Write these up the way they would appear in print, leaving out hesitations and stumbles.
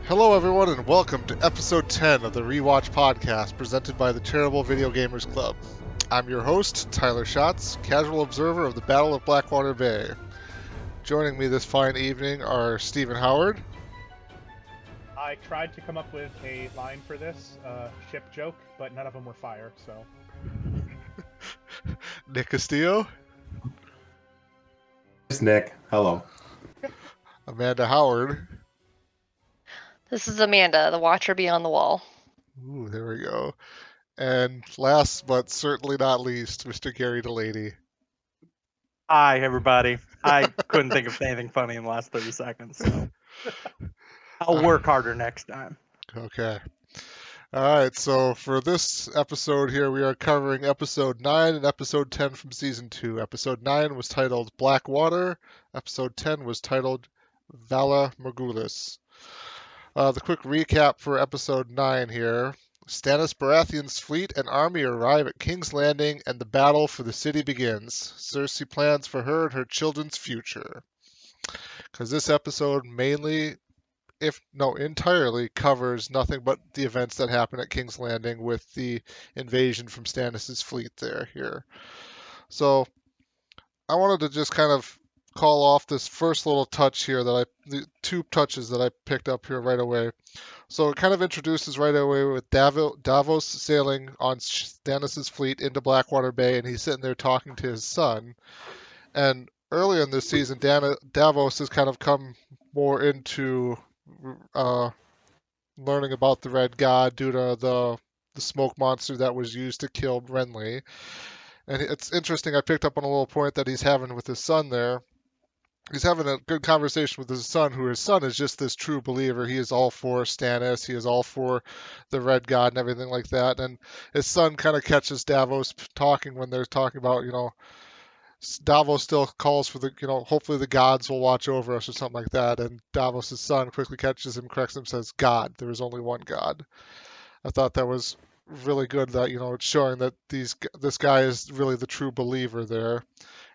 Hello, everyone, and welcome to episode 10 of the Rewatch podcast presented by the Terrible Video Gamers Club. I'm your host, Tyler Schatz, casual observer of the Battle of Blackwater Bay. Joining me this fine evening are Stephen Howard. I tried to come up with a line for this ship joke, but none of them were fire, so. Nick Castillo. It's Nick. Hello. Amanda Howard. This is Amanda, the watcher beyond the wall. Ooh, there we go. And last but certainly not least, Mr. Gary Delaney. Hi, everybody. I couldn't think of anything funny in the last 30 seconds, so I'll work harder next time. Okay. Alright, so for this episode here, we are covering episode 9 and episode 10 from season 2. Episode 9 was titled Blackwater. Episode 10 was titled Vala Morgulis. The quick recap for episode 9 here. Stannis Baratheon's fleet and army arrive at King's Landing and the battle for the city begins. Cersei plans for her and her children's future. Because this episode mainly, entirely covers nothing but the events that happen at King's Landing with the invasion from Stannis' fleet here. So I wanted to just kind of call off this first little touch here the two touches that I picked up here right away. So it kind of introduces right away with Davos sailing on Stannis' fleet into Blackwater Bay, and he's sitting there talking to his son. And earlier in this season, Davos has kind of come more into learning about the Red God due to the smoke monster that was used to kill Renly. And it's interesting, I picked up on a little point that he's having with his son there. He's having a good conversation with his son, his son is just this true believer. He is all for Stannis. He is all for the Red God and everything like that. And his son kind of catches Davos talking when they're talking about, Davos still calls for hopefully the gods will watch over us or something like that. And Davos' son quickly catches him, corrects him, says, God, there is only one God. I thought that was really good that, it's showing that this guy is really the true believer there.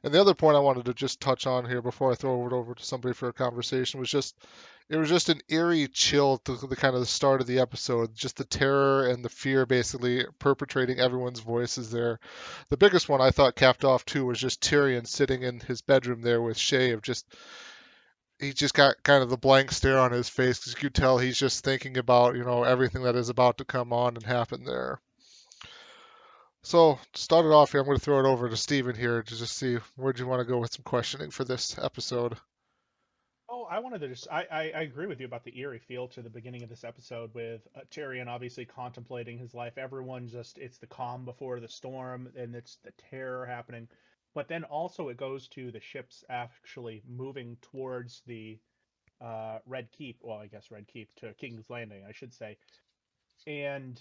And the other point I wanted to just touch on here before I throw it over to somebody for a conversation was it was just an eerie chill to the kind of the start of the episode. Just the terror and the fear basically perpetrating everyone's voices there. The biggest one I thought capped off too was just Tyrion sitting in his bedroom there with Shay he just got kind of the blank stare on his face because you could tell he's just thinking about, everything that is about to come on and happen there. So, to start it off here, I'm going to throw it over to Steven here to just see where do you want to go with some questioning for this episode. Oh, I wanted to I agree with you about the eerie feel to the beginning of this episode with Tyrion obviously contemplating his life. Everyone it's the calm before the storm, and it's the terror happening. But then also it goes to the ships actually moving towards the Red Keep. Well, I guess Red Keep to King's Landing, I should say. And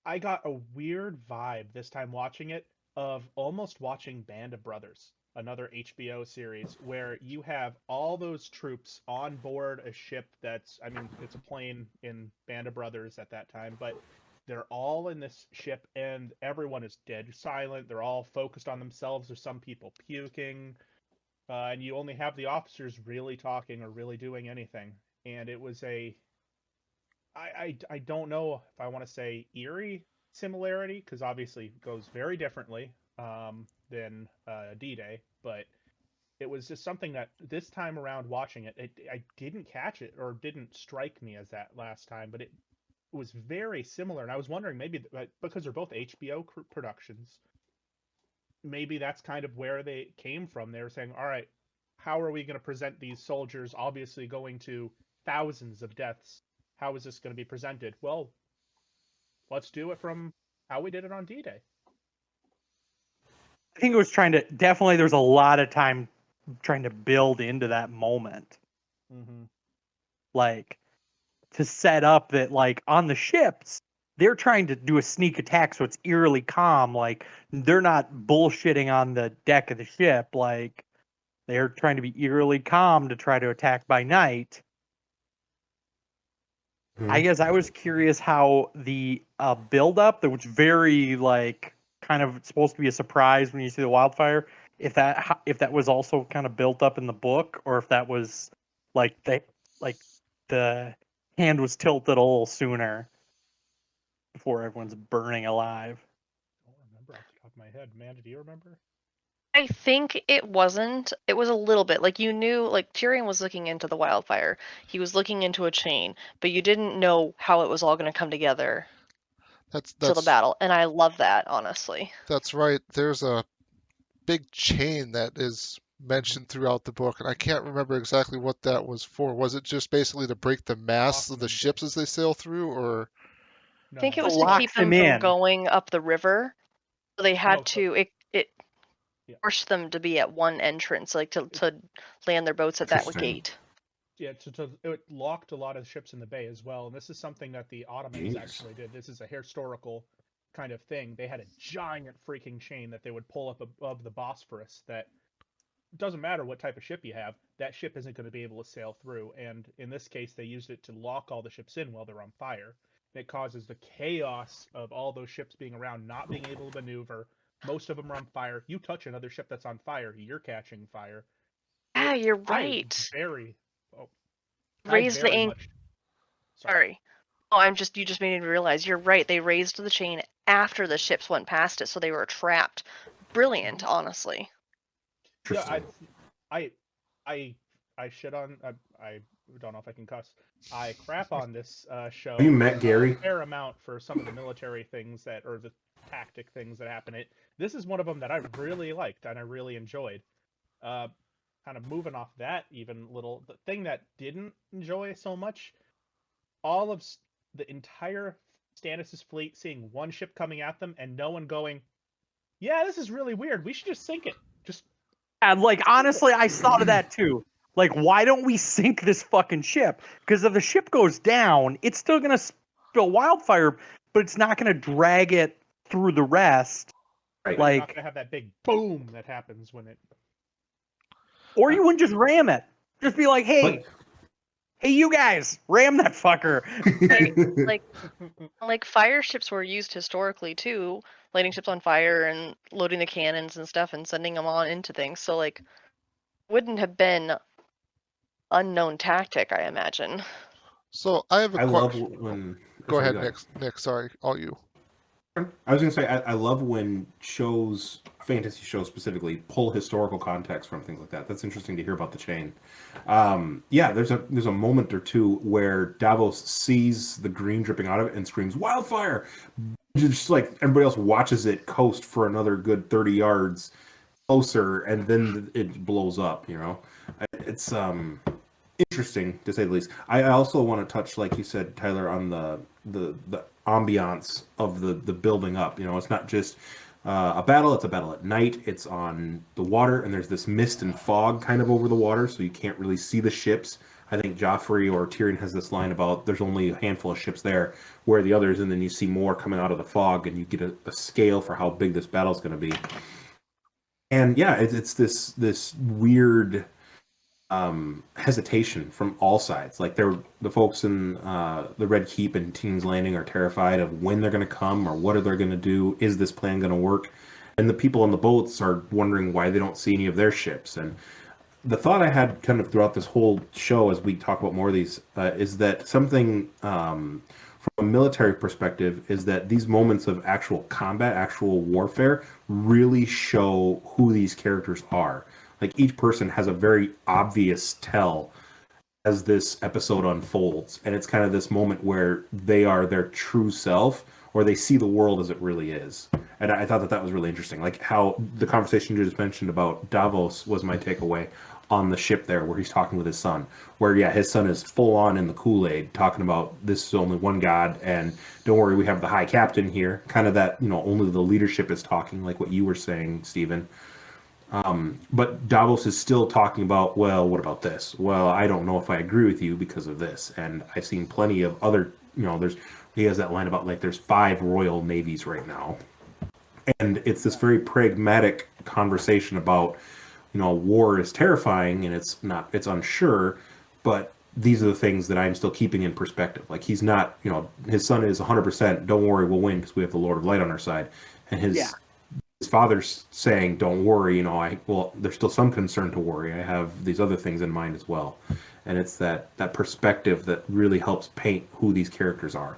I got a weird vibe this time watching it of almost watching Band of Brothers, another HBO series, where you have all those troops on board a ship it's a plane in Band of Brothers at that time, but they're all in this ship and everyone is dead silent. They're all focused on themselves. There's some people puking, and you only have the officers really talking or really doing anything. And it was I don't know if I want to say eerie similarity, because obviously it goes very differently than D-Day, but it was just something that this time around watching it, I didn't catch it or didn't strike me as that last time, but it was very similar. And I was wondering maybe because they're both HBO productions, maybe that's kind of where they came from. They were saying, all right, how are we going to present these soldiers obviously going to thousands of deaths? How is this going to be presented? Well, let's do it from how we did it on D-Day. I think it was definitely there's a lot of time trying to build into that moment. Mm-hmm. Like, to set up that, like, on the ships, they're trying to do a sneak attack so it's eerily calm. Like, they're not bullshitting on the deck of the ship. Like, they're trying to be eerily calm to try to attack by night. I guess I was curious how the build-up, that was very, like, kind of supposed to be a surprise when you see the wildfire, if that was also kind of built up in the book, or if that was, like, the hand was tilted a little sooner before everyone's burning alive. I don't remember off the top of my head. Amanda, do you remember? I think it wasn't. It was a little bit like you knew, like Tyrion was looking into the wildfire. He was looking into a chain, but you didn't know how it was all going to come together That's till the that's battle. And I love that, honestly. that's right. There's a big chain that is mentioned throughout the book, and I can't remember exactly what that was for. Was it just basically to break the masts of the ships as they sail through, or I think it No. was It to locks keep them him from in. going up the river. So they had No, to. It Yeah. forced them to be at one entrance, like to land their boats at that Interesting. gate. Yeah, it locked a lot of ships in the bay as well, and this is something that the Ottomans Jeez. actually did. This is a historical kind of thing. They had a giant freaking chain that they would pull up above the Bosphorus that doesn't matter what type of ship you have, that ship isn't going to be able to sail through. And in this case, they used it to lock all the ships in while they're on fire. It causes the chaos of all those ships being around, not being able to maneuver. Most of them are on fire. You touch another ship that's on fire, you're catching fire. Ah, you're I right. very, oh, I Raise the very anchor. much. Sorry. Oh, you just made me realize. You're right. They raised the chain after the ships went past it, so they were trapped. Brilliant, honestly. Yeah, Interesting. I shit on. I don't know if I can cuss. I crap on this show. Have you met Gary? A fair amount for some of the military things or the tactic things that happen. This is one of them that I really liked and I really enjoyed. Kind of moving off that even little, the thing that didn't enjoy so much, all of the entire Stannis' fleet seeing one ship coming at them and no one going, yeah, this is really weird. We should just sink it. Just And like honestly, I thought of that too. Like, why don't we sink this fucking ship? Because if the ship goes down, it's still gonna spill wildfire, but it's not gonna drag it through the rest. Right. you're not Like, gonna have that big boom that happens when it. or you wouldn't just ram it. Just be like, hey, hey, you guys, ram that fucker. Like fire ships were used historically too, lighting ships on fire and loading the cannons and stuff and sending them on into things. So like, wouldn't have been unknown tactic, I imagine. so I have a I love question. when. Go sorry, ahead, Nick. Nick, sorry, all you. I was going to say, I love when shows, fantasy shows specifically, pull historical context from things like that. That's interesting to hear about the chain. Yeah, there's a moment or two where Davos sees the green dripping out of it and screams, "Wildfire!" Just like everybody else watches it coast for another good 30 yards closer, and then it blows up, you know? It's interesting, to say the least. I also want to touch, like you said, Tyler, on the ambiance of the building up. You know, it's not just a battle, it's a battle at night. It's on the water, and there's this mist and fog kind of over the water, so you can't really see the ships. I think Joffrey or Tyrion has this line about there's only a handful of ships there, where the others, and then you see more coming out of the fog, and you get a scale for how big this battle's going to be. And yeah, it's this weird hesitation from all sides. Like the folks in the Red Keep and King's Landing are terrified of when they're going to come or what are they going to do. Is this plan going to work? And the people on the boats are wondering why they don't see any of their ships. And the thought I had kind of throughout this whole show, as we talk about more of these, is that something from a military perspective is that these moments of actual combat, actual warfare, really show who these characters are. Like each person has a very obvious tell as this episode unfolds, and it's kind of this moment where they are their true self, or they see the world as it really is. And I thought that was really interesting, like how the conversation you just mentioned about Davos was my takeaway on the ship there, where he's talking with his son, where yeah, his son is full on in the Kool-Aid, talking about this is only one God, and don't worry, we have the High Captain here. Kind of that, you know, only the leadership is talking, like what you were saying, Stephen. But Davos is still talking about, well, what about this? Well, I don't know if I agree with you because of this. And I've seen plenty of other, you know, he has that line about like there's 5 royal navies right now. And it's this very pragmatic conversation about, you know, war is terrifying and it's unsure, but these are the things that I'm still keeping in perspective. Like he's not, you know, his son is 100%, don't worry, we'll win because we have the Lord of Light on our side. And his his father's saying, "Don't worry, there's still some concern to worry. I have these other things in mind as well." And it's that perspective that really helps paint who these characters are.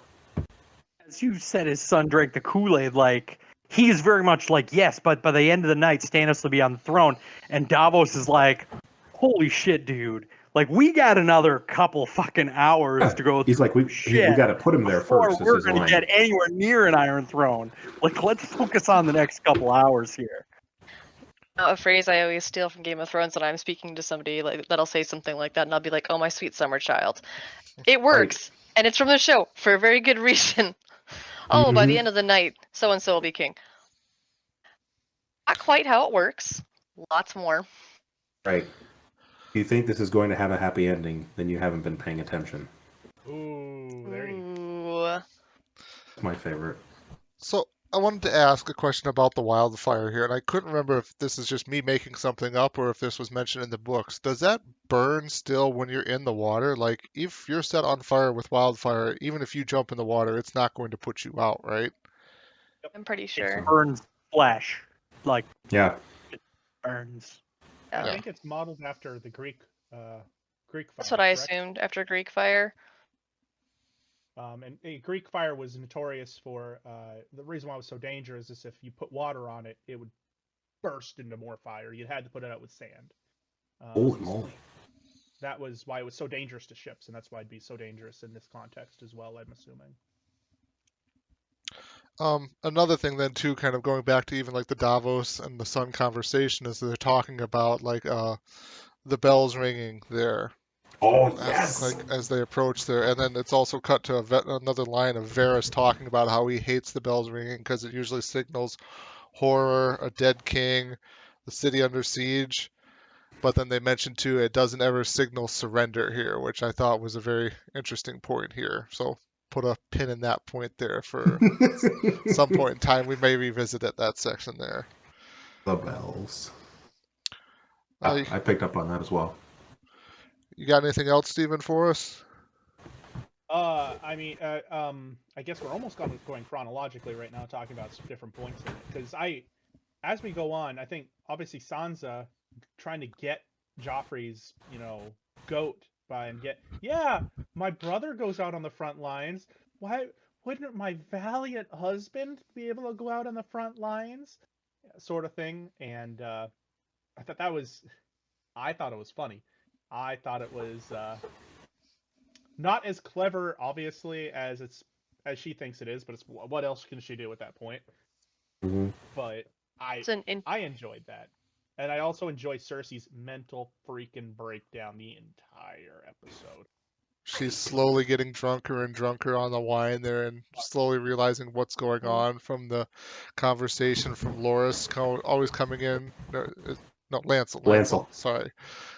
As you said, his son drank the Kool-Aid. Like, he's very much like, yes, but by the end of the night, Stannis will be on the throne. And Davos is like, holy shit, dude. Like, we got another couple fucking hours to go. He's like, we got to put him there before first. we're going to get anywhere near an Iron Throne. Like, let's focus on the next couple hours here. A phrase I always steal from Game of Thrones when I'm speaking to somebody like that'll say something like that, and I'll be like, "Oh, my sweet summer child." It works, and it's from the show for a very good reason. Oh, by the end of the night, so and so will be king. Not quite how it works. Lots more. Right. If you think this is going to have a happy ending, then you haven't been paying attention. Ooh, there you Ooh. It's my favorite. So I wanted to ask a question about the wildfire here, and I couldn't remember if this is just me making something up or if this was mentioned in the books. Does that burn still when you're in the water? Like, if you're set on fire with wildfire, even if you jump in the water, it's not going to put you out, right? I'm pretty sure. It burns flesh. Like, Yeah. it burns. I Yeah. think it's modeled after the Greek fire. That's what I correct? assumed after Greek fire. And Greek fire was notorious for the reason why it was so dangerous is if you put water on it, it would burst into more fire. You had to put it out with sand. Holy moly. That was why it was so dangerous to ships, and that's why it'd be so dangerous in this context as well, I'm assuming. Another thing then too, kind of going back to even like the Davos and the Sun conversation, is they're talking about like the bells ringing there. Oh, yes! Like as they approach there, and then it's also cut to another line of Varys talking about how he hates the bells ringing because it usually signals horror, a dead king, the city under siege. But then they mentioned too, it doesn't ever signal surrender here, which I thought was a very interesting point here. So put a pin in that point there for some point in time. We may revisit that section there. The bells. I picked up on that as well. You got anything else, Stephen, for us? I guess we're almost going chronologically right now, talking about some different points in it. Because as we go on, I think obviously Sansa trying to get Joffrey's, goat my brother goes out on the front lines. Why wouldn't my valiant husband be able to go out on the front lines? Sort of thing. And I thought it was funny. I thought it was not as clever, obviously, as she thinks it is, but it's what else can she do at that point? Mm-hmm. But I enjoyed that. And I also enjoy Cersei's mental freaking breakdown the entire episode. She's slowly getting drunker and drunker on the wine there and slowly realizing what's going on from the conversation from Loras always coming in. No, Lancel. Sorry.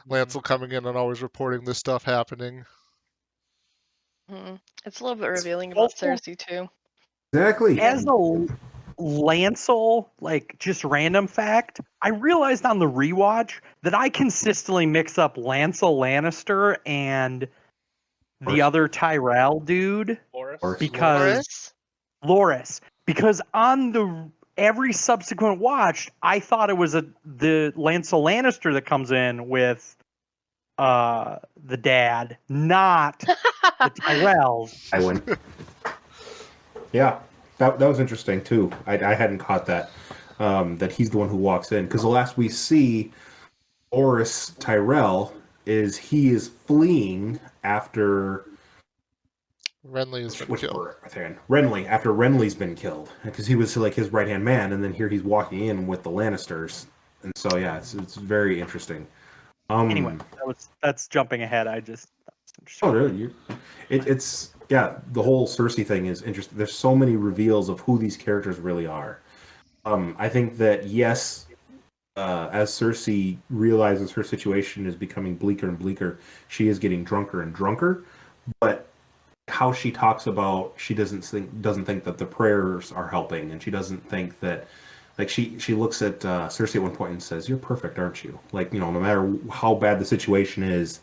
Lancel coming in and always reporting this stuff happening. It's a little bit revealing about Cersei, too. Exactly. As a Lancel, like, just random fact, I realized on the rewatch that I consistently mix up Lancel Lannister and the other Tyrell dude. Loras. Because on every subsequent watch, I thought it was the Lancel Lannister that comes in with the dad, not the Tyrells. I win. Yeah, that was interesting too. I hadn't caught that he's the one who walks in, because the last we see Loras Tyrell is he is fleeing after Renly's been killed. Renly, after Renly's been killed, because he was like his right hand man, and then here he's walking in with the Lannisters, and so yeah, it's very interesting. Anyway, that's jumping ahead. It's the whole Cersei thing is interesting. There's so many reveals of who these characters really are. I think that yes, as Cersei realizes her situation is becoming bleaker and bleaker, she is getting drunker and drunker. But how she talks about she doesn't think that the prayers are helping, and she doesn't think that, like, she looks at Cersei at one point and says, "You're perfect, aren't you? Like, no matter how bad the situation is,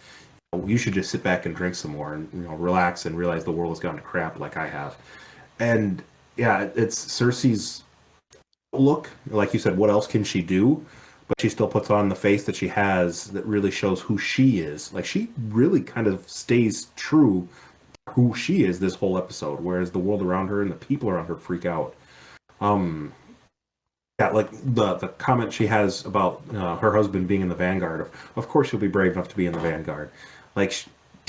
you should just sit back and drink some more and relax and realize the world has gone to crap like I have." And yeah, it's Cersei's look. Like you said, what else can she do? But she still puts on the face that she has that really shows who she is. Like, she really kind of stays true to who she is this whole episode, whereas the world around her and the people around her freak out. Yeah, like the comment she has about her husband being in the Vanguard. Of course, she'll be brave enough to be in the Vanguard. Like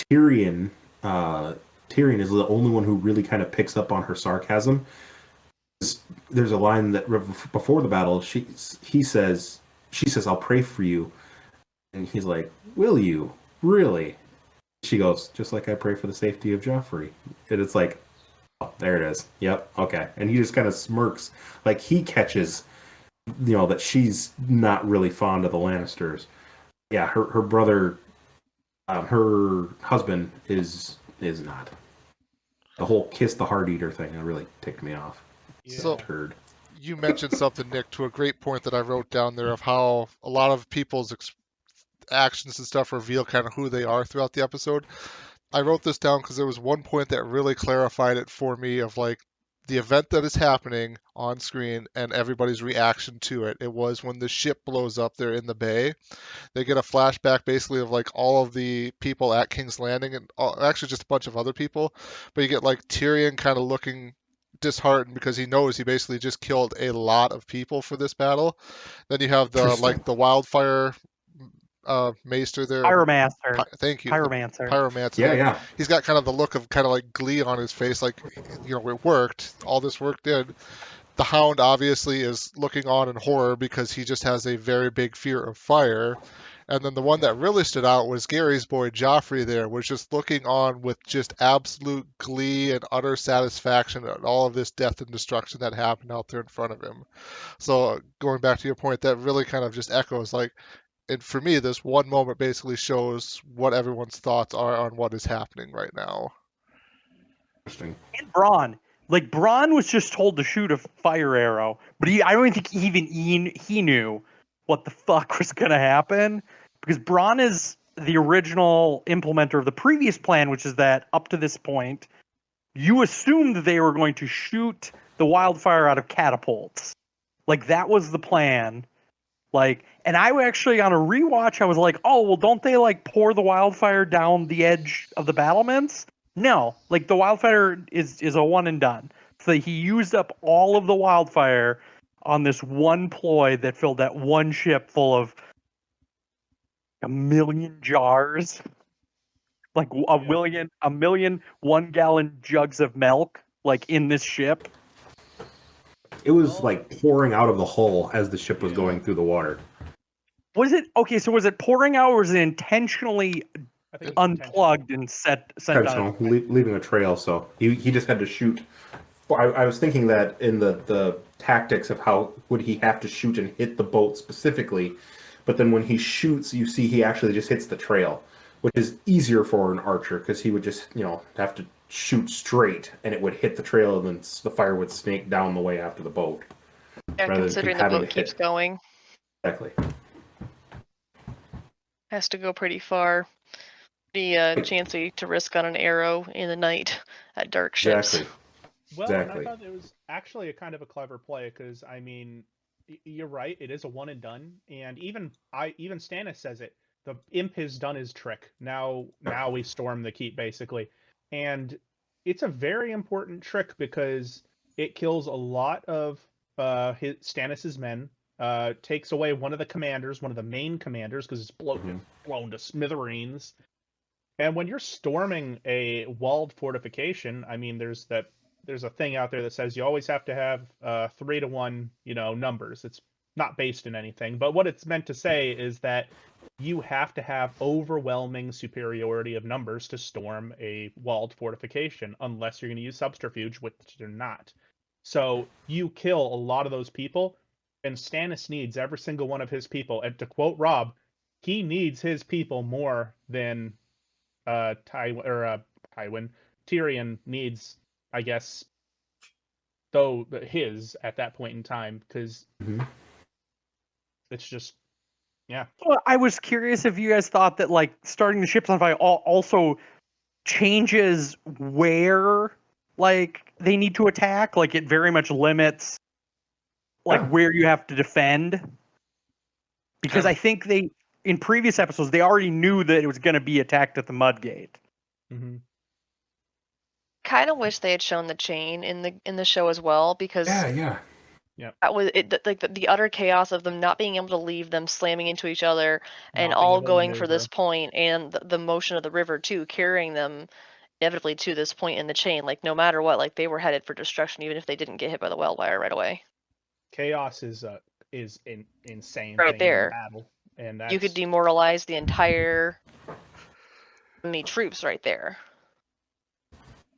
Tyrion, Tyrion is the only one who really kind of picks up on her sarcasm. There's a line that before the battle, she says, "I'll pray for you," and he's like, "Will you really?" She goes, "Just like I pray for the safety of Joffrey," and it's like, oh, there it is. Yep, okay, and he just kind of smirks, like he catches, that she's not really fond of the Lannisters. Yeah, her brother, her husband is not. The whole kiss the heart eater thing, it really ticked me off. Yeah. So Turd. you mentioned something, Nick, to a great point that I wrote down there of how a lot of people's actions and stuff reveal kind of who they are throughout the episode. I wrote this down because there was one point that really clarified it for me of like the event that is happening on screen and everybody's reaction to it. It was when the ship blows up there in the bay. They get a flashback basically of like all of the people at King's Landing and actually just a bunch of other people. But you get like Tyrion kind of looking disheartened because he knows he basically just killed a lot of people for this battle. Then you have the Interesting. wildfire maester there. Pyromancer. Thank you. The Pyromancer. pyromancer. Yeah, Like, yeah. he's got kind of the look of kind of like glee on his face, like it worked. All this work did. The Hound obviously is looking on in horror because he just has a very big fear of fire. And then the one that really stood out was Gary's boy Joffrey there, was just looking on with just absolute glee and utter satisfaction at all of this death and destruction that happened out there in front of him. So going back to your point, that really kind of just echoes like, and for me, this one moment basically shows what everyone's thoughts are on what is happening right now. Interesting. And Braun. Like, Braun was just told to shoot a fire arrow, but I don't think he knew what the fuck was going to happen, because Braun is the original implementer of the previous plan, which is that up to this point, you assumed that they were going to shoot the wildfire out of catapults. Like, that was the plan. Like, and I actually, on a rewatch, I was like, oh, well, don't they, like, pour the wildfire down the edge of the battlements? No, like, the wildfire is a one and done. So he used up all of the wildfire on this one ploy that filled that one ship full of 1,000,000 jars. Like, a million 1-gallon jugs of milk, like, in this ship. It was like pouring out of the hull as the ship was going through the water. Was it okay? So was it pouring out, or was it intentionally I think it's unplugged and sent Intentional, on? leaving a trail. So he just had to shoot. I was thinking that in the tactics of how would he have to shoot and hit the boat specifically, but then when he shoots, you see he actually just hits the trail, which is easier for an archer because he would just have to shoot straight and it would hit the trail and then the fire would snake down the way after the boat. Yeah, rather than considering the having boat to keeps hit. going, Exactly. has to go pretty far. Pretty chancy to risk on an arrow in the night at dark ships. Exactly. Well, and Exactly. I thought it was actually a kind of a clever play because I mean, you're right. It is a one and done, and even Stannis says it. The imp has done his trick. Now we storm the keep basically, and it's a very important trick because it kills a lot of Stannis's men. Takes away one of the commanders, one of the main commanders, because it's blown to smithereens. And when you're storming a walled fortification, I mean, there's a thing out there that says you always have to have 3-to-1, numbers. It's not based in anything, but what it's meant to say is that you have to have overwhelming superiority of numbers to storm a walled fortification, unless you're going to use subterfuge, which you're not. So you kill a lot of those people, and Stannis needs every single one of his people. And to quote Rob, he needs his people more than Tywin. Tyrion needs, I guess, though his at that point in time, because it's just, yeah. Well, I was curious if you guys thought that, like, starting the ships on fire also changes where, like, they need to attack. Like, it very much limits like Yeah. where you have to defend. Because I think in previous episodes, they already knew that it was going to be attacked at the Mudgate. Mm-hmm. Kind of wish they had shown the chain in the show as well, because Yeah. that was it. Like the utter chaos of them not being able to leave, them slamming into each other, and Not being all able to going for this maneuver. point, and the motion of the river too, carrying them inevitably to this point in the chain. Like no matter what, like they were headed for destruction, even if they didn't get hit by the wildfire right away. Chaos is an insane Right thing in there, battle, and you could that's demoralize the entire enemy troops right there.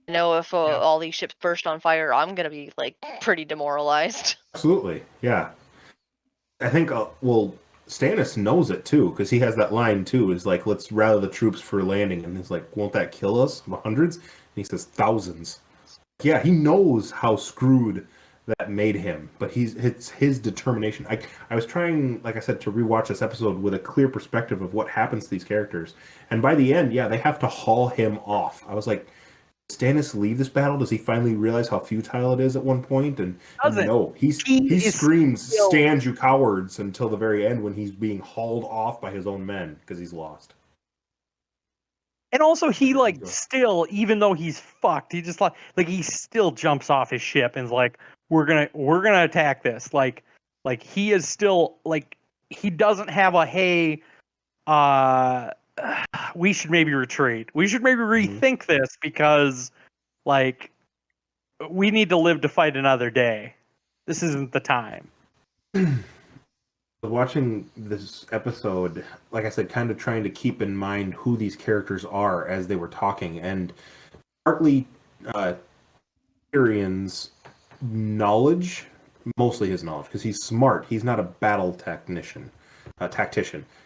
I know if all these ships burst on fire, I'm gonna be like pretty demoralized. Absolutely. Yeah. I think, Stannis knows it too, because he has that line too. Is like, let's rally the troops for landing, and he's like, won't that kill us? Hundreds? And he says thousands. Yeah, he knows how screwed that made him, but it's his determination. I was trying, like I said, to rewatch this episode with a clear perspective of what happens to these characters, and by the end, yeah, they have to haul him off. I was like, does Stannis leave this battle? Does he finally realize how futile it is at one point? And Doesn't. no, he is screams, still- "Stand, you cowards!" until the very end when he's being hauled off by his own men because he's lost. And also, he like still, even though he's fucked, he just like he still jumps off his ship and is like, "We're gonna attack this." Like he is still like he doesn't have a hey, we should maybe retreat. We should maybe rethink this because like we need to live to fight another day. This isn't the time. Watching this episode, like I said, kind of trying to keep in mind who these characters are as they were talking, and partly Tyrion's knowledge, mostly his knowledge, because he's smart. He's not a battle tactician.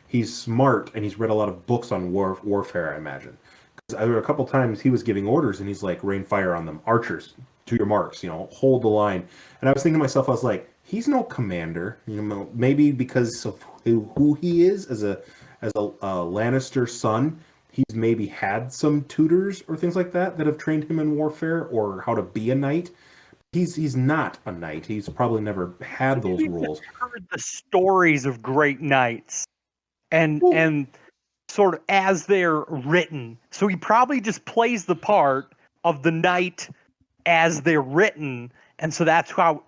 He's smart, and he's read a lot of books on warfare, I imagine. Because there were a couple times he was giving orders, and he's like, rain fire on them. Archers, to your marks, hold the line. And I was thinking to myself, I was like, he's no commander, maybe because of who he is as a Lannister son. He's maybe had some tutors or things like that have trained him in warfare or how to be a knight. He's not a knight. He's probably never had those rules. Heard the stories of great knights, and sort of as they're written. So he probably just plays the part of the knight as they're written, and so that's how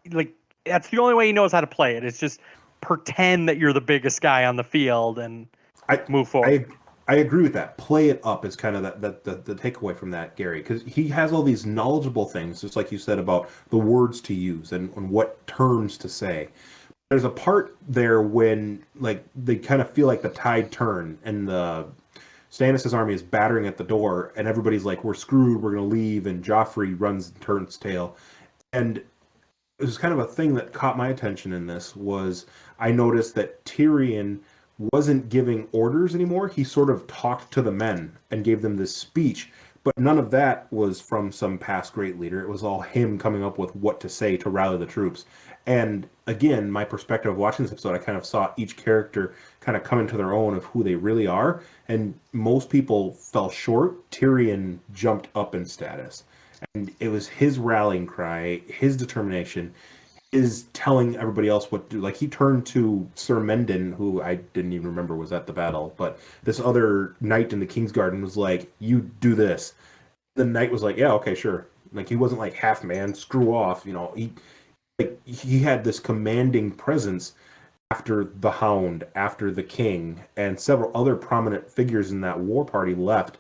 that's the only way he knows how to play it. It's just pretend that you're the biggest guy on the field and move forward. I agree with that. Play it up is kind of the takeaway from that, Gary, because he has all these knowledgeable things, just like you said about the words to use and what terms to say. There's a part there when they kind of feel like the tide turn and Stannis' army is battering at the door, and everybody's like, "We're screwed. We're going to leave." And Joffrey turns tail, and it was kind of a thing that caught my attention in this was I noticed that Tyrion wasn't giving orders anymore. He sort of talked to the men and gave them this speech, but none of that was from some past great leader. It was all him coming up with what to say to rally the troops. And again, my perspective of watching this episode, I kind of saw each character kind of come into their own of who they really are. And most people fell short. Tyrion jumped up in status. And it was his rallying cry, his determination, his telling everybody else what to do. Like, he turned to Sir Mendon, who I didn't even remember was at the battle, but this other knight in the Kingsguard and was like, "You do this." The knight was like, "Yeah, okay, sure." Like, he wasn't like half man, screw off. He had this commanding presence after the Hound, after the King, and several other prominent figures in that war party left.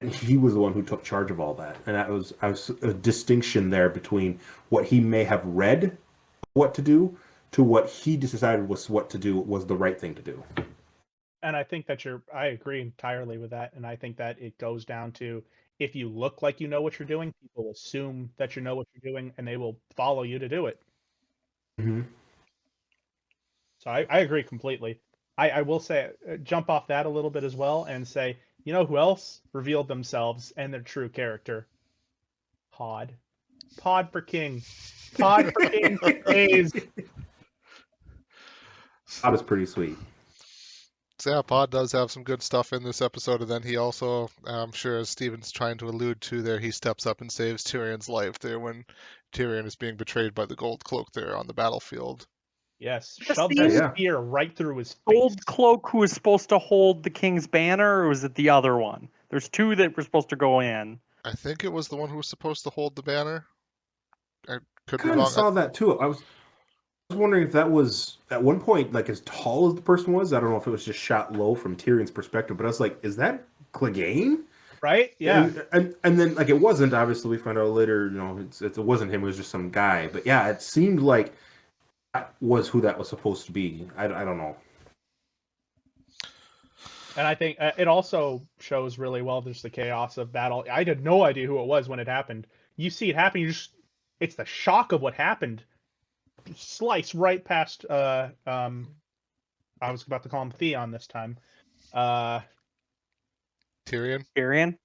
He was the one who took charge of all that, and that was a distinction there between what he may have read what to do to what he decided was what to do was the right thing to do. And I think that I agree entirely with that, and I think that it goes down to if you look like you know what you're doing, people assume that you know what you're doing, and they will follow you to do it. Mm-hmm. So I agree completely. I will say, jump off that a little bit as well and say, you know who else revealed themselves and their true character? Pod for King. Pod for King is That was pretty sweet. So yeah, Pod does have some good stuff in this episode, and then he also, I'm sure as Steven's trying to allude to there, he steps up and saves Tyrion's life there when Tyrion is being betrayed by the Gold Cloak there on the battlefield. Yes, The shoved scene- a Yeah. spear right through his face. Gold Cloak who was supposed to hold the king's banner, or was it the other one? There's two that were supposed to go in. I think it was the one who was supposed to hold the banner. I could be Kind of wrong. saw that too. I was wondering if that was at one point like as tall as the person was. I don't know if it was just shot low from Tyrion's perspective, but I was like, is that Clegane? Right? Yeah. And then like it wasn't. Obviously, we find out later. You know, it wasn't him. It was just some guy. But yeah, it seemed like that was who that was supposed to be. I don't know. And I think it also shows really well just the chaos of battle. I had no idea who it was when it happened. You see it happen, it's the shock of what happened. Slice right past I was about to call him Theon this time. Tyrion. Tyrion?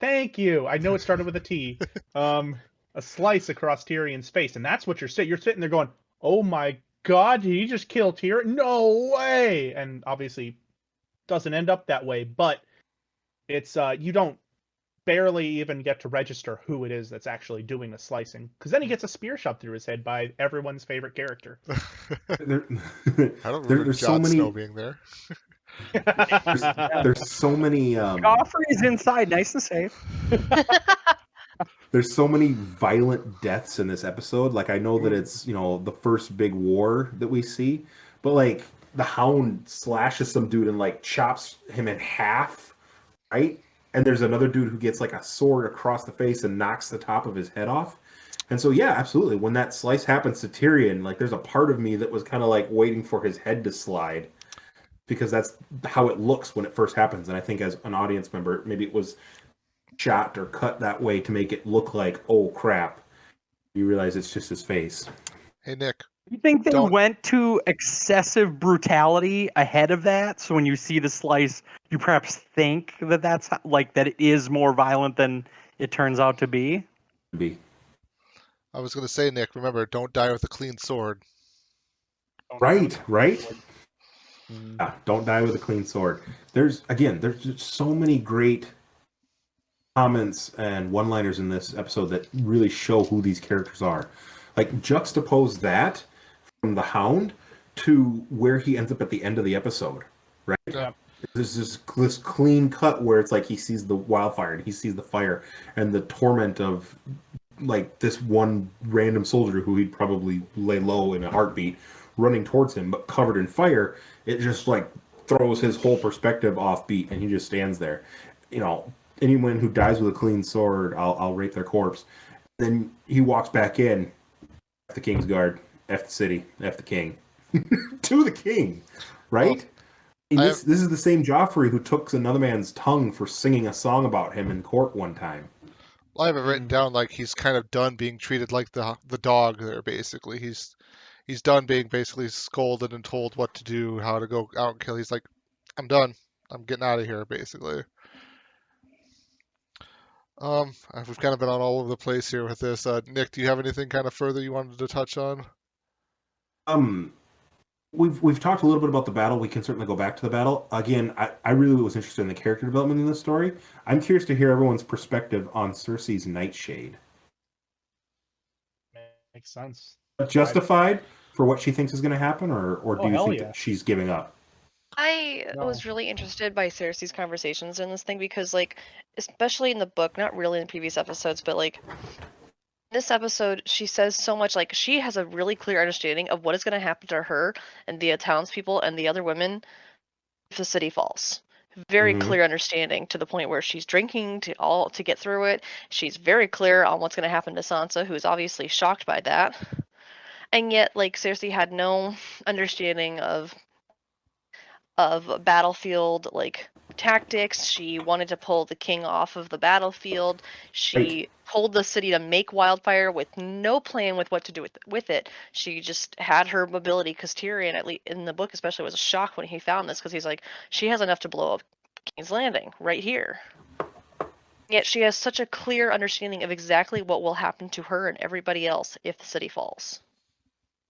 Thank you. I know it started with a T. A slice across Tyrion's face, and that's what you're sitting there going, "Oh my God, did he just kill Tyrion? No way!" And obviously, doesn't end up that way. But it's you don't barely even get to register who it is that's actually doing the slicing, because then he gets a spear shoved through his head by everyone's favorite character. There, I don't remember there's so Jon many. Snow being there. There's so many. Joffrey is inside, nice and safe. There's so many violent deaths in this episode. Like I know that it's the first big war that we see, but like the Hound slashes some dude and like chops him in half, right? And there's another dude who gets like a sword across the face and knocks the top of his head off. And so yeah, absolutely. When that slice happens to Tyrion, like there's a part of me that was kind of like waiting for his head to slide, because that's how it looks when it first happens. And I think as an audience member, maybe it was shot or cut that way to make it look like, oh crap, you realize it's just his face. Hey Nick, You think they Don't- went to excessive brutality ahead of that? So when you see the slice, you perhaps think that that's like that it is more violent than it turns out to be? Be I was gonna say Nick, remember, don't die with a clean sword. right. Mm. Yeah, don't die with a clean sword. There's just so many great comments and one-liners in this episode that really show who these characters are. Like juxtapose that from the Hound to where he ends up at the end of the episode, right? Yeah. There's this clean cut where it's like he sees the wildfire and he sees the fire and the torment of like this one random soldier who he'd probably lay low in a heartbeat running towards him, but covered in fire. It just like throws his whole perspective off beat, and he just stands there. Anyone who dies with a clean sword, I'll rape their corpse. Then he walks back in, F the King's Guard, F the city, F the king, to the king, right? And this is the same Joffrey who took another man's tongue for singing a song about him in court one time. Well, I have it written down like he's kind of done being treated like the dog there. Basically, he's done being basically scolded and told what to do, how to go out and kill. He's like, I'm done. I'm getting out of here, basically. We've kind of been on all over the place here with this. Nick, do you have anything kind of further you wanted to touch on? We've talked a little bit about the battle. We can certainly go back to the battle. Again, I really was interested in the character development in this story. I'm curious to hear everyone's perspective on Cersei's Nightshade. Makes sense. Justified for what she thinks is going to happen, or do you hell think yeah. that she's giving up? I No. was really interested by Cersei's conversations in this thing because, like, especially in the book, not really in the previous episodes, but like this episode, she says so much. Like, she has a really clear understanding of what is going to happen to her and the townspeople and the other women if the city falls. Very Mhm. clear understanding to the point where she's drinking to get through it. She's very clear on what's going to happen to Sansa, who is obviously shocked by that. And yet, like, Cersei had no understanding of battlefield like tactics. She wanted to pull the king off of the battlefield. She told the city to make wildfire with no plan with what to do with it. She just had her mobility, because Tyrion, at least in the book especially, was shocked when he found this, because he's like, she has enough to blow up King's Landing right here. Yet she has such a clear understanding of exactly what will happen to her and everybody else if the city falls.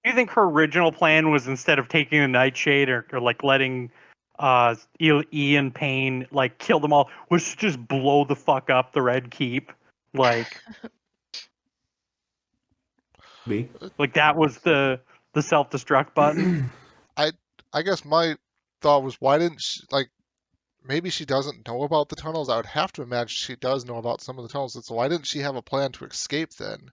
Do you think her original plan was, instead of taking the Nightshade or like letting Ian Payne like killed them all was to just blow the fuck up the Red Keep. Like Me? that was the self-destruct button. I guess my thought was, why didn't she, like, maybe she doesn't know about the tunnels. I would have to imagine she does know about some of the tunnels. So why didn't she have a plan to escape then?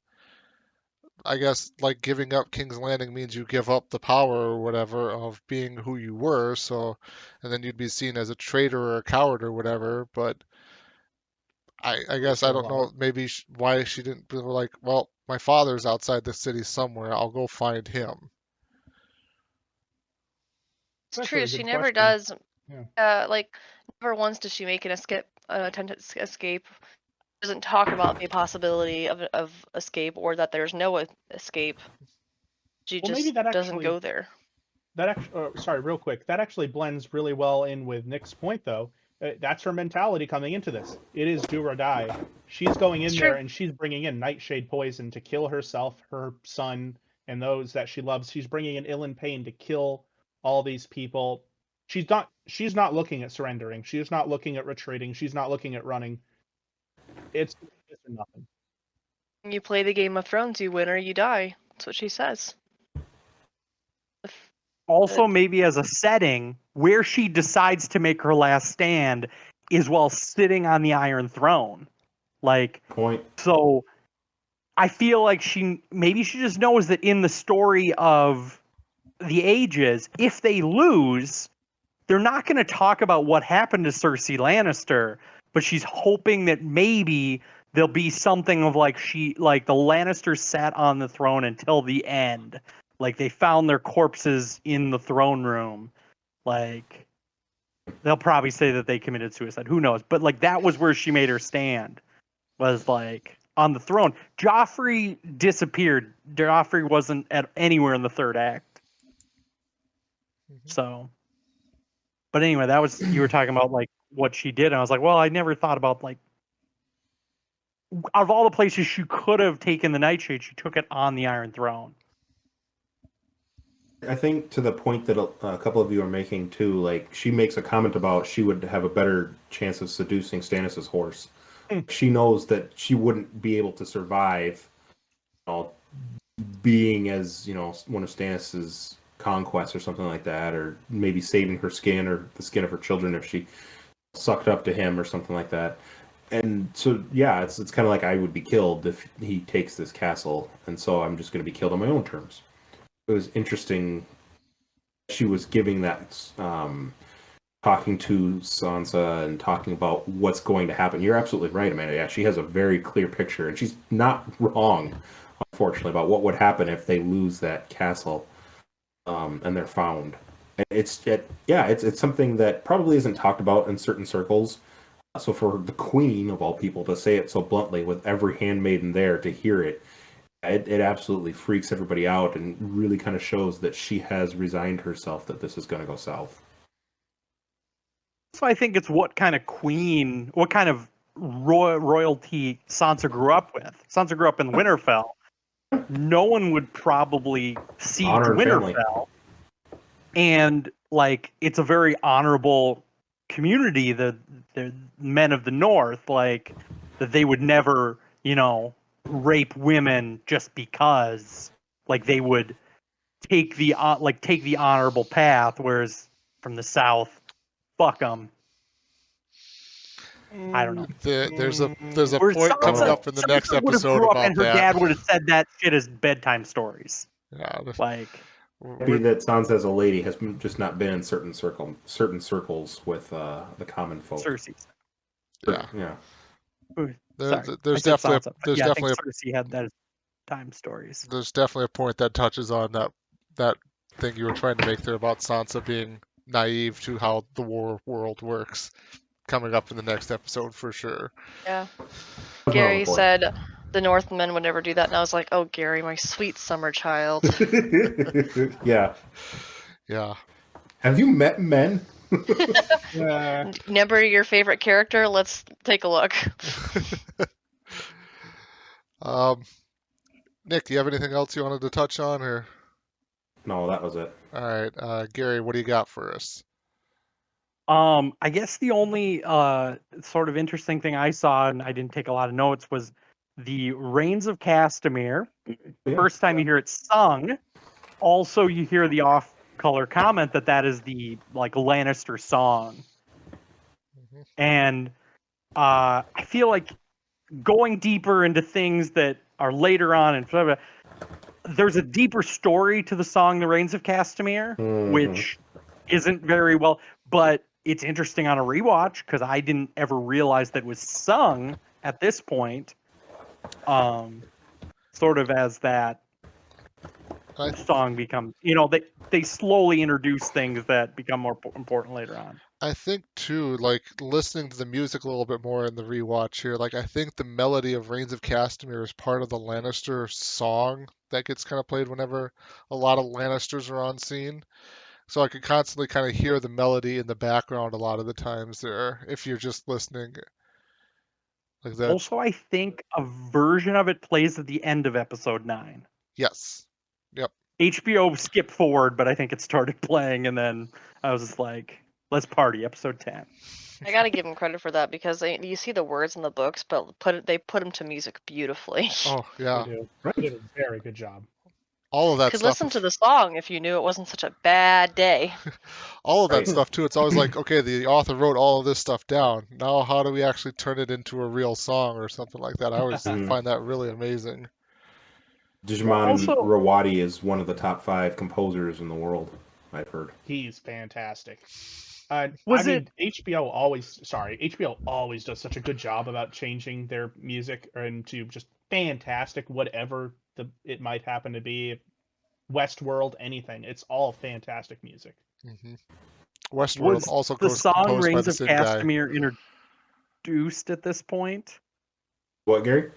I guess like giving up King's Landing means you give up the power or whatever of being who you were. So, and then you'd be seen as a traitor or a coward or whatever. But I guess I Sure, don't well, know maybe why she didn't be like, well, my father's outside the city somewhere. I'll go find him. It's that's true. a She good never question. does. Yeah. Like, never once does she make an attempt to escape. Doesn't talk about the possibility of escape or that there's no escape. She Well, maybe just that doesn't actually go there. sorry, real quick. That actually blends really well in with Nick's point, though. That's her mentality coming into this. It is do or die. She's going It's in there true. and she's bringing in nightshade poison to kill herself, her son, and those that she loves. She's bringing in ill and pain to kill all these people. She's not looking at surrendering. She's not looking at retreating. She's not looking at running. It's nothing. You play the Game of Thrones, you win or you die. That's what she says. Also, maybe as a setting where she decides to make her last stand is while sitting on the Iron Throne. Like, Point. so I feel like she just knows that in the story of the ages, if they lose, they're not going to talk about what happened to Cersei Lannister, but she's hoping that maybe there'll be something of like the Lannisters sat on the throne until the end. Like they found their corpses in the throne room. Like they'll probably say that they committed suicide. Who knows? But like that was where she made her stand. Was like on the throne. Joffrey disappeared. Joffrey wasn't at anywhere in the third act. So, but anyway, that was you were talking about like what she did, and I was like, well, I never thought about like out of all the places she could have taken the nightshade, she took it on the Iron Throne. I think to the point that a couple of you are making too, like she makes a comment about she would have a better chance of seducing Stannis' horse. She knows that she wouldn't be able to survive, you know, being as one of Stannis' conquests or something like that, or maybe saving her skin or the skin of her children if she sucked up to him or something like that. And so yeah, it's kind of like I would be killed if he takes this castle, and so I'm just going to be killed on my own terms. It was interesting. She was giving that, talking to Sansa and talking about what's going to happen. You're absolutely right, Amanda. Yeah, she has a very clear picture, and she's not wrong, unfortunately, about what would happen if they lose that castle, and they're found. It's something that probably isn't talked about in certain circles. So for the queen of all people to say it so bluntly, with every handmaiden there to hear it, it absolutely freaks everybody out and really kind of shows that she has resigned herself that this is going to go south. So I think it's what kind of royalty Sansa grew up with. Sansa grew up in Winterfell. No one would probably siege Honor and family. Winterfell. And like it's a very honorable community, the men of the North, like that they would never, rape women just because, like they would take the honorable path, whereas from the South, fuck them. I don't know. There's a Whereas point coming Sansa, up in the next Sansa would have episode grew up about and her that. dad would have said that shit as bedtime stories. Yeah, Like Maybe that Sansa as a lady has just not been in certain circles with the common folk. Cersei. yeah. Ooh, There, sorry, there's I said definitely Sansa, but there's yeah, definitely I think Cersei had that as time stories. there's definitely a point that touches on that thing you were trying to make there about Sansa being naive to how the war world works, coming up in the next episode for sure. Yeah. Oh, Gary boy. said the Northmen would never do that, and I was like, oh, Gary, my sweet summer child. Yeah. Yeah. Have you met men? Never your favorite character? Let's take a look. Nick, do you have anything else you wanted to touch on, or? No, that was it. All right, Gary, what do you got for us? I guess the only sort of interesting thing I saw, and I didn't take a lot of notes, was the Reigns of Castamere. Yeah. First time you hear it sung. Also, you hear the off-color comment that is the like Lannister song, Mhm. and I feel like going deeper into things that are later on and blah, blah, there's a deeper story to the song "The Reigns of Castamere," Mhm. which isn't very well, but it's interesting on a rewatch because I didn't ever realize that it was sung at this point, sort of as that I song becomes, they slowly introduce things that become more important later on. I think too, like listening to the music a little bit more in the rewatch here, like I think the melody of Reigns of Castamere is part of the Lannister song that gets kind of played whenever a lot of Lannisters are on scene. So I could constantly kind of hear the melody in the background a lot of the times there if you're just listening like that. Also, I think a version of it plays at the end of episode 9. Yes. Yep. HBO skipped forward, but I think it started playing, and then I was just like, let's party, episode 10. I gotta give him credit for that because you see the words in the books, but they put them to music beautifully. Oh, They yeah. do. Right. They did a very good job. All of that Could stuff listen to the song if you knew it wasn't such a bad day. all of that Right. stuff too. It's always like, okay, the author wrote all of this stuff down. Now how do we actually turn it into a real song or something like that? I always Mhm. find that really amazing. Digimon Also, Rawadi is one of the top 5 composers in the world, I've heard. He's fantastic. Was it HBO always does such a good job about changing their music into just fantastic, whatever it might happen to be. Westworld, anything. It's all fantastic music. hmm Westworld was also the song composed by Reigns the of same guy. Castamere introduced at this point? What, Gary?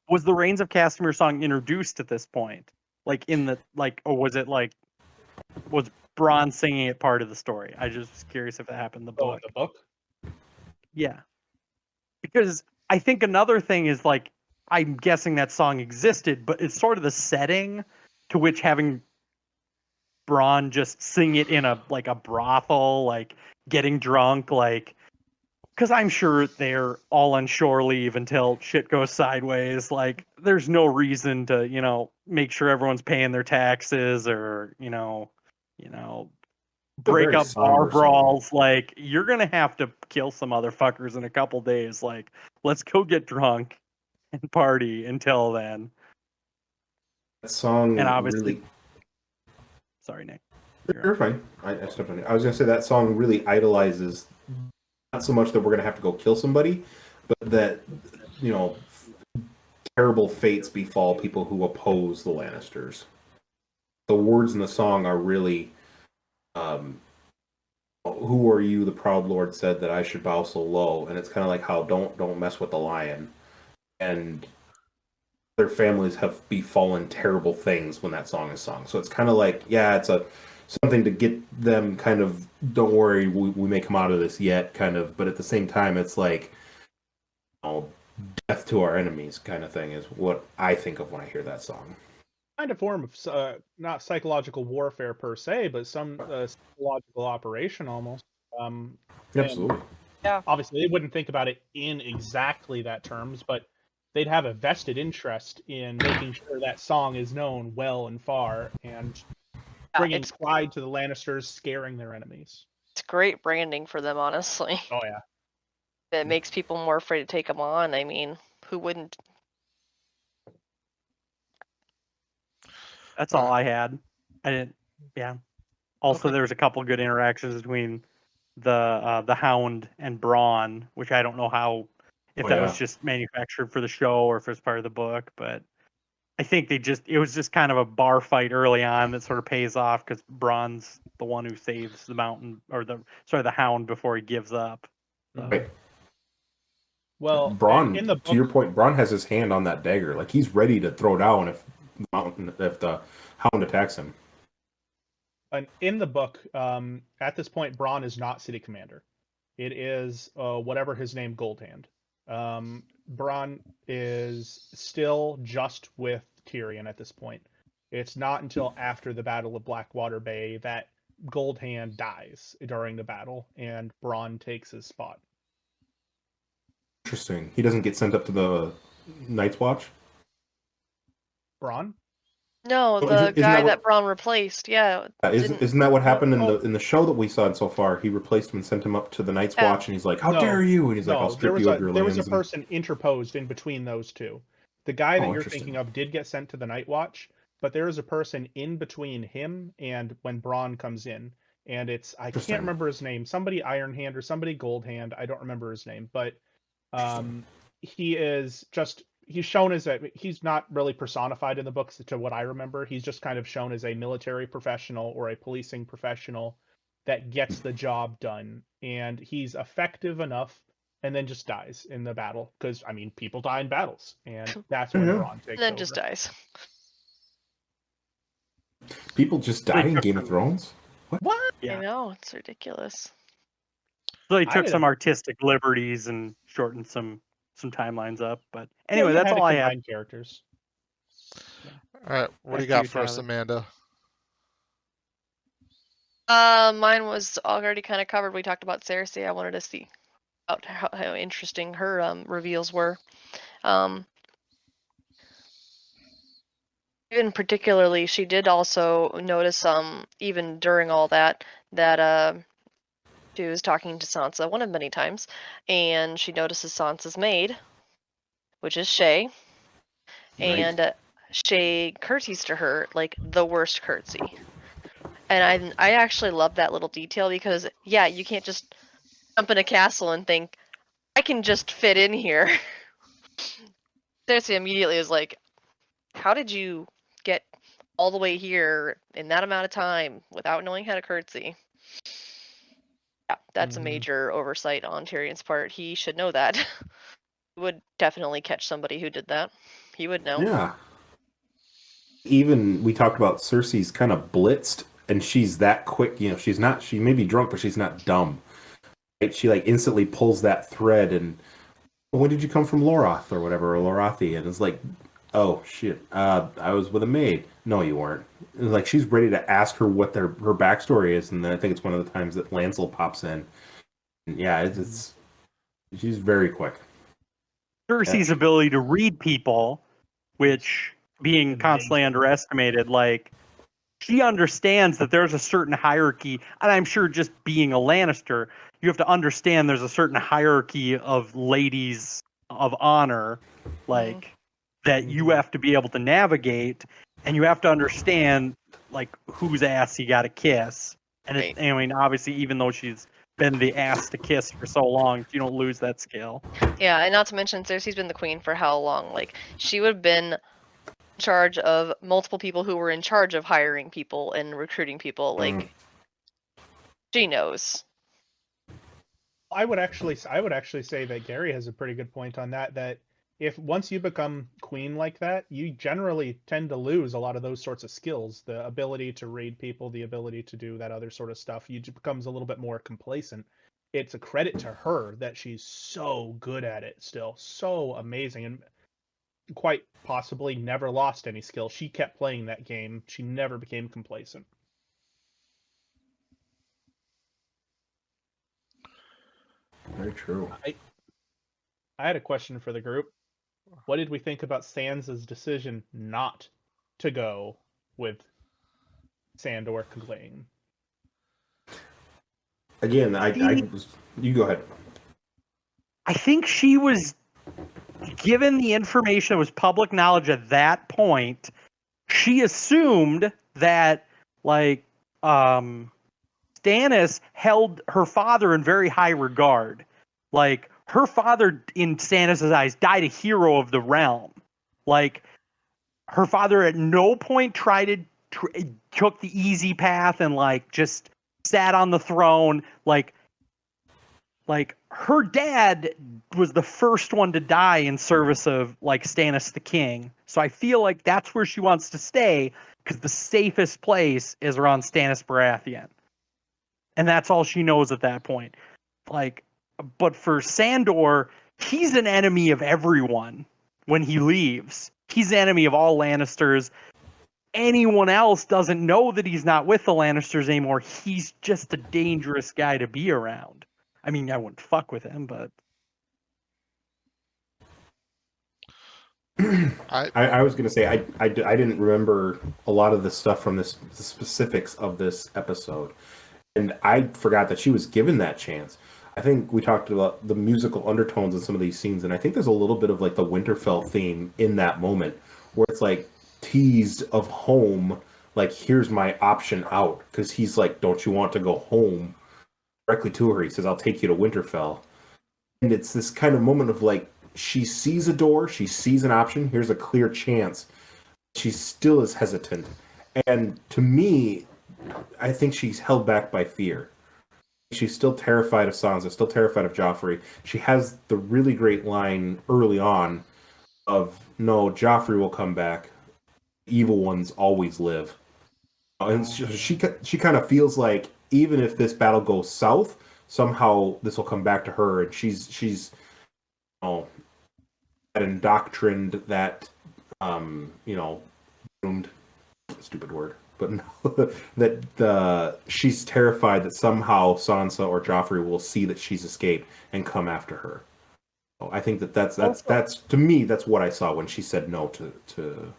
Was the Reigns of Castamere song introduced at this point? Like in the or was it like was Bronn singing it part of the story? I just was curious if it happened in the Oh, in book. the book? Yeah. Because I think another thing is like I'm guessing that song existed, but it's sort of the setting to which having Bronn just sing it in a brothel, like getting drunk, like because I'm sure they're all on shore leave until shit goes sideways. Like there's no reason to, make sure everyone's paying their taxes or, you know, It's a break very up bar somber song. brawls. Like you're gonna have to kill some motherfuckers in a couple days. Like let's go get drunk and party until then. That song And obviously, really. sorry, Nick. You're fine. I stepped on you. I was going to say that song really idolizes not so much that we're going to have to go kill somebody, but that, you know, terrible fates befall people who oppose the Lannisters. The words in the song are really, who are you, the proud lord said that I should bow so low, and it's kind of like how don't mess with the lion, and their families have befallen terrible things when that song is sung. So it's kind of like, yeah, it's a something to get them kind of, don't worry, we may come out of this yet, kind of, but at the same time, it's like, death to our enemies kind of thing is what I think of when I hear that song. Kind of form of not psychological warfare per se, but some psychological operation almost. And Absolutely. Yeah. obviously, they wouldn't think about it in exactly that terms, but they'd have a vested interest in making sure that song is known well and far, and bringing It's pride to the Lannisters, scaring their enemies. great branding for them, honestly. Oh yeah. It makes people more afraid to take them on. I mean, who wouldn't? That's all I had. I didn't. Yeah. Also, Okay. there was a couple good interactions between the Hound and Braun, which I don't know how if Oh, that yeah. was just manufactured for the show or if it was part of the book, but I think it was just kind of a bar fight early on that sort of pays off because Braun's the one who saves the mountain or the Hound before he gives up. So. Right. Well, Braun, in the to your book, point, Braun has his hand on that dagger. Like, he's ready to throw down if the Hound attacks him. in the book, at this point, Bronn is not city commander. It is whatever his name, Goldhand. Bronn is still just with Tyrion at this point. It's not until after the Battle of Blackwater Bay that Gold Hand dies during the battle, and Bronn takes his spot. Interesting. He doesn't get sent up to the Night's Watch? Bronn? No, Oh, the isn't guy that that Braun replaced. Yeah, didn't. isn't that what happened in No, the show that we saw so far? He replaced him and sent him up to the Night's Yeah. Watch, and he's like, "How No, dare you?" And he's like, "I'll no, strip you of your there was a lands." person interposed in between those two. The guy that Oh, you're interesting. thinking of did get sent to the Night Watch, but there is a person in between him and when Bronn comes in, and it's I Interesting. can't remember his name, somebody Iron Hand or somebody Gold Hand. I don't remember his name, but he is just he's shown as he's not really personified in the books to what I remember. He's just kind of shown as a military professional or a policing professional that gets the job done, and he's effective enough and then just dies in the battle because I mean people die in battles, and that's when Yeah. Bronn takes And then over. just dies. People just die in Game of Thrones? What? Yeah. I know, it's ridiculous. So they I took had some a- artistic liberties and shortened some timelines up. But Yeah, anyway, you that's had to all I had. combine characters. All right, what do you Back to got you, for us, Tyler. Amanda? Mine was already kind of covered. We talked about Cersei. I wanted to see about how interesting her reveals were. Even particularly, she did also notice even during all that she was talking to Sansa one of many times, and she notices Sansa's maid, which is Shay, and Shay curtsies to her like the worst curtsy. And I actually love that little detail because yeah, you can't just jump in a castle and think I can just fit in here. Cersei immediately is like, how did you get all the way here in that amount of time without knowing how to curtsy? Yeah, that's a major oversight on Tyrion's part. He should know that. He would definitely catch somebody who did that. He would know. Yeah. Even we talked about Cersei's kind of blitzed, and she's that quick. You know, she's not. She may be drunk, but she's not dumb. Right? She like instantly pulls that thread. And when did you come from Loroth or whatever, or Lorathi? And it's like, oh shit, I was with a maid. No, you weren't. It's like she's ready to ask her what her backstory is, and then I think it's one of the times that Lancel pops in. And yeah, it's she's very quick. Cersei's ability to read people, which being constantly underestimated, like she understands that there's a certain hierarchy, and I'm sure just being a Lannister, you have to understand there's a certain hierarchy of ladies of honor, like that you have to be able to navigate, and you have to understand like whose ass you got to kiss. And Right. I mean, obviously, even though she's been the ass to kiss for so long, you don't lose that skill. Yeah, and not to mention Cersei's been the queen for how long? Like she would have been in charge of multiple people who were in charge of hiring people and recruiting people. Like she knows. I would actually say that Gary has a pretty good point on that. That if once you become queen like that, you generally tend to lose a lot of those sorts of skills, the ability to read people, the ability to do that other sort of stuff. You just becomes a little bit more complacent. It's a credit to her that she's so good at it still, so amazing, and quite possibly never lost any skill. She kept playing that game. She never became complacent. Very true. I had a question for the group. What did we think about Sansa's decision not to go with Sandor Clegane? Again, I was. You go ahead. I think she was given the information that was public knowledge at that point. She assumed that like Stannis held her father in very high regard. Like her father in Stannis' eyes died a hero of the realm. Like her father at no point took the easy path and like just sat on the throne. Like her dad was the first one to die in service of like Stannis the King. So I feel like that's where she wants to stay because the safest place is around Stannis Baratheon. And that's all she knows at that point. Like, but for Sandor, he's an enemy of everyone when he leaves. He's an enemy of all Lannisters. anyone else doesn't know that he's not with the Lannisters anymore, he's just a dangerous guy to be around. I mean, I wouldn't fuck with him, but I was going to say I didn't remember a lot of the stuff from the specifics of this episode, and I forgot that she was given that chance. I think we talked about the musical undertones in some of these scenes, and I think there's a little bit of like the Winterfell theme in that moment where it's like teased of home, like here's my option out, because he's like, don't you want to go home? Directly to her, he says, I'll take you to Winterfell. And it's this kind of moment of like, she sees a door, she sees an option, here's a clear chance. She still is hesitant. And to me, I think she's held back by fear. She's still terrified of Sansa, still terrified of Joffrey. She has the really great line early on of, no, Joffrey will come back. Evil ones always live. And she kind of feels like even if this battle goes south, somehow this will come back to her, and she's you know, that indoctrined, that doomed, stupid word, but no, that she's terrified that somehow Sansa or Joffrey will see that she's escaped and come after her. So I think that's to me, that's what I saw when she said no to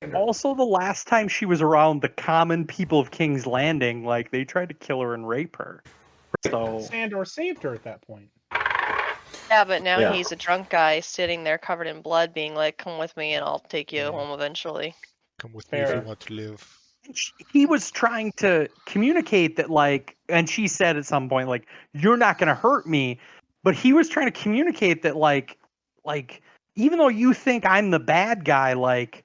Andrew. also the last time she was around the common people of King's Landing, like they tried to kill her and rape her. So Sandor saved her at that point. Yeah, but now Yeah. he's a drunk guy sitting there covered in blood, being like, "Come with me, and I'll take you Yeah. home eventually." Come with me if Fair. you want to live. he was trying to communicate that, like, and she said at some point, like, you're not going to hurt me, but he was trying to communicate that, like even though you think I'm the bad guy, like,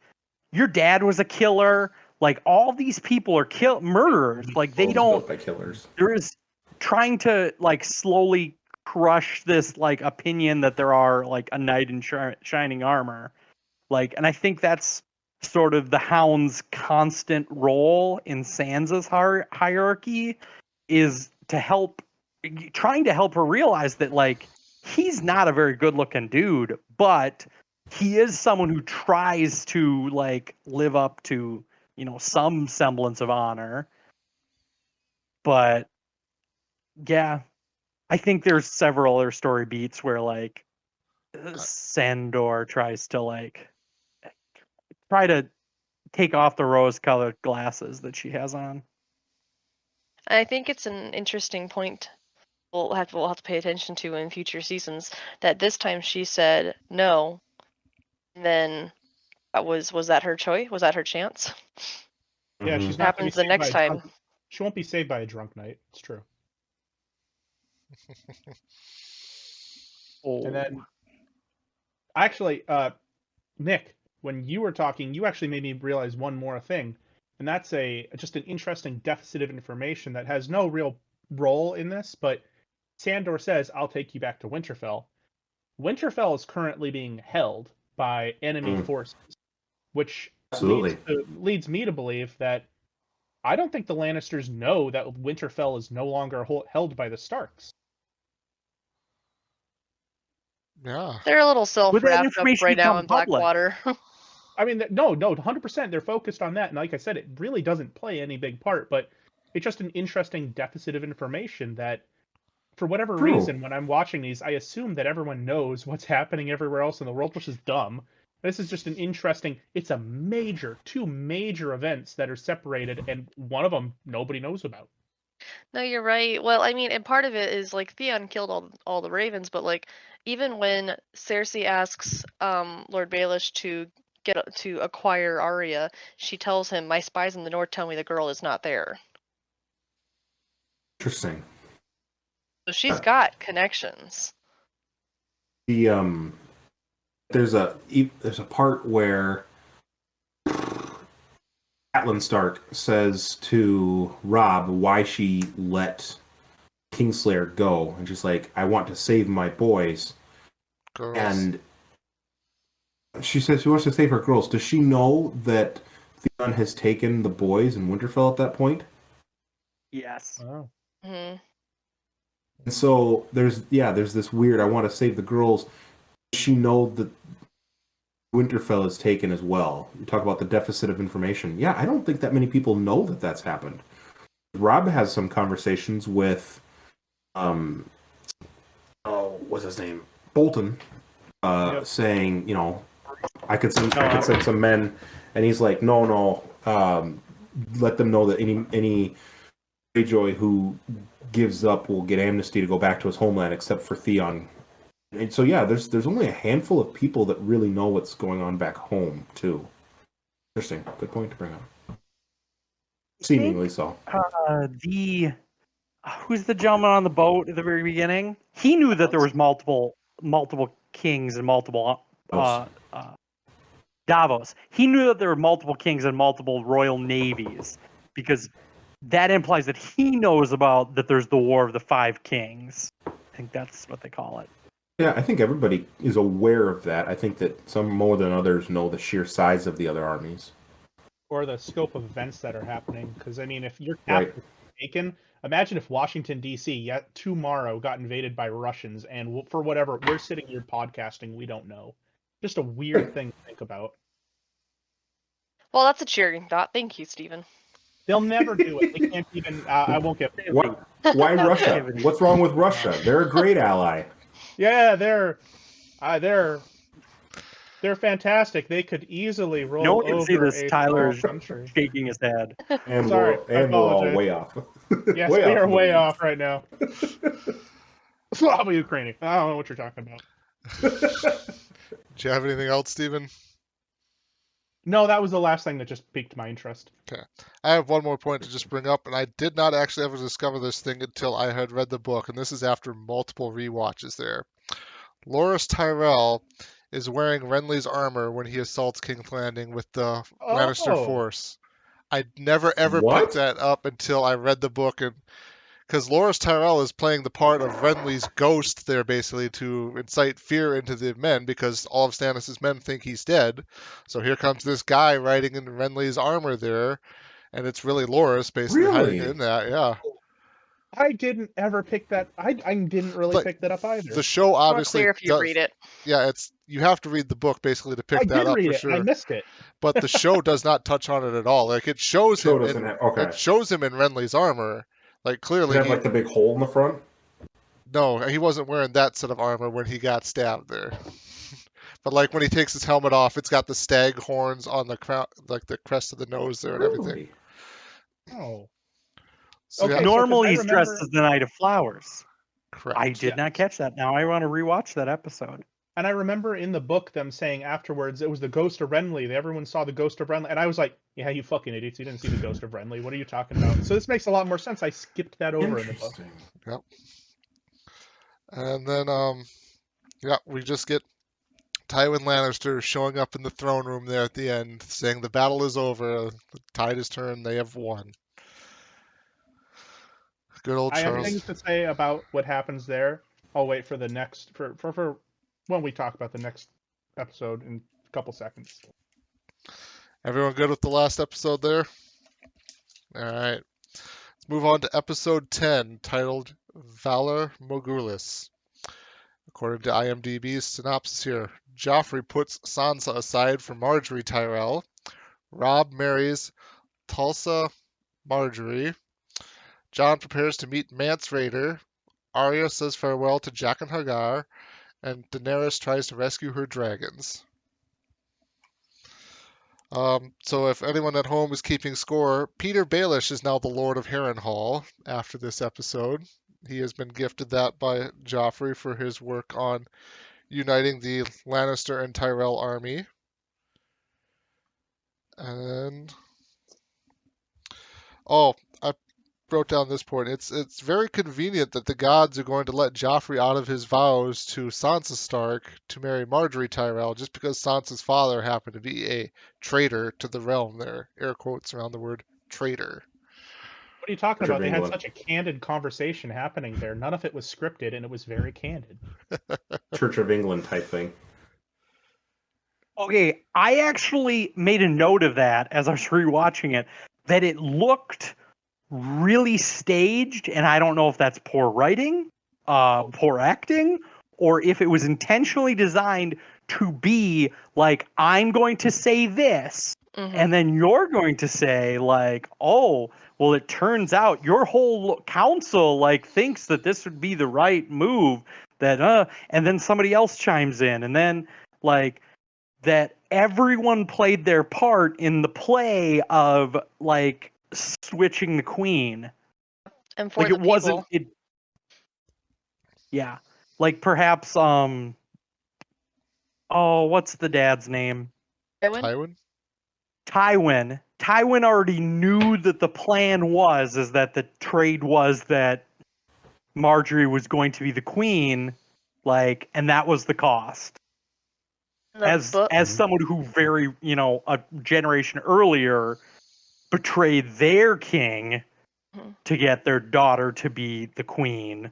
your dad was a killer, like, all these people are murderers, like, they World's don't, built by killers. there is trying to, like, slowly crush this, like, opinion that there are, like, a knight in shining armor, like, and I think that's sort of the Hound's constant role in Sansa's hierarchy, is to trying to help her realize that, like, he's not a very good looking dude, but he is someone who tries to, like, live up to, some semblance of honor. But yeah, I think there's several other story beats where, like, Sandor tries to, like, try to take off the rose-colored glasses that she has on. I think it's an interesting point. We'll have to pay attention to in future seasons. That this time she said no, and then was that her choice? Was that her chance? Yeah, Mhm. she's not gonna be Happens the saved by next a time. drunk. She won't be saved by a drunk knight. It's true. Oh, And then, actually, Nick, when you were talking, you actually made me realize one more thing, and that's just an interesting deficit of information that has no real role in this. But Sandor says, "I'll take you back to Winterfell." Winterfell is currently being held by enemy forces, which Absolutely. leads me to believe that I don't think the Lannisters know that Winterfell is no longer held by the Starks. Yeah. They're a little would that self-wrapped up information right now become in public? Blackwater. I mean, no, 100%. They're focused on that, and like I said, it really doesn't play any big part. But it's just an interesting deficit of information that, for whatever True. reason, when I'm watching these, I assume that everyone knows what's happening everywhere else in the world, which is dumb. This is just an interesting. It's two major events that are separated, and one of them nobody knows about. No, you're right. Well, I mean, and part of it is like Theon killed all the ravens, but like even when Cersei asks Lord Baelish to acquire Arya, she tells him, "My spies in the north tell me the girl is not there." Interesting. So she's got connections. The there's a part where Catelyn Stark says to Robb why she let Kingslayer go, and she's like, "I want to save my boys." Girls. And she says she wants to save her girls. Does she know that Theon has taken the boys in Winterfell at that point? Yes. Oh. Hmm. And so there's this weird, I want to save the girls. Does she know that Winterfell is taken as well. You talk about the deficit of information. Yeah, I don't think that many people know that that's happened. Rob has some conversations with, what's his name? Bolton, saying, I could send some men, and he's like, no, let them know that any Greyjoy who gives up will get amnesty to go back to his homeland, except for Theon. And so there's only a handful of people that really know what's going on back home too. Interesting, good point to bring up. Seemingly so. Who's the gentleman on the boat at the very beginning? He knew that there was multiple kings and multiple Davos. He knew that there were multiple kings and multiple royal navies, because that implies that he knows about that there's the War of the Five Kings. I think that's what they call it. Yeah, I think everybody is aware of that. I think that some more than others know the sheer size of the other armies. Or the scope of events that are happening. Because, I mean, if your capital is taken, imagine if Washington, D.C. yet tomorrow got invaded by Russians, and for whatever, we're sitting here podcasting, we don't know. Just a weird thing to think about. Well, that's a cheering thought. Thank you, Stephen. They'll never do it. They can't even. I won't get. Why Russia? What's wrong with Russia? They're a great ally. Yeah, they're fantastic. They could easily roll. No one can over see this. a Tyler's small country. shaking his head. And Sorry, we're all way off. Yes, we are way off right now. Slava Ukrainian. I don't know what you're talking about. Do you have anything else, Stephen? No, that was the last thing that just piqued my interest. Okay. I have one more point to just bring up, and I did not actually ever discover this thing until I had read the book, and this is after multiple rewatches there. Loras Tyrell is wearing Renly's armor when he assaults King's Landing with the Lannister force. I never ever picked that up until I read the book, and because Loras Tyrell is playing the part of Renly's ghost there, basically to incite fear into the men, because all of Stannis' men think he's dead. So here comes this guy riding in Renly's armor there, and it's really Loras basically hiding in that. Yeah. I didn't ever pick that. I didn't really pick that up either. The show obviously it's more clear if you read it. Yeah, you have to read the book basically to pick that up for sure. I missed it. But the show does not touch on it at all. Like it shows him in Renly's armor. Like clearly, does he have like the big hole in the front? No, he wasn't wearing that set of armor when he got stabbed there. But like when he takes his helmet off, it's got the stag horns on the crown, like the crest of the nose there and everything. Oh. So, okay, normally he's dressed as the Knight of Flowers. Correct. I did not catch that. Now I want to rewatch that episode. And I remember in the book them saying afterwards it was the ghost of Renly. Everyone saw the ghost of Renly, and I was like, "Yeah, you fucking idiots! You didn't see the ghost of Renly. What are you talking about?" So this makes a lot more sense. I skipped that over in the book. Yep. And then, we just get Tywin Lannister showing up in the throne room there at the end, saying the battle is over, the tide is turned, they have won. Good old Charles. I have things to say about what happens there. I'll wait for the next for when we talk about the next episode in a couple seconds. Everyone good with the last episode there? All right. Let's move on to episode 10, titled Valor Morgulis. According to IMDb's synopsis here, Joffrey puts Sansa aside for Marjorie Tyrell. Robb marries Tulsa Marjorie. Jon prepares to meet Mance Rayder. Arya says farewell to Jaqen H'ghar. And Daenerys tries to rescue her dragons. So if anyone at home is keeping score, Peter Baelish is now the Lord of Harrenhal after this episode. He has been gifted that by Joffrey for his work on uniting the Lannister and Tyrell army. And I wrote down this point. It's very convenient that the gods are going to let Joffrey out of his vows to Sansa Stark to marry Marjorie Tyrell just because Sansa's father happened to be a traitor to the realm there. Air quotes around the word traitor. What are you talking about? They had such a candid conversation happening there. None of it was scripted, and it was very candid. Church of England type thing. Okay, I actually made a note of that as I was rewatching it, that it looked really staged, and I don't know if that's poor writing, poor acting, or if it was intentionally designed to be like, I'm going to say this, Mm-hmm. and then you're going to say like, oh, well, it turns out your whole council like thinks that this would be the right move, that and then somebody else chimes in, and then like that everyone played their part in the play of like switching the queen. And for Like the it wasn't people. it. Yeah, like perhaps oh, what's the dad's name? Tywin? Tywin. Tywin already knew that the plan was is that the trade was that Marjorie was going to be the queen, like, and that was the cost. The As book. someone who very, a generation earlier betrayed their king Mhm. to get their daughter to be the queen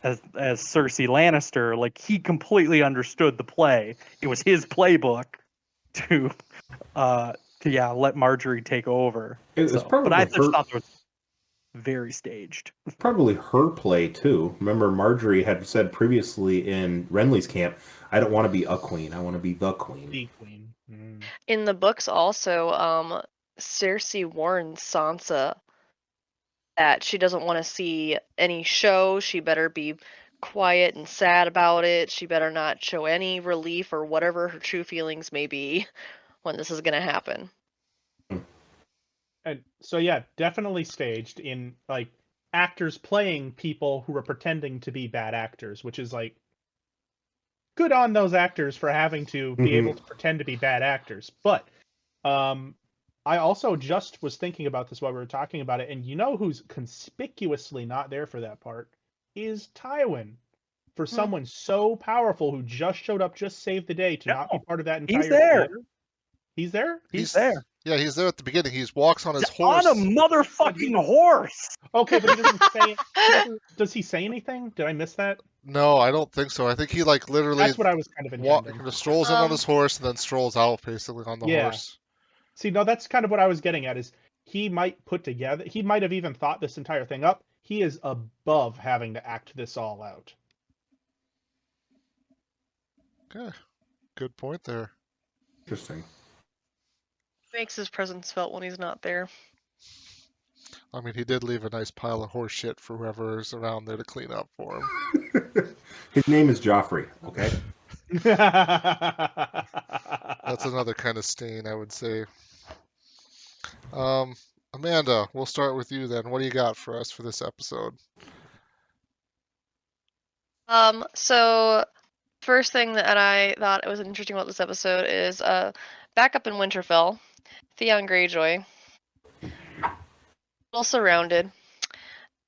as Cersei Lannister, like he completely understood the play. It was his playbook to let Marjorie take over. It was But I probably just her. thought it was very staged. Probably her play too. Remember, Marjorie had said previously in Renly's camp, "I don't want to be a queen. I want to be the queen." The queen. Mm. In the books also, Cersei warns Sansa that she doesn't want to see any show. She better be quiet and sad about it. She better not show any relief or whatever her true feelings may be when this is going to happen. And so yeah, definitely staged in like actors playing people who are pretending to be bad actors, which is like good on those actors for having to be able to pretend to be bad actors. But I also just was thinking about this while we were talking about it, and you know who's conspicuously not there for that part is Tywin. For someone so powerful who just showed up, just saved the day to not be part of that entire He's there. theater. He's there? He's there. Yeah, he's there at the beginning. He walks on his He's horse. on a motherfucking horse. Okay, but he doesn't say. Does he say anything? Did I miss that? No, I don't think so. I think he like literally That's what I was kind of intending. strolls in on his horse and then strolls out basically on the Yeah. horse. See, no, that's kind of what I was getting at. Is he might he might have even thought this entire thing up. He is above having to act this all out. Okay, good point there. Interesting. Makes his presence felt when he's not there. I mean, he did leave a nice pile of horse shit for whoever's around there to clean up for him. His name is Joffrey. Okay. That's another kind of stain, I would say. Amanda, we'll start with you then. What do you got for us for this episode? So first thing that I thought was interesting about this episode is back up in Winterfell, Theon Greyjoy, well surrounded.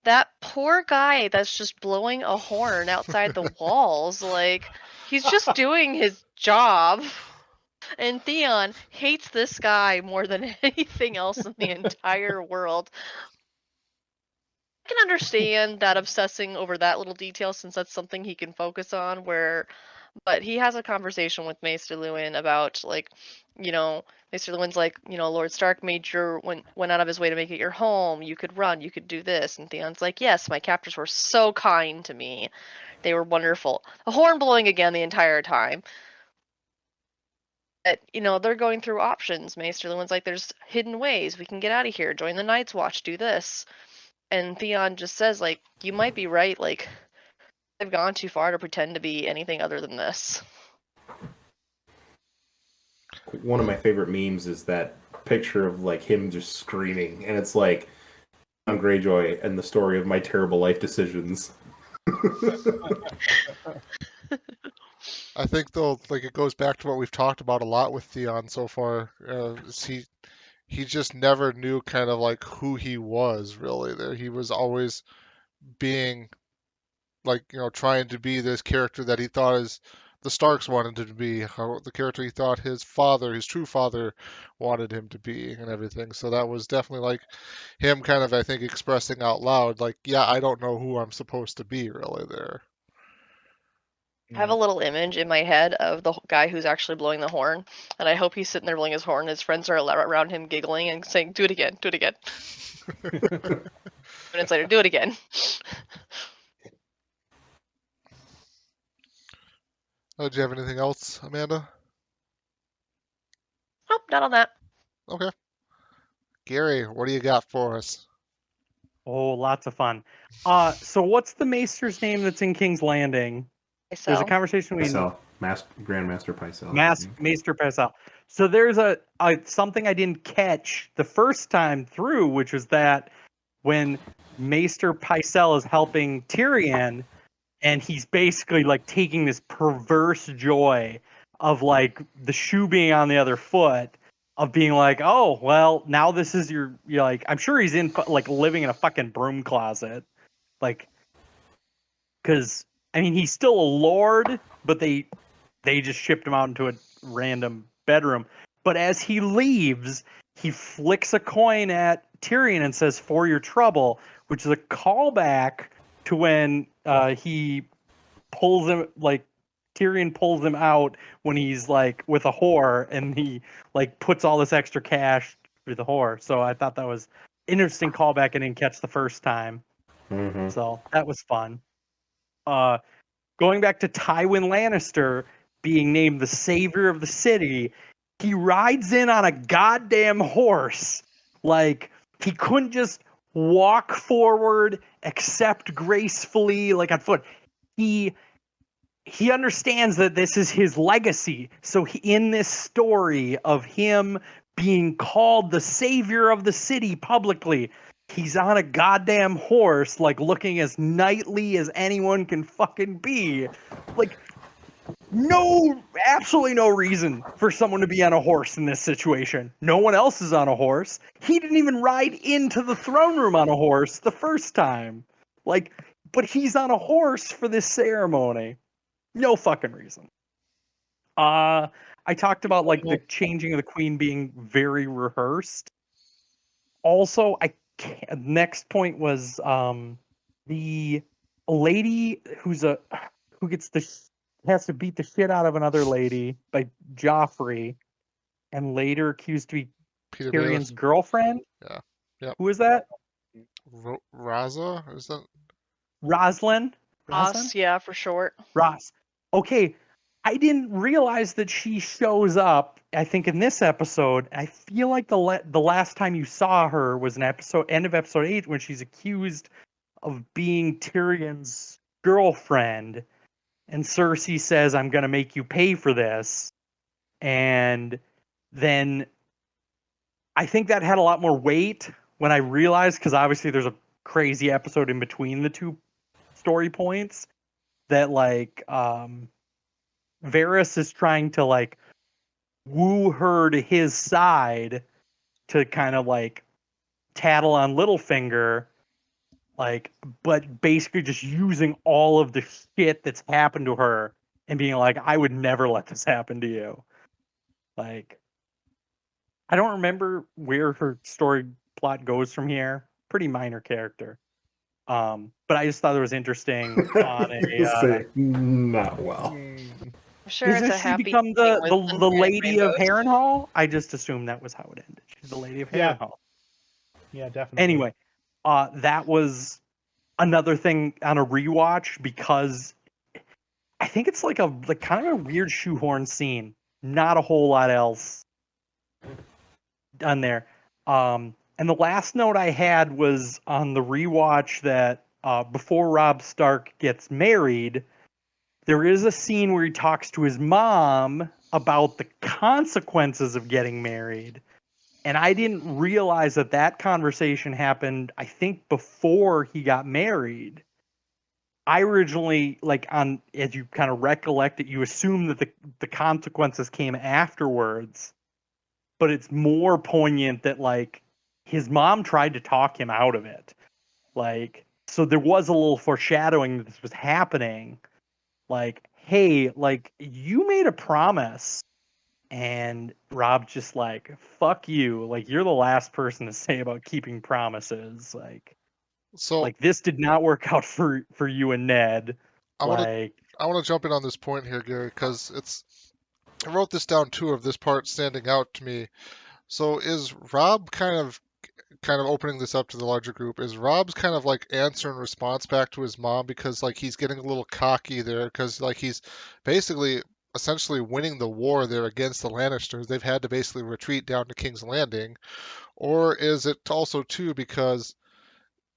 That poor guy that's just blowing a horn outside the walls, like he's just doing his job. And Theon hates this guy more than anything else in the entire world. I can understand that obsessing over that little detail since that's something he can focus on, but he has a conversation with Maester Luwin about like, Maester Luwin's like, Lord Stark went out of his way to make it your home. You could run, you could do this. And Theon's like, yes, my captors were so kind to me. They were wonderful. A horn blowing again the entire time. But, they're going through options. Maester Luwin's like, there's hidden ways. We can get out of here. Join the Night's Watch. Do this. And Theon just says, like, you might be right. Like, I've gone too far to pretend to be anything other than this. One of my favorite memes is that picture of like him just screaming, and it's like I'm Greyjoy and the story of my terrible life decisions. I think though, like it goes back to what we've talked about a lot with Theon so far. He just never knew kind of like who he was really. There, he was always being like trying to be this character that he thought the Starks wanted him to be, the character he thought his father, his true father, wanted him to be, and everything. So that was definitely like him kind of, I think, expressing out loud, like, yeah, I don't know who I'm supposed to be really there. I have a little image in my head of the guy who's actually blowing the horn, and I hope he's sitting there blowing his horn. His friends are around him giggling and saying, "Do it again, do it again." Minutes later, do it again. Do you have anything else, Amanda? Oh, not on that. Okay. Gary, what do you got for us? Oh, lots of fun. So what's the maester's name that's in King's Landing? There's a So conversation between Pycelle, Grandmaster Pycelle. Maester Pycelle. So there's a something I didn't catch the first time through, which was that when Maester Pycelle is helping Tyrion, and he's basically like taking this perverse joy of like the shoe being on the other foot, of being like, oh well, now this is you're like, I'm sure he's in like living in a fucking broom closet, like, because I mean he's still a lord, but they just shipped him out into a random bedroom. But as he leaves, he flicks a coin at Tyrion and says, "For your trouble," which is a callback to when he pulls him, like Tyrion pulls him out when he's like with a whore, and he like puts all this extra cash for the whore. So I thought that was interesting callback I didn't catch the first time. Mm-hmm. So that was fun. Going back to Tywin Lannister being named the savior of the city, he rides in on a goddamn horse. Like, he couldn't just walk forward, accept gracefully, like on foot. He understands that this is his legacy. So in this story of him being called the savior of the city publicly, he's on a goddamn horse, like looking as knightly as anyone can fucking be. Like, absolutely no reason for someone to be on a horse in this situation. No one else is on a horse. He didn't even ride into the throne room on a horse the first time. Like, but he's on a horse for this ceremony. No fucking reason. I talked about like the changing of the queen being very rehearsed. Also, next point was the lady who has to beat the shit out of another lady by Joffrey, and later accused to be Peter Tyrion's Baelish. girlfriend. Yeah. Yep. Who is that? Raza? Is that? Roslyn. Ross, yeah, for short. Ross. Okay, I didn't realize that she shows up. I think in this episode, I feel like the last time you saw her was in end of episode 8, when she's accused of being Tyrion's girlfriend, and Cersei says, "I'm going to make you pay for this," and then I think that had a lot more weight when I realized, because obviously there's a crazy episode in between the two story points, that like Varys is trying to like woo her to his side to kind of like tattle on Littlefinger, like, but basically just using all of the shit that's happened to her and being like, I would never let this happen to you. Like, I don't remember where her story plot goes from here. Pretty minor character. But I just thought it was interesting on Say not well. I'm sure it's Isn't a she happy become ending the with the sunshine lady of rainbows. Harrenhal? I just assumed that was how it ended. She's the lady of Yeah. Harrenhal. Yeah, definitely. Anyway, that was another thing on a rewatch, because I think it's like kind of a weird shoehorn scene. Not a whole lot else done there. And the last note I had was on the rewatch that before Robb Stark gets married, there is a scene where he talks to his mom about the consequences of getting married. And I didn't realize that conversation happened, I think, before he got married. I originally, like, as you kind of recollect it, you assume that the consequences came afterwards. But it's more poignant that, like, his mom tried to talk him out of it. Like, so there was a little foreshadowing that this was happening. Like, hey, like, you made a promise. And Rob's just like, fuck you. Like, you're the last person to say about keeping promises. So Like this did not work out for you and Ned. I want to Like, I want to jump in on this point here, Gary, because I wrote this down too, of this part standing out to me. So is Rob kind of kind of opening this up to the larger group, is Rob's kind of like answer and response back to his mom, because like he's getting a little cocky there, because like he's basically essentially winning the war there against the Lannisters. They've had to basically retreat down to King's Landing. Or is it also too because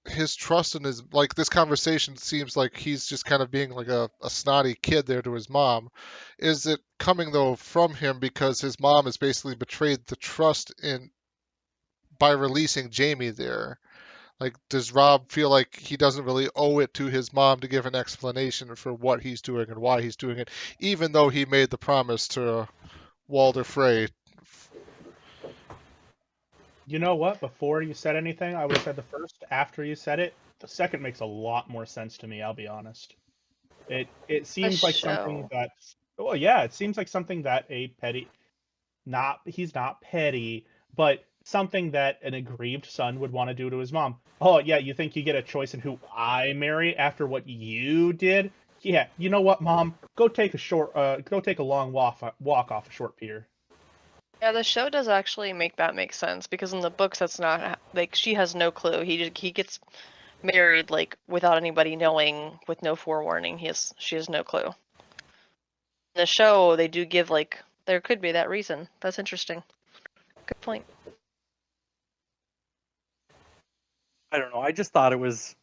his trust in his, like, this conversation seems like he's just kind of being like a snotty kid there to his mom. Is it coming though from him because his mom has basically betrayed the trust in by releasing Jamie there? Like, does Rob feel like he doesn't really owe it to his mom to give an explanation for what he's doing and why he's doing it, even though he made the promise to Walder Frey? You know what? Before you said anything, I would have said the first. After you said it, the second makes a lot more sense to me. I'll be honest. It seems like something show. that. Well, yeah, it seems like something that a petty, not he's not petty, but something that an aggrieved son would want to do to his mom. Oh yeah, you think you get a choice in who I marry after what you did? Yeah, you know what, mom? Go take a long walk off a short pier. Yeah, the show does actually make that make sense, because in the books that's not like, she has no clue. He gets married like without anybody knowing, with no forewarning. She has no clue. In the show, they do give like, there could be that reason. That's interesting. Good point. I don't know. I just thought it was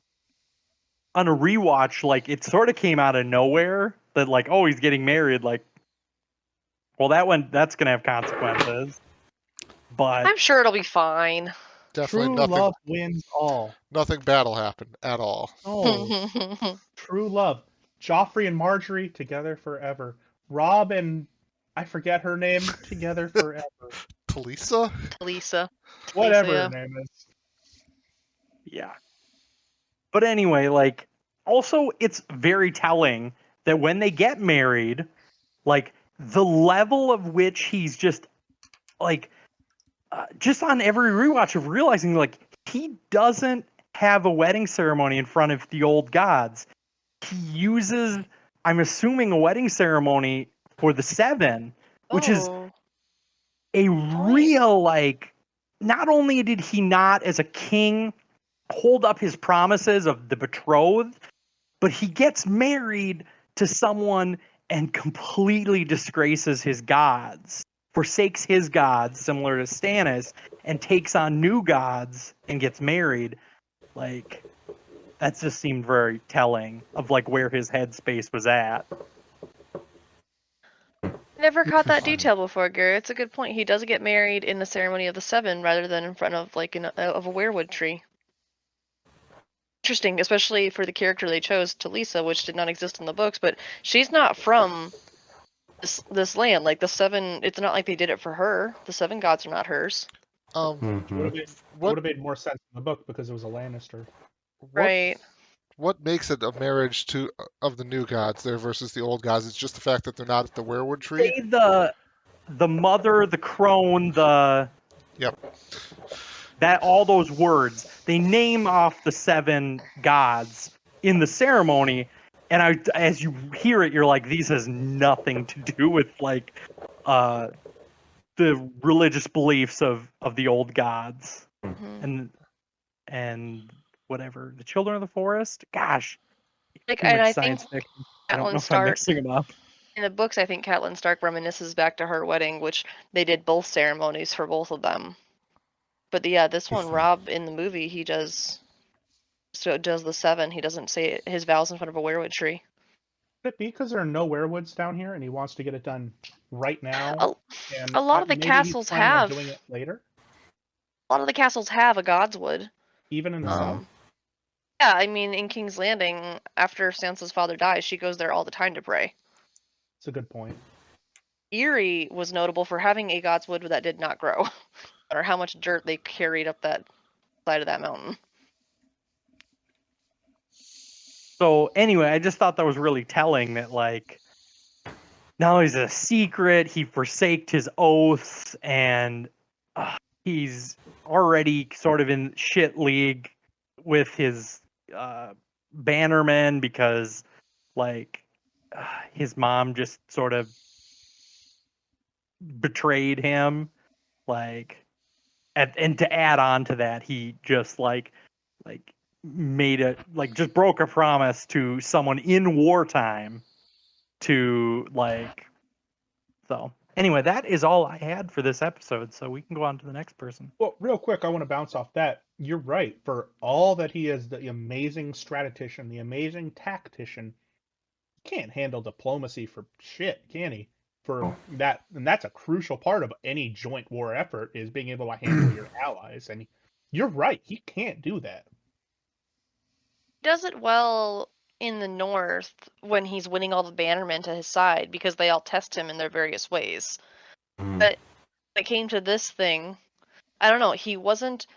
on a rewatch, like it sort of came out of nowhere that like, oh, he's getting married. Like, well, that's gonna have consequences. But I'm sure it'll be fine. Definitely True love wins all. nothing bad will happen at all. Oh, true love. Joffrey and Marjorie together forever. Rob and I forget her name together forever. Talisa? Lisa. Whatever yeah. her name is. yeah. But anyway, like, also it's very telling that when they get married, like the level of which he's just like, just on every rewatch of realizing like he doesn't have a wedding ceremony in front of the old gods. He uses, I'm assuming, a wedding ceremony for the Seven, which is Oh, a real, like, not only did he not as a king hold up his promises of the betrothed, but he gets married to someone and completely disgraces his gods, forsakes his gods, similar to Stannis, and takes on new gods and gets married. Like, that just seemed very telling of like where his headspace was at. never caught that Interesting. detail before, Gary. It's a good point. He does get married in the ceremony of the Seven rather than in front of like of a weirwood tree. Interesting, especially for the character they chose, Talisa, which did not exist in the books, but she's not from this land. Like the Seven, it's not like they did it for her. The Seven gods are not hers. Would Mhm. have made more sense in the book because it was a Lannister. What Right. what makes it a marriage to of the new gods there versus the old gods? It's just the fact that they're not at the werewood tree. Say the mother, the crone, Yep. that all those words, they name off the seven gods in the ceremony, and as you hear it, you're like, these has nothing to do with like the religious beliefs of the old gods Mhm. and whatever, the children of the forest. Gosh, Like, too and much I think science fiction. I don't Catelyn know if I'm Stark mixing them up. in the books, I think Catelyn Stark reminisces back to her wedding, which they did both ceremonies for both of them. But yeah, this one, Interesting. Rob in the movie, he does the Seven. He doesn't say his vows in front of a weirwood tree. Could it be because there are no werewoods down here and he wants to get it done right now? A, And a lot of the maybe he's castles planning on have doing it later, a lot of the castles have a godswood. even in the Mhm. South. Yeah, I mean, in King's Landing, after Sansa's father dies, she goes there all the time to pray. It's a good point. Erie was notable for having a godswood that did not grow, no matter how much dirt they carried up that side of that mountain. So anyway, I just thought that was really telling that like now he's a secret, he forsaked his oaths, and he's already sort of in shit league with his bannermen because like his mom just sort of betrayed him, like, and to add on to that, he just like made a just broke a promise to someone in wartime to so anyway, that is all I had for this episode, so we can go on to the next person. Well, real quick, I want to bounce off that. You're right. For all that he is the amazing strategician, the amazing tactician, can't handle diplomacy for shit, can he? For that, and that's a crucial part of any joint war effort is being able to handle your allies. And you're right, he can't do that. Does it well in the north when he's winning all the bannermen to his side because they all test him in their various ways. But when it came to this thing, I don't know, he wasn't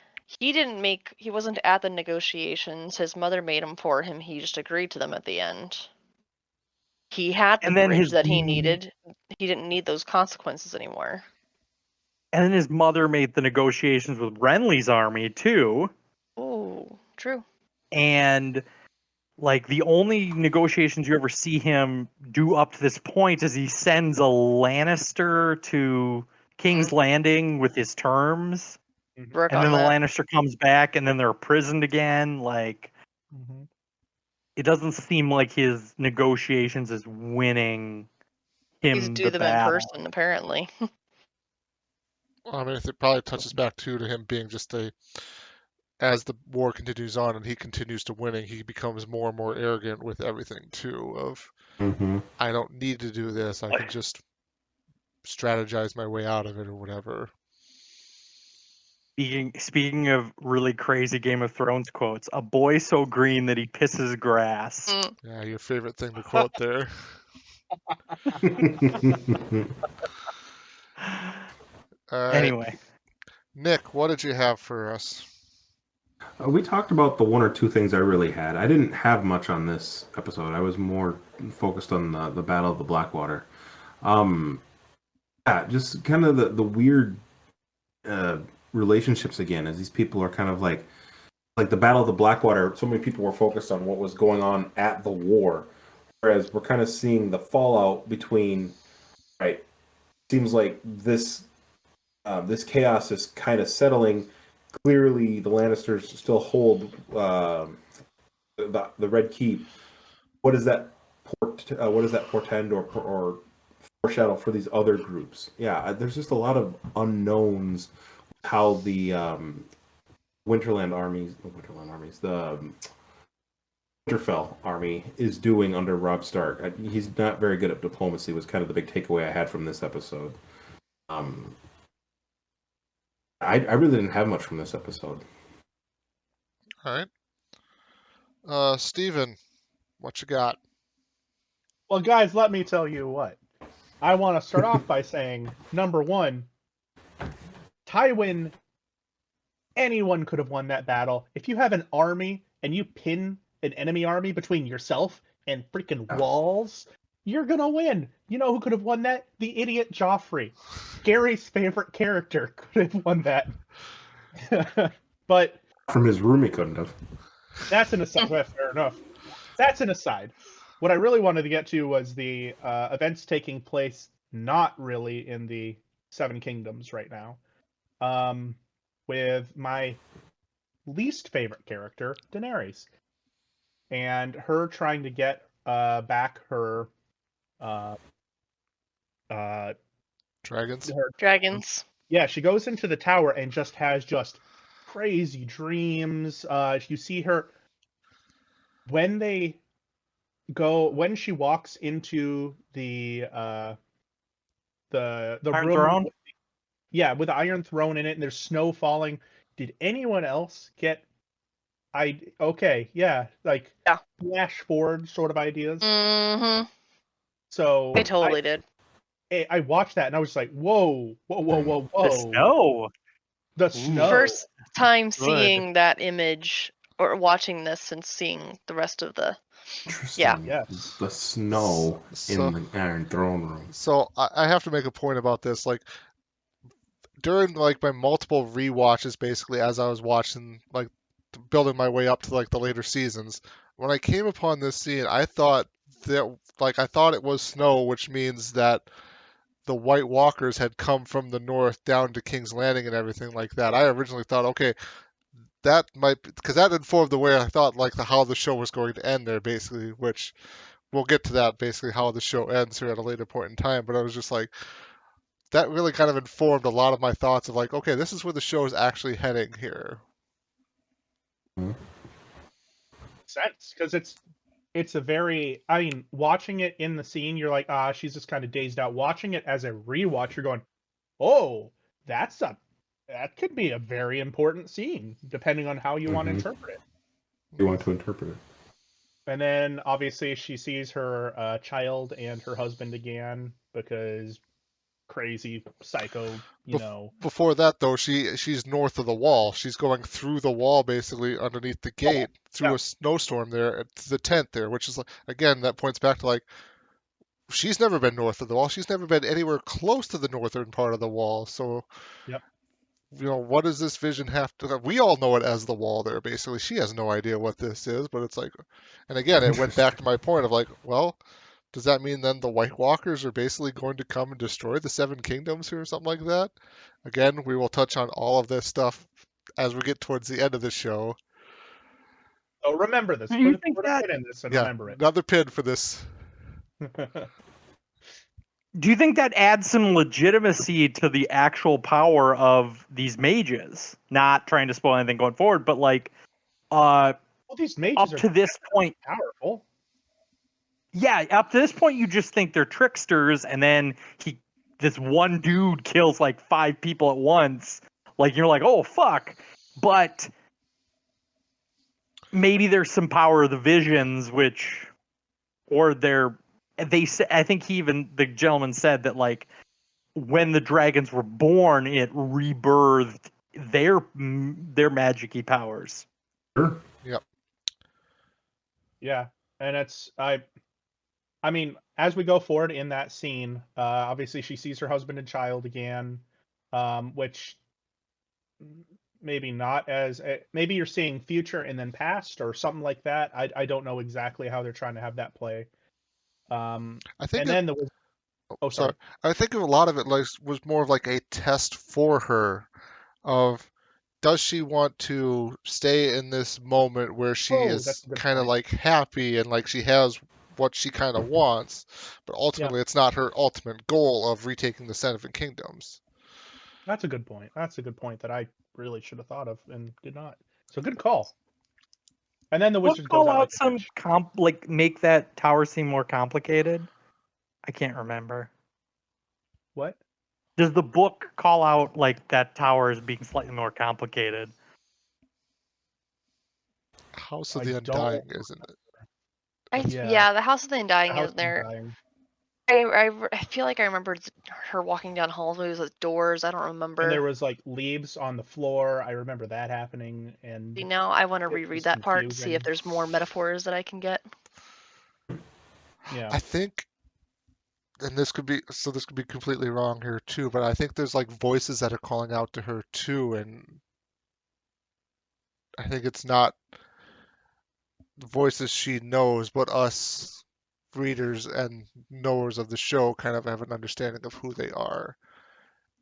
at the negotiations. His mother made them for him. He just agreed to them at the end. He had the And then bridge that he needed. He didn't need those consequences anymore. And then his mother made the negotiations with Renly's army too. Oh, true. And like the only negotiations you ever see him do up to this point is he sends a Lannister to King's Landing with his terms. Work And on then the that. Lannister comes back and then they're imprisoned again. Like it doesn't seem like his negotiations is winning him He's do the them battle. in person, apparently. I mean, it probably touches back to him being just as the war continues on and he continues to winning, he becomes more and more arrogant with everything too. I don't need to do this. I can just strategize my way out of it or whatever. Speaking of really crazy Game of Thrones quotes, a boy so green that he pisses grass. Yeah, your favorite thing to quote there. All right. Anyway, Nick, what did you have for us? We talked about the one or two things I really had. I didn't have much on this episode. I was more focused on the Battle of the Blackwater. Yeah, just kind of the weird relationships again, as these people are kind of like the Battle of the Blackwater. So many people were focused on what was going on at the war, whereas we're kind of seeing the fallout between. Right, seems like this chaos is kind of settling. Clearly, the Lannisters still hold the Red Keep. What does that portend or foreshadow for these other groups? Yeah, there's just a lot of unknowns. How the Winterfell army is doing under Robb Stark. He's not very good at diplomacy. Was kind of the big takeaway I had from this episode. I really didn't have much from this episode. All right. Steven, what you got? Well, guys, let me tell you what. I want to start off by saying, number one, Tywin, anyone could have won that battle. If you have an army and you pin an enemy army between yourself and freaking walls, you're going to win. You know who could have won that? The idiot Joffrey. Gary's favorite character could have won that. But from his room, he couldn't have. That's an aside. Well, fair enough. That's an aside. What I really wanted to get to was the events taking place not really in the Seven Kingdoms right now. With my least favorite character, Daenerys. And her trying to get back her Dragons? Dragons. Yeah, she goes into the tower and just has crazy dreams. You see her when she walks into the Iron room. Throne? Yeah, with the Iron Throne in it, and there's snow falling. Did anyone else get? Flash forward sort of ideas. Mm-hmm. So I totally did. I watched that and I was like, whoa. The snow. The snow. First time Good. seeing that image or watching this and seeing the rest of the. Interesting. Yeah. Yes. The snow in the Iron Throne room. So I have to make a point about this. Like during my multiple rewatches, basically as I was watching, building my way up to the later seasons, when I came upon this scene, I thought it was snow, which means that the White Walkers had come from the north down to King's Landing and everything like that. I originally thought, okay, that might because that informed the way I thought like how the show was going to end there, basically. Which we'll get to that basically how the show ends here at a later point in time. But I was just like, that really kind of informed a lot of my thoughts of like, okay, this is where the show is actually heading here. Sense, because it's a very, I mean, watching it in the scene, you're like, she's just kind of dazed out. Watching it as a rewatch, you're going, oh, that could be a very important scene, depending on how you want to interpret it. You want to interpret it. And then obviously she sees her child and her husband again because crazy psycho, Before that though, she's north of the wall. She's going through the wall basically underneath the gate through a snowstorm there to the tent there, which is again that points back to like she's never been north of the wall. She's never been anywhere close to the northern part of the wall. So what does this vision have to? We all know it as the wall there. Basically, she has no idea what this is, but it's like, and again, it went back to my point of like, well, does that mean then the White Walkers are basically going to come and destroy the Seven Kingdoms here or something like that? Again, we will touch on all of this stuff as we get towards the end of the show. Oh, remember this. Do you Put a pin in this and remember it. Another pin for this. Do you think that adds some legitimacy to the actual power of these mages? Not trying to spoil anything going forward, but like, well, these mages up to this point, powerful. Yeah, up to this point, you just think they're tricksters, and then this one dude kills like 5 people at once. Like you're like, oh fuck! But maybe there's some power of the visions, I think the gentleman said that like when the dragons were born, it rebirthed their magic-y powers. Sure. Yep. Yeah, and I mean, as we go forward in that scene, obviously she sees her husband and child again, which maybe not as maybe you're seeing future and then past or something like that. I don't know exactly how they're trying to have that play. I think sorry. I think a lot of it was more of like a test for her of does she want to stay in this moment where she is kind of like happy and like she has what she kind of wants, but ultimately it's not her ultimate goal of retaking the Seven Kingdoms. That's a good point. That's a good point that I really should have thought of and did not. So good call. And then the wizard goes out make that tower seem more complicated. I can't remember. What? Does the book call out like that tower as being slightly more complicated? House of the Undying, isn't it? The House of the Undying is there. I feel like I remembered her walking down hallways with doors. I don't remember. And there was like leaves on the floor. I remember that happening. And now I want to reread that part to see if there's more metaphors that I can get. Yeah. I think, and this could be completely wrong here too, but I think there's like voices that are calling out to her too, and I think it's not voices she knows, but us readers and knowers of the show kind of have an understanding of who they are.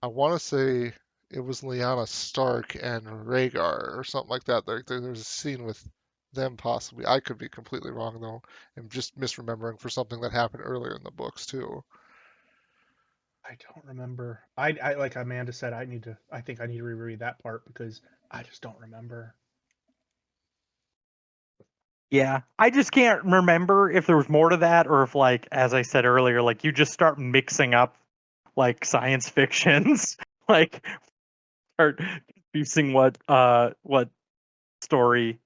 I want to say it was Lyanna Stark and Rhaegar or something like that. There's a scene with them possibly. I could be completely wrong though. I'm just misremembering for something that happened earlier in the books too. I don't remember. I like Amanda said, I think I need to reread that part because I just don't remember. Yeah, I just can't remember if there was more to that or if, like, as I said earlier, like you just start mixing up like science fictions, like start confusing what story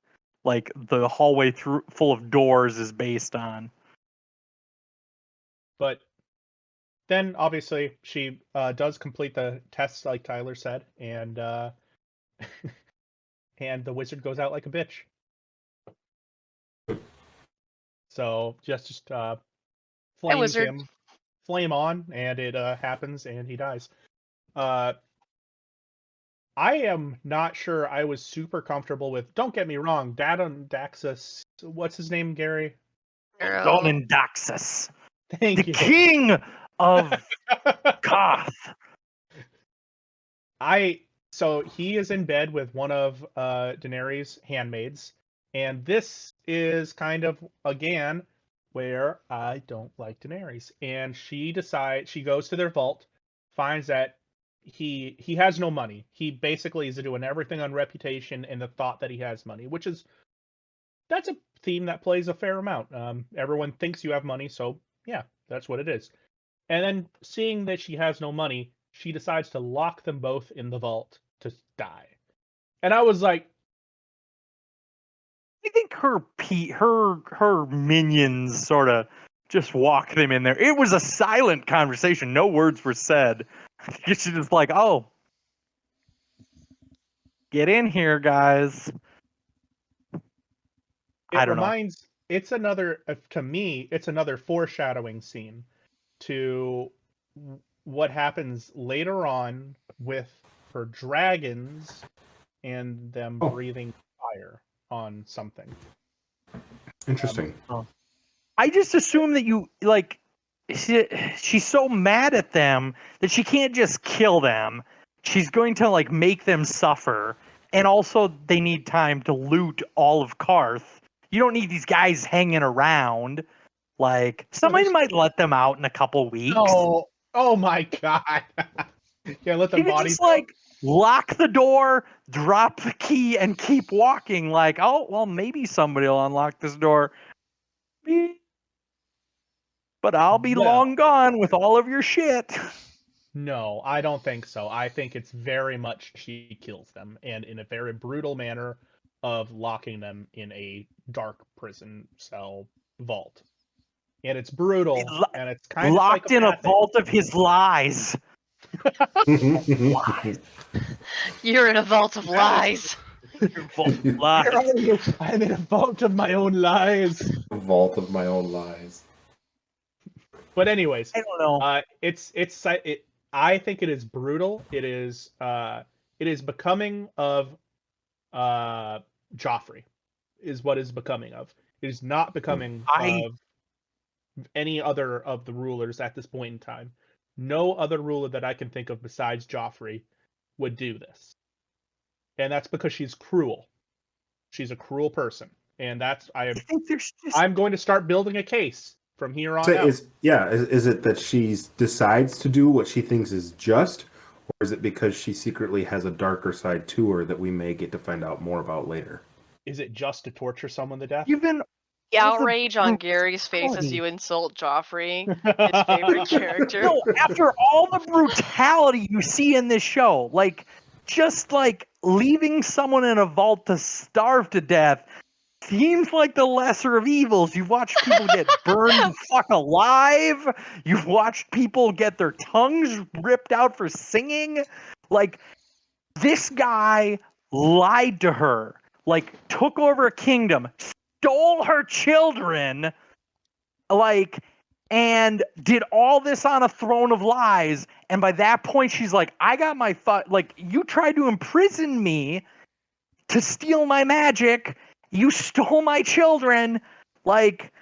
like the hallway through full of doors is based on. But then obviously she does complete the tests like Tyler said, and and the wizard goes out like a bitch. So just flames him, flame on, and it happens, and he dies. I am not sure I was super comfortable with. Don't get me wrong, Dadon Daxus. What's his name, Gary? Donan Daxus. Thank you. The king of Goth. So he is in bed with one of Daenerys' handmaids, and this is kind of again where I don't like Daenerys. And she goes to their vault, finds that he has no money. He basically is doing everything on reputation and the thought that he has money, that's a theme that plays a fair amount. Everyone thinks you have money, so yeah, that's what it is. And then seeing that she has no money, she decides to lock them both in the vault to die. And I was like, I think her minions sort of just walk them in there. It was a silent conversation. No words were said. She's just like, oh, get in here, guys. I don't know. it's another, to me, it's another foreshadowing scene to what happens later on with her dragons and them breathing fire on something. Interesting. I just assume that you like she's so mad at them that she can't just kill them. She's going to like make them suffer, and also they need time to loot all of Karth. You don't need these guys hanging around. Like somebody might let them out in a couple weeks. Oh my god! Yeah, let the You could bodies just like lock the door, drop the key, and keep walking. Like, oh well, maybe somebody will unlock this door. But I'll be long gone with all of your shit. No, I don't think so. I think it's very much she kills them, and in a very brutal manner of locking them in a dark prison cell vault. And it's brutal, and it's kind locked of in a vault of his lies. Lies. You're in a vault of lies. Lies. Where are you? I'm in a vault of my own lies. A vault of my own lies. But anyways, I don't know. I think it is brutal. It is becoming of Joffrey is what is becoming of. It is not becoming of any other of the rulers at this point in time. No other ruler that I can think of besides Joffrey would do this. And that's because she's cruel. She's a cruel person. And I'm going to start building a case from here on out. Is it that she decides to do what she thinks is just, or is it because she secretly has a darker side to her that we may get to find out more about later? Is it just to torture someone to death? The outrage on Gary's face as you insult Joffrey, his favorite character. No, after all the brutality you see in this show, like just like leaving someone in a vault to starve to death seems like the lesser of evils. You've watched people get burned the fuck alive. You've watched people get their tongues ripped out for singing. Like, this guy lied to her, like, took over a kingdom, stole her children, like, and did all this on a throne of lies. And by that point, she's like, I got my like, you tried to imprison me to steal my magic. You stole my children. Like,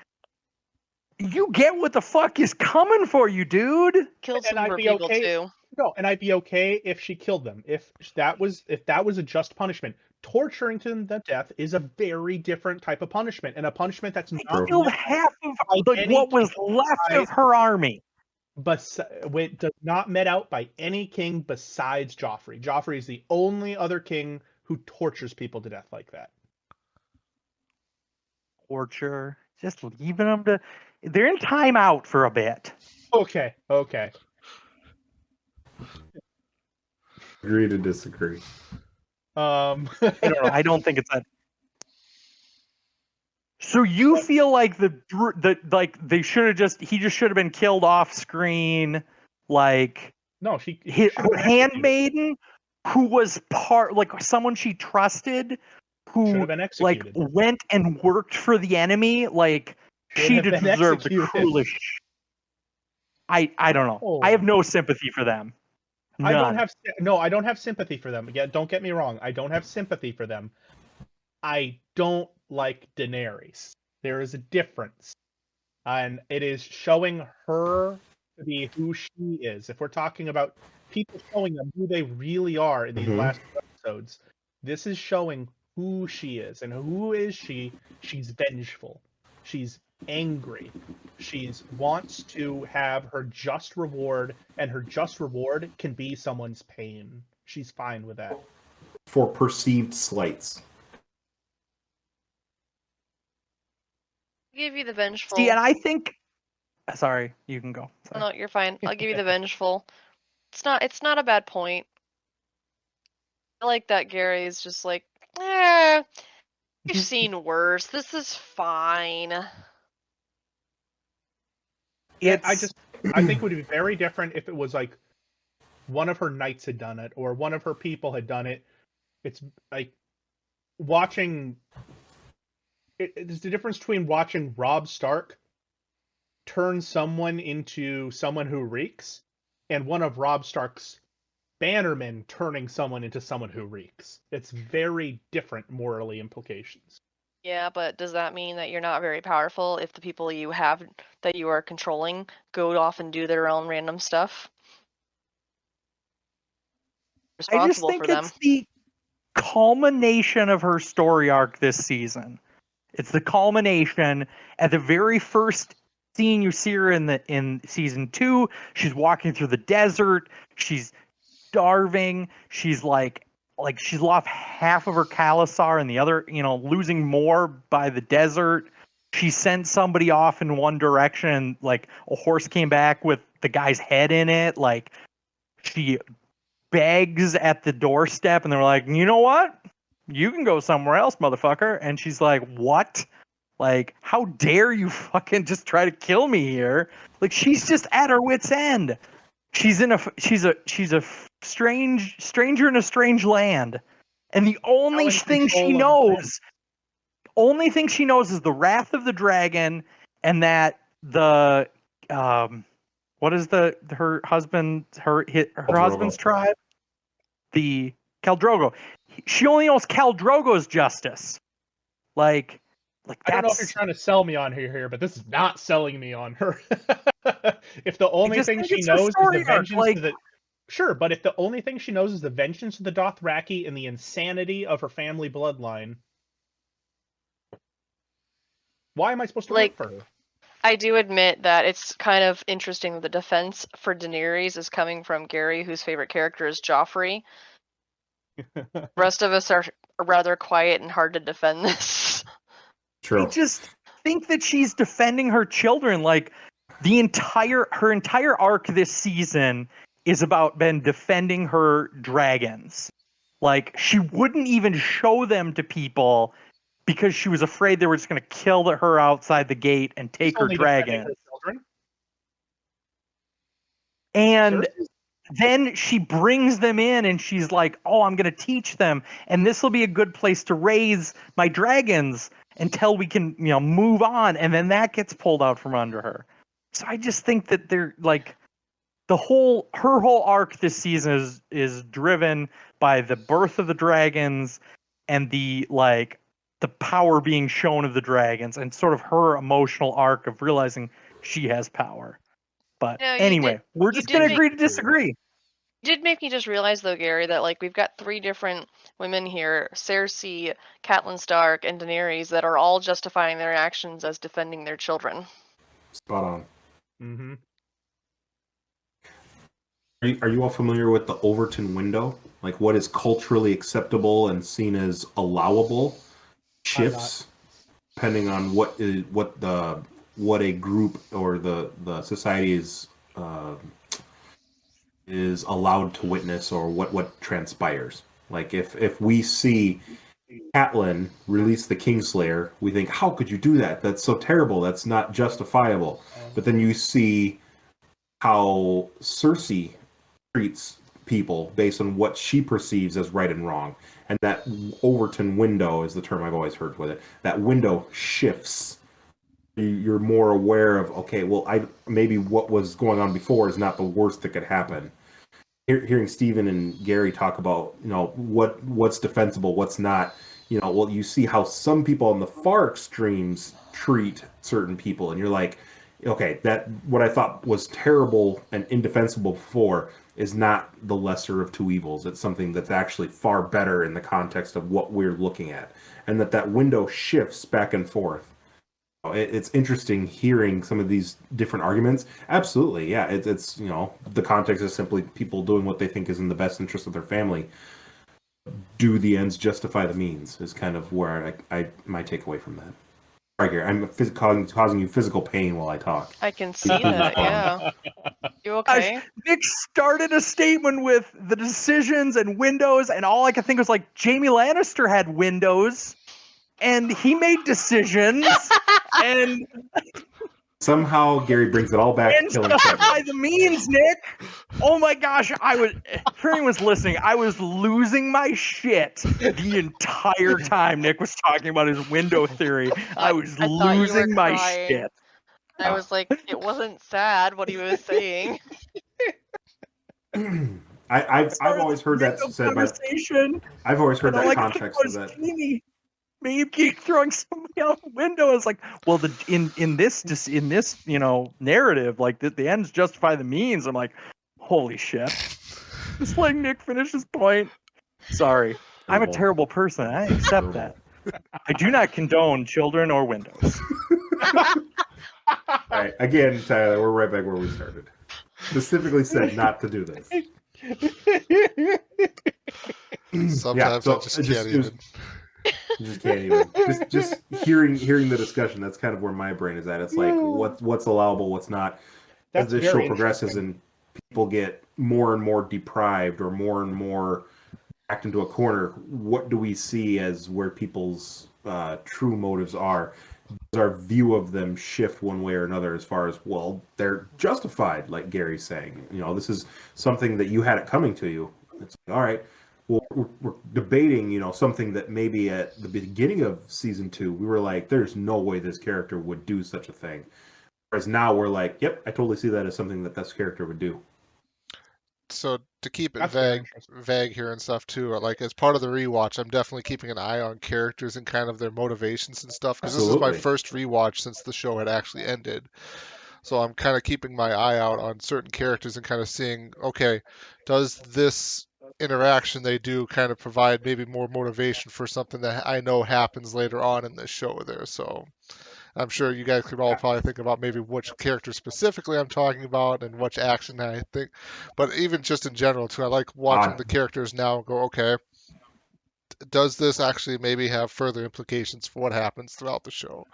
you get what the fuck is coming for you, dude. Killed some more people too. No, and I'd be okay if she killed them. If that was a just punishment. Torturing them to death is a very different type of punishment, and a punishment that's not killed half of what was left of her army. But it does not met out by any king besides Joffrey. Joffrey is the only other king who tortures people to death like that. Torture, just leaving them to. They're in timeout for a bit. Okay. Agree to disagree. I don't think it's that. So you feel like he just should have been killed off screen, like no, her handmaiden, who was someone she trusted, who like went and worked for the enemy, like she deserved the cruelest. I don't know. Oh. I have no sympathy for them. None. I don't have sympathy for them. Yeah, don't get me wrong. I don't have sympathy for them. I don't like Daenerys. There is a difference. And it is showing her to be who she is. If we're talking about people showing them who they really are in these last two episodes, this is showing who she is. And who is she? She's vengeful. She's angry. She wants to have her just reward, and her just reward can be someone's pain. She's fine with that. For perceived slights. I'll give you the vengeful. See, and I think. Sorry, you can go. Sorry. No, you're fine. I'll give you the vengeful. It's not a bad point. I like that Gary is just like, you've seen worse. This is fine. Yeah, I think it would be very different if it was like one of her knights had done it or one of her people had done it. It's like watching. There's the difference between watching Robb Stark turn someone into someone who reeks, and one of Robb Stark's bannermen turning someone into someone who reeks. It's very different morally implications. Yeah, but does that mean that you're not very powerful if the people you have that you are controlling go off and do their own random stuff? I just Responsible think for them. it's the culmination of her story arc this season. It's the culmination at the very first scene you see her in season 2. She's walking through the desert. She's starving. She's like she's lost half of her Khalasar and the other, losing more by the desert. She sent somebody off in one direction, and like a horse came back with the guy's head in it. Like she begs at the doorstep, and they're like, you know what? You can go somewhere else, motherfucker. And she's like, what? Like, how dare you fucking just try to kill me here? Like, she's just at her wit's end. She's a stranger in a strange land, and the only thing she knows is the wrath of the dragon, and that the what is her husband's tribe, the Khal Drogo. She only knows Khal Drogo's justice. Like I don't know if you're trying to sell me on her here, but this is not selling me on her. If the only thing she knows is the vengeance to the... Sure, but if the only thing she knows is the vengeance of the Dothraki and the insanity of her family bloodline, why am I supposed to root for her? I do admit that it's kind of interesting that the defense for Daenerys is coming from Gary, whose favorite character is Joffrey. The rest of us are rather quiet and hard to defend this. True. I just think that she's defending her children. Like her entire arc this season is about Ben defending her dragons. Like she wouldn't even show them to people because she was afraid they were just going to kill her outside the gate and take her dragon. And then she brings them in and she's like, oh, I'm going to teach them. And this will be a good place to raise my dragons until we can, move on. And then that gets pulled out from under her. So I just think that they're like her whole arc this season is driven by the birth of the dragons and the power being shown of the dragons and sort of her emotional arc of realizing she has power. But anyway, we're just going to agree to disagree. You did make me just realize, though, Gary, that we've got 3 different women here, Cersei, Catelyn Stark, and Daenerys, that are all justifying their actions as defending their children. Spot on. Mm-hmm. Are you all familiar with the Overton window? Like what is culturally acceptable and seen as allowable shifts depending on what a group or the society is allowed to witness or what transpires. Like if we see Catelyn release the Kingslayer, we think, how could you do that? That's so terrible. That's not justifiable. But then you see how Cersei treats people based on what she perceives as right and wrong. And that Overton window is the term I've always heard with it. That window shifts. You're more aware of, okay, well, maybe what was going on before is not the worst that could happen. Hearing Stephen and Gary talk about, what's defensible, what's not, you see how some people on the far extremes treat certain people, and you're like, okay, that what I thought was terrible and indefensible before is not the lesser of two evils. It's something that's actually far better in the context of what we're looking at, and that window shifts back and forth. It's interesting hearing some of these different arguments. Absolutely, yeah. It's the context is simply people doing what they think is in the best interest of their family. Do the ends justify the means? Is kind of where I my takeaway from that. Right here, I'm causing you physical pain while I talk. I can see that. Yeah. You okay? Nick started a statement with the decisions and windows, and all I could think was like Jamie Lannister had windows, and he made decisions, and Somehow Gary brings it all back to ends killing justify children. the means, Nick. Oh my gosh, if anyone was listening, I was losing my shit the entire time Nick was talking about his window theory. I was I thought you were losing my crying. shit. I was like, it wasn't sad what he was saying. I've always heard that said by. I've always heard that context of that. May you keep throwing somebody out the window. It's like, well, in this narrative, like the ends justify the means. I'm like, holy shit. Just letting Nick finish his point. Sorry, I'm a terrible person. I accept that. I do not condone children or windows. All right, again, Tyler, we're right back where we started. Specifically said not to do this. Sometimes I just can't even. You just can't even. Just hearing the discussion, that's kind of where my brain is at. It's like what's allowable, what's not. As this show progresses and people get more and more deprived or more backed into a corner, what do we see as where people's true motives are? Does our view of them shift one way or another as far as, well, they're justified, like Gary's saying? This is something that you had it coming to you. It's like, all right, well, we're debating, something that maybe at the beginning of season 2, we were like, there's no way this character would do such a thing. Whereas now we're like, yep, I totally see that as something that this character would do. So to keep it vague here and stuff too, like as part of the rewatch, I'm definitely keeping an eye on characters and kind of their motivations and stuff, because this is my first rewatch since the show had actually ended. So I'm kind of keeping my eye out on certain characters and kind of seeing, okay, does this interaction they do kind of provide maybe more motivation for something that I know happens later on in the show there. So I'm sure you guys could all probably think about maybe which character specifically I'm talking about and which action I think. But even just in general, too, I like watching the characters now and go, okay, does this actually maybe have further implications for what happens throughout the show?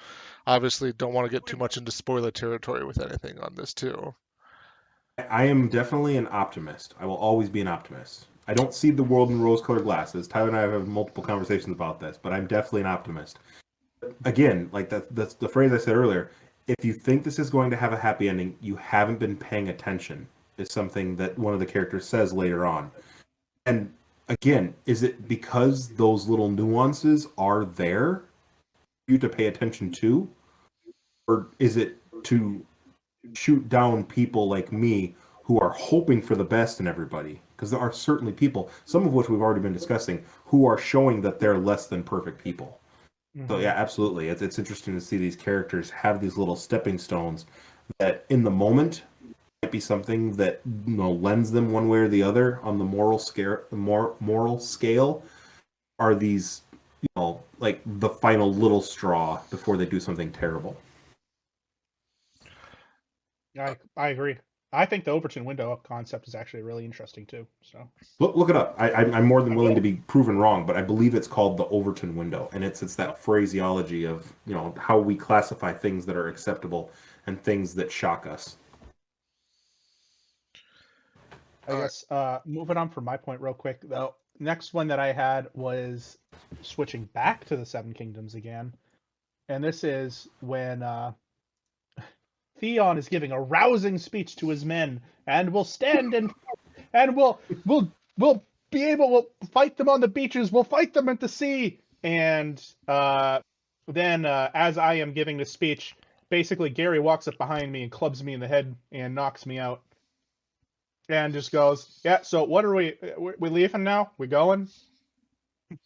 Obviously, don't want to get too much into spoiler territory with anything on this, too. I am definitely an optimist. I will always be an optimist. I don't see the world in rose-colored glasses. Tyler and I have had multiple conversations about this, but I'm definitely an optimist. Again, like that's the phrase I said earlier. If you think this is going to have a happy ending, you haven't been paying attention. Is something that one of the characters says later on. And again, is it because those little nuances are there for you to pay attention to? Or is it to shoot down people like me who are hoping for the best in everybody? Because there are certainly people, some of which we've already been discussing, who are showing that they're less than perfect people. So yeah, absolutely. It's interesting to see these characters have these little stepping stones that in the moment might be something that lends them one way or the other on the moral scale. Are these like the final little straw before they do something terrible? I agree. I think the Overton window concept is actually really interesting too. So look it up. I'm more than willing to be proven wrong, but I believe it's called the Overton window, and it's that phraseology of how we classify things that are acceptable and things that shock us. I guess moving on from my point real quick though. Next one that I had was switching back to the Seven Kingdoms again, and this is when Theon is giving a rousing speech to his men, and we'll stand and we'll be able, we'll fight them on the beaches, we'll fight them at the sea. And then as I am giving the speech, basically Gary walks up behind me and clubs me in the head and knocks me out. And just goes, yeah, so what are we leaving now? We going?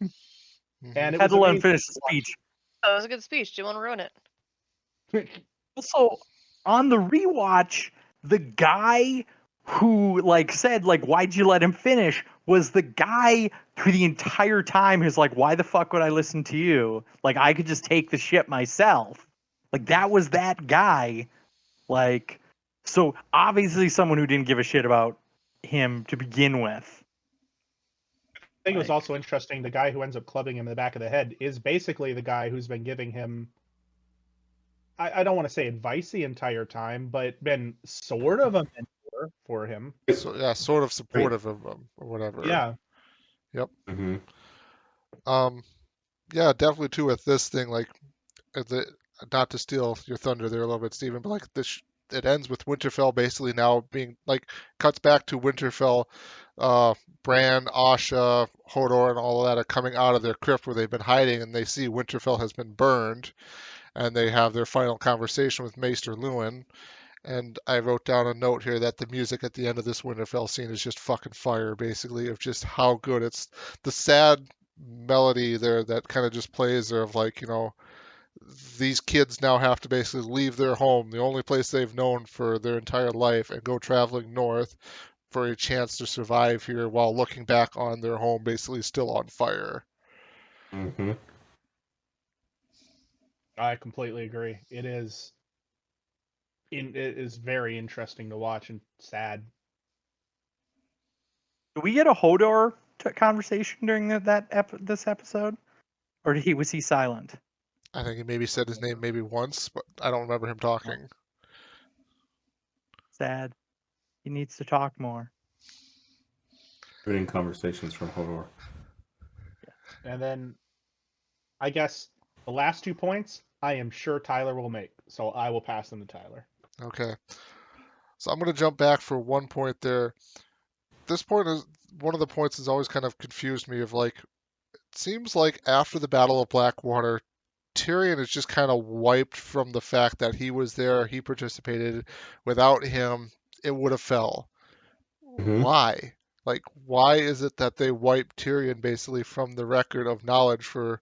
And it had was to let him finish the speech. Oh, it was a good speech. Do you want to ruin it? Also, on the rewatch, the guy who like said like, why'd you let him finish, was the guy who the entire time who's like, why the fuck would I listen to you? Like, I could just take the ship myself. Like, that was that guy. Like, so obviously someone who didn't give a shit about him to begin with. I think it was Like- also interesting. The guy who ends up clubbing him in the back of the head is basically the guy who's been giving him, I don't want to say advice the entire time, but been sort of a mentor for him. So yeah, sort of supportive of him or whatever. Yeah. Mm-hmm. Yeah, definitely too with this thing, like not to steal your thunder there a little bit, Stephen, but like it ends with Winterfell basically now being like cuts back to Winterfell, Bran, Asha, Hodor, and all of that are coming out of their crypt where they've been hiding, and they see Winterfell has been burned, and they have their final conversation with Maester Luwin. And I wrote down a note here that the music at the end of this Winterfell scene is just fucking fire, basically, of just how good it's the sad melody there that kind of just plays there of like, these kids now have to basically leave their home, the only place they've known for their entire life, and go traveling north for a chance to survive here while looking back on their home basically still on fire. Mm-hmm. I completely agree. It is very interesting to watch and sad. Do we get a Hodor conversation during this episode, or was he silent? I think he maybe said his name maybe once, but I don't remember him talking. Sad. He needs to talk more. Getting conversations from Hodor. And then I guess the last 2 points I am sure Tyler will make, so I will pass them to Tyler. Okay. So I'm going to jump back for one point there. This point is one of the points that's always kind of confused me of like, it seems like after the Battle of Blackwater, Tyrion is just kind of wiped from the fact that he was there, he participated. Without him, it would have fell. Mhm. Why? Like, why is it that they wiped Tyrion basically from the record of knowledge for?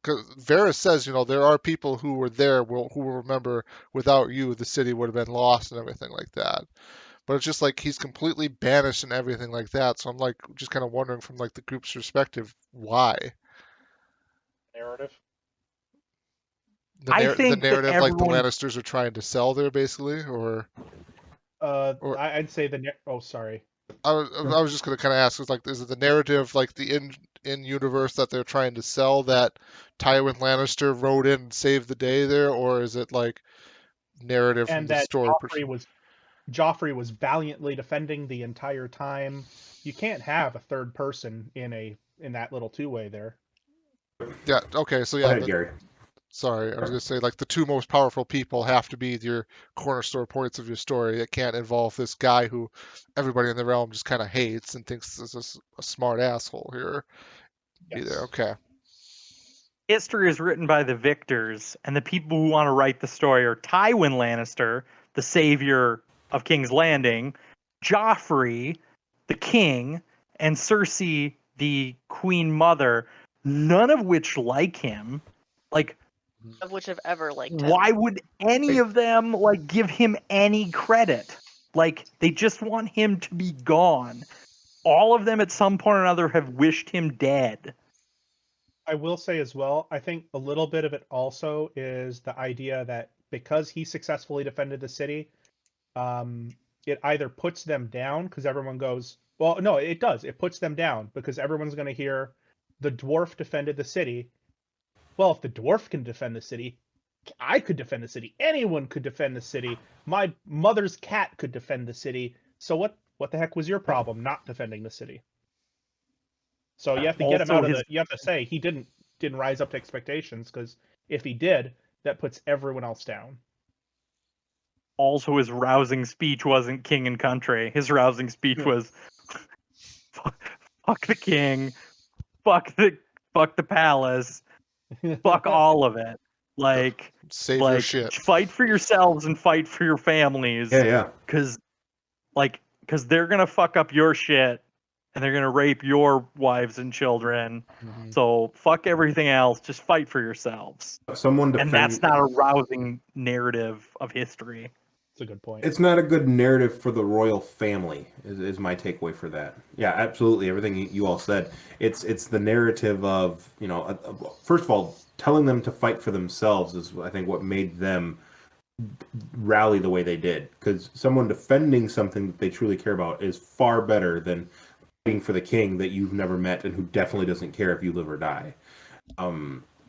Because Varys says, there are people who were there who will remember without you, the city would have been lost and everything like that. But it's just like he's completely banished and everything like that. So I'm like just kind of wondering from like the group's perspective, why? Narrative. I The think that narrative like the everyone- Lannisters are trying to sell there basically, or I'd say oh, sorry. I was just gonna kind of ask, is it the narrative like the in universe that they're trying to sell that Tywin Lannister rode in and saved the day there, or is it like narrative from And the that story Joffrey was valiantly defending the entire time. You can't have a third person in that little two-way there. Yeah. Okay. So Go yeah. ahead, Gary. Sorry, I was gonna say like the two most powerful people have to be your cornerstone points of your story. It can't involve this guy who everybody in the realm just kind of hates and thinks is a smart asshole here. Be there. Okay. history is written by the victors, and the people who want to write the story are Tywin Lannister, the savior of King's Landing, Joffrey, the king, and Cersei, the queen mother, none of which like him. Like, Of which have ever liked him. why would any of them like give him any credit? Like, they just want him to be gone. All of them at some point or another have wished him dead. I will say as well, I think a little bit of it also is the idea that because he successfully defended the city, it either puts them down because everyone goes, well, no, it does. It puts them down because everyone's going to hear the dwarf defended the city. Well, if the dwarf can defend the city, I could defend the city. Anyone could defend the city. My mother's cat could defend the city. So what the heck was your problem not defending the city? So you have to get him Also out of you have to say he didn't rise up to expectations, because if he did, that puts everyone else down. Also, his rousing speech wasn't king and country. His rousing speech was fuck the king, fuck the palace, fuck all of it. Like, Save your shit. fight for yourselves and fight for your families. Yeah. Because they're gonna fuck up your shit and they're gonna rape your wives and children. Mhm. So fuck everything else. Just fight for yourselves. Someone And defend. that's not a rousing narrative of history. It's a good point. It's not a good narrative for the royal family, is my takeaway for that. Yeah, absolutely. Everything you all said. It's the narrative of, first of all, telling them to fight for themselves is, I think, what made them rally the way they did. Because someone defending something that they truly care about is far better than fighting for the king that you've never met and who definitely doesn't care if you live or die.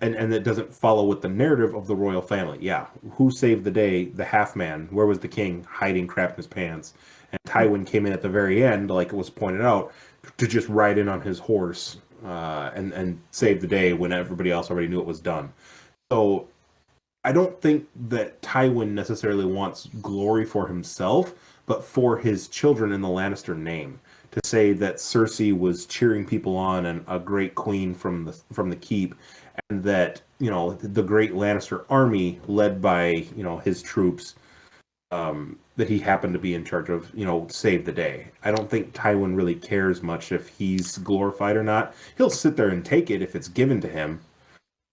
And it doesn't follow with the narrative of the royal family. Yeah, who saved the day? The half man. Where was the king? Hiding crap in his pants. And Tywin came in at the very end, like it was pointed out, to just ride in on his horse and save the day when everybody else already knew it was done. So I don't think that Tywin necessarily wants glory for himself, but for his children in the Lannister name. To say that Cersei was cheering people on and a great queen from the keep, and that the great Lannister army led by his troops, that he happened to be in charge of, saved the day. I don't think Tywin really cares much if he's glorified or not. He'll sit there and take it if it's given to him.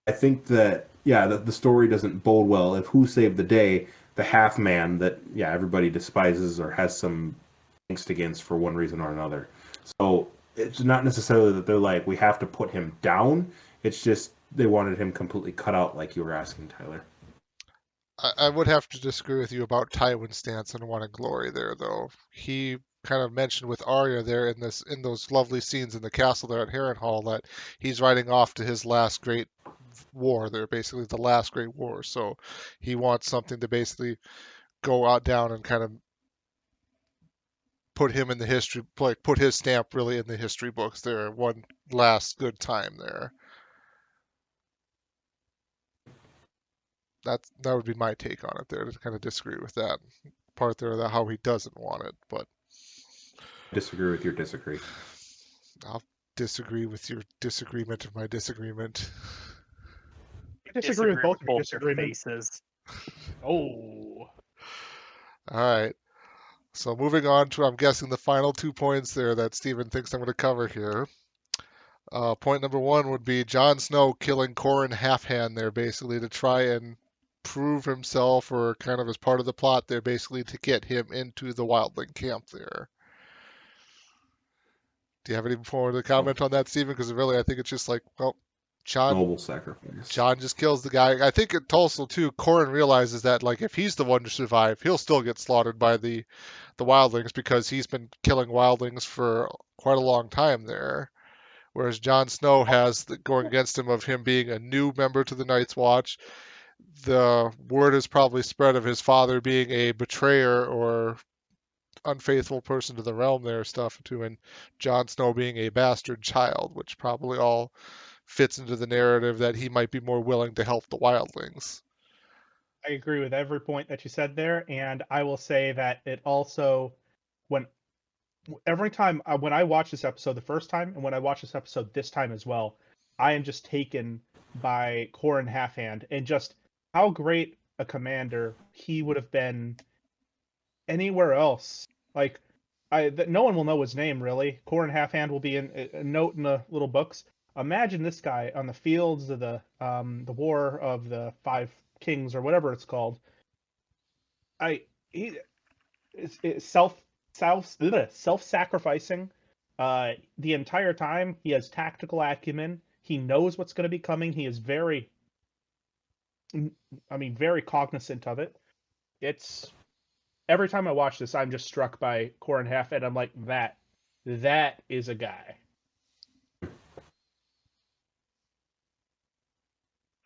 I think that the story doesn't bode well if who saved the day, the half man that everybody despises or has some angst against for one reason or another. So it's not necessarily that they're like, we have to put him down. It's just they wanted him completely cut out, like you were asking, Tyler. I would have to disagree with you about Tywin's stance on wanting glory there, though. He kind of mentioned with Arya there in those lovely scenes in the castle there at Harrenhal that he's riding off to his last great war there, basically the last great war. So he wants something to basically go out down and kind of put him in the history, like put his stamp really in the history books there, one last good time there. That would be my take on it there, to kind of disagree with that part there, that how he doesn't want it, but Disagree with your disagree. I'll disagree with your disagreement of my disagreement. I disagree with both of your both their disagreements. faces. Oh, All right. So moving on to, I'm guessing, the final 2 points there that Steven thinks I'm going to cover here. Point number 1 would be Jon Snow killing Qhorin Halfhand there, basically to try and prove himself, or kind of as part of the plot there, basically to get him into the Wildling camp there. Do you have any more to comment on that, Steven? Because really, I think it's just like, well, Noble sacrifice. Jon just kills the guy. I think it also too, Qhorin realizes that like if he's the one to survive, he'll still get slaughtered by the wildlings, because he's been killing wildlings for quite a long time there. Whereas Jon Snow has the going against him of him being a new member to the Night's Watch. The word has probably spread of his father being a betrayer or unfaithful person to the realm there stuff too, and Jon Snow being a bastard child, which probably all fits into the narrative that he might be more willing to help the wildlings. I agree with every point that you said there, and I will say that it also, every time when I watch this episode the first time, and when I watch this episode this time as well, I am just taken by Qhorin Halfhand and just how great a commander he would have been anywhere else. Like, no one will know his name really. Qhorin Halfhand will be in a note in the little books. Imagine this guy on the fields of the War of the Five Kings or whatever it's called. It's self-sacrificing the entire time. He has tactical acumen. He knows what's going to be coming. He is very cognizant of it. It's every time I watch this, I'm just struck by Qhorin Halfhand. I'm like, that is a guy.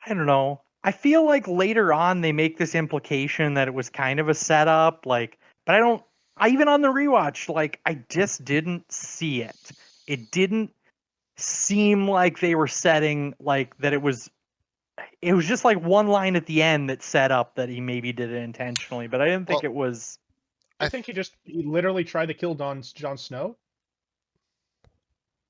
I don't know. I feel like later on they make this implication that it was kind of a setup, like, but even on the rewatch, like, I just didn't see it. It didn't seem like they were setting, like, that it was just like one line at the end that set up that he maybe did it intentionally, but I didn't think it was. I think he literally tried to kill Jon Snow.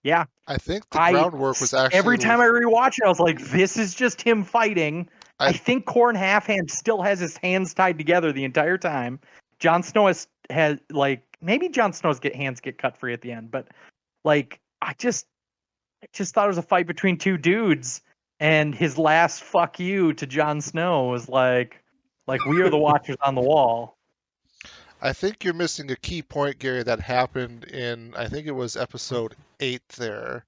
Yeah. I think the groundwork was actually... Every time I rewatch it, I was like, this is just him fighting. I think Qhorin Halfhand still has his hands tied together the entire time. Jon Snow has like, maybe Jon Snow's hands get cut free at the end, but like, I just thought it was a fight between two dudes, and his last fuck you to Jon Snow was like we are the watchers on the wall. I think you're missing a key point, Gary, that happened in, I think it was episode 8 there.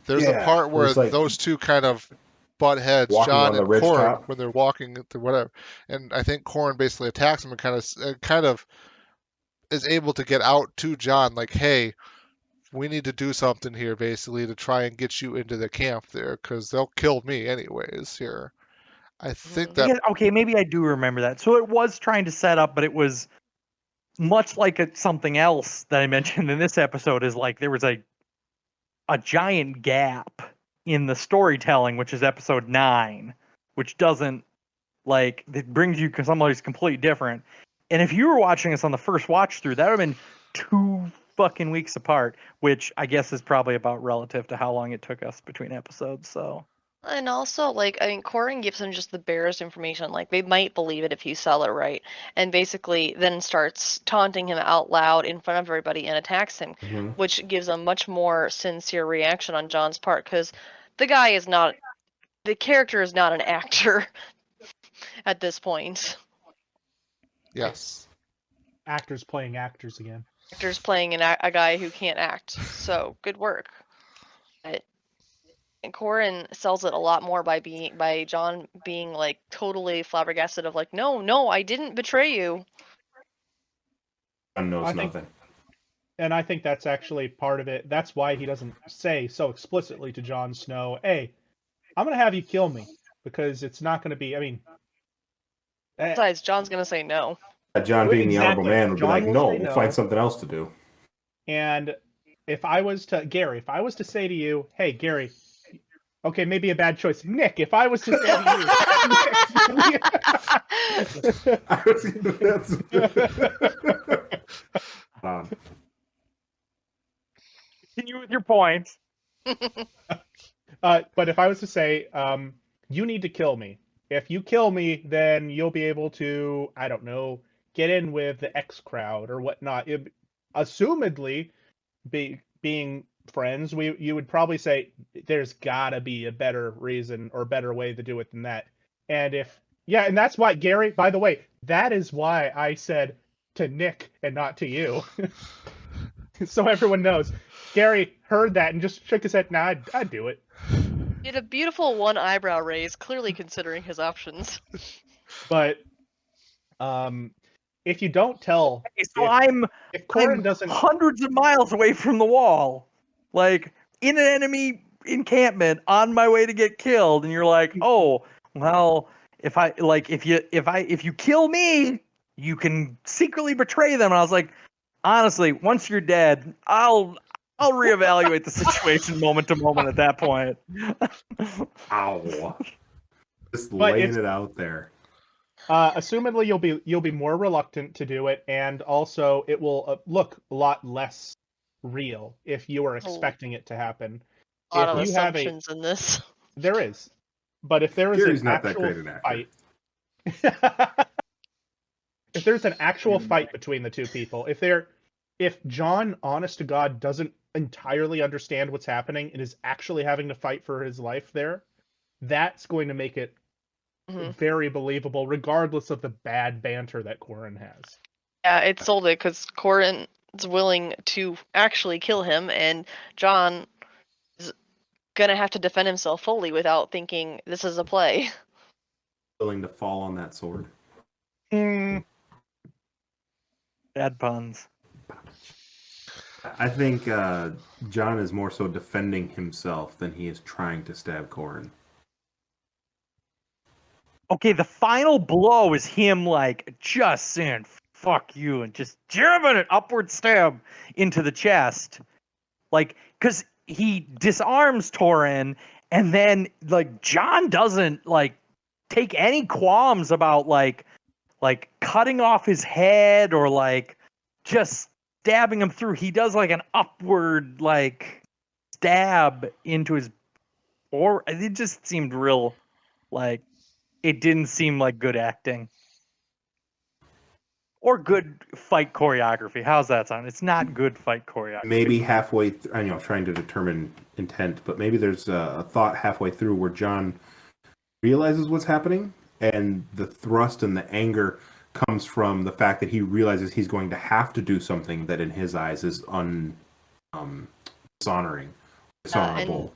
There's a part where where it's like those two kind of butt heads, walking John on the and ridge Corin, top. when they're walking to whatever. And I think Corin basically attacks him and kind of is able to get out to John, like, hey, we need to do something here, basically, to try and get you into the camp there, because they'll kill me anyways here. I think Mhm. that, Okay, maybe I do remember that. So it was trying to set up, but it was much like something else that I mentioned in this episode. Is like there was a giant gap in the storytelling, which is episode 9, which doesn't like it brings you somebody's completely different. And if you were watching this on the first watch through, that would have been 2 fucking weeks apart, which I guess is probably about relative to how long it took us between episodes. So And also, like, I mean, Corin gives them just the barest information. Like, they might believe it if you sell it right. And basically then starts taunting him out loud in front of everybody and attacks him, Mhm. which gives a much more sincere reaction on John's part, because the guy is not, the character is not an actor at this point. yes. Actors playing actors again. Actor's playing a guy who can't act. So, good work. And Corin sells it a lot more by John being like totally flabbergasted of like, no, I didn't betray you. John knows I think- nothing. And I think that's actually part of it. That's why he doesn't say so explicitly to Jon Snow, hey, I'm going to have you kill me. Because it's not going to be, I mean... Besides, John's gonna say no. John, being the honorable Exactly. man, would Jon be like, will no, say we'll no. find something else to do. And if I was to, Gary, if I was to say to you, hey, Gary, okay, maybe a bad choice. Nick, if I was to say to I was that's... continue with your point. but if I was to say, you need to kill me. If you kill me, then you'll be able to, I don't know, get in with the X crowd or whatnot. Assumedly, being friends, you would probably say there's gotta be a better reason or better way to do it than that. And and that's why, Gary, by the way, that is why I said to Nick and not to you. So everyone knows. Gary heard that and just shook his head. Nah, I'd do it. He had a beautiful one eyebrow raise, clearly considering his options. But if you don't tell, So I'm if Corin I'm doesn't, hundreds of miles away from the wall, like in an enemy encampment on my way to get killed, and you're like, oh, well, if you kill me, you can secretly betray them. And I was like, honestly, once you're dead, I'll reevaluate the situation moment to moment at that point. Ow. Just But laying it's- it out there. assumedly you'll be more reluctant to do it, and also it will look a lot less real if you are expecting it to happen. A lot of If you have assumptions in this. There is, but if there is Gary's an not that actual great an actor. fight, if there's an actual fight between the two people, if John, honest to God, doesn't entirely understand what's happening and is actually having to fight for his life there, that's going to make it Mhm. very believable, regardless of the bad banter that Corin has. Yeah, it sold it because Corin's willing to actually kill him, and John is gonna have to defend himself fully without thinking this is a play. Willing to fall on that sword. Bad puns. I think John is more so defending himself than he is trying to stab Corin. Okay, the final blow is him like just saying "fuck you" and just jamming an upward stab into the chest, like because he disarms Torin, and then like John doesn't like take any qualms about like cutting off his head or like just stabbing him through. He does like an upward like stab into his, or it just seemed real like. It didn't seem like good acting or good fight choreography. How's that sound? It's not good fight choreography. Maybe halfway, trying to determine intent, but maybe there's a thought halfway through where John realizes what's happening, and the thrust and the anger comes from the fact that he realizes he's going to have to do something that in his eyes is dishonoring, dishonorable.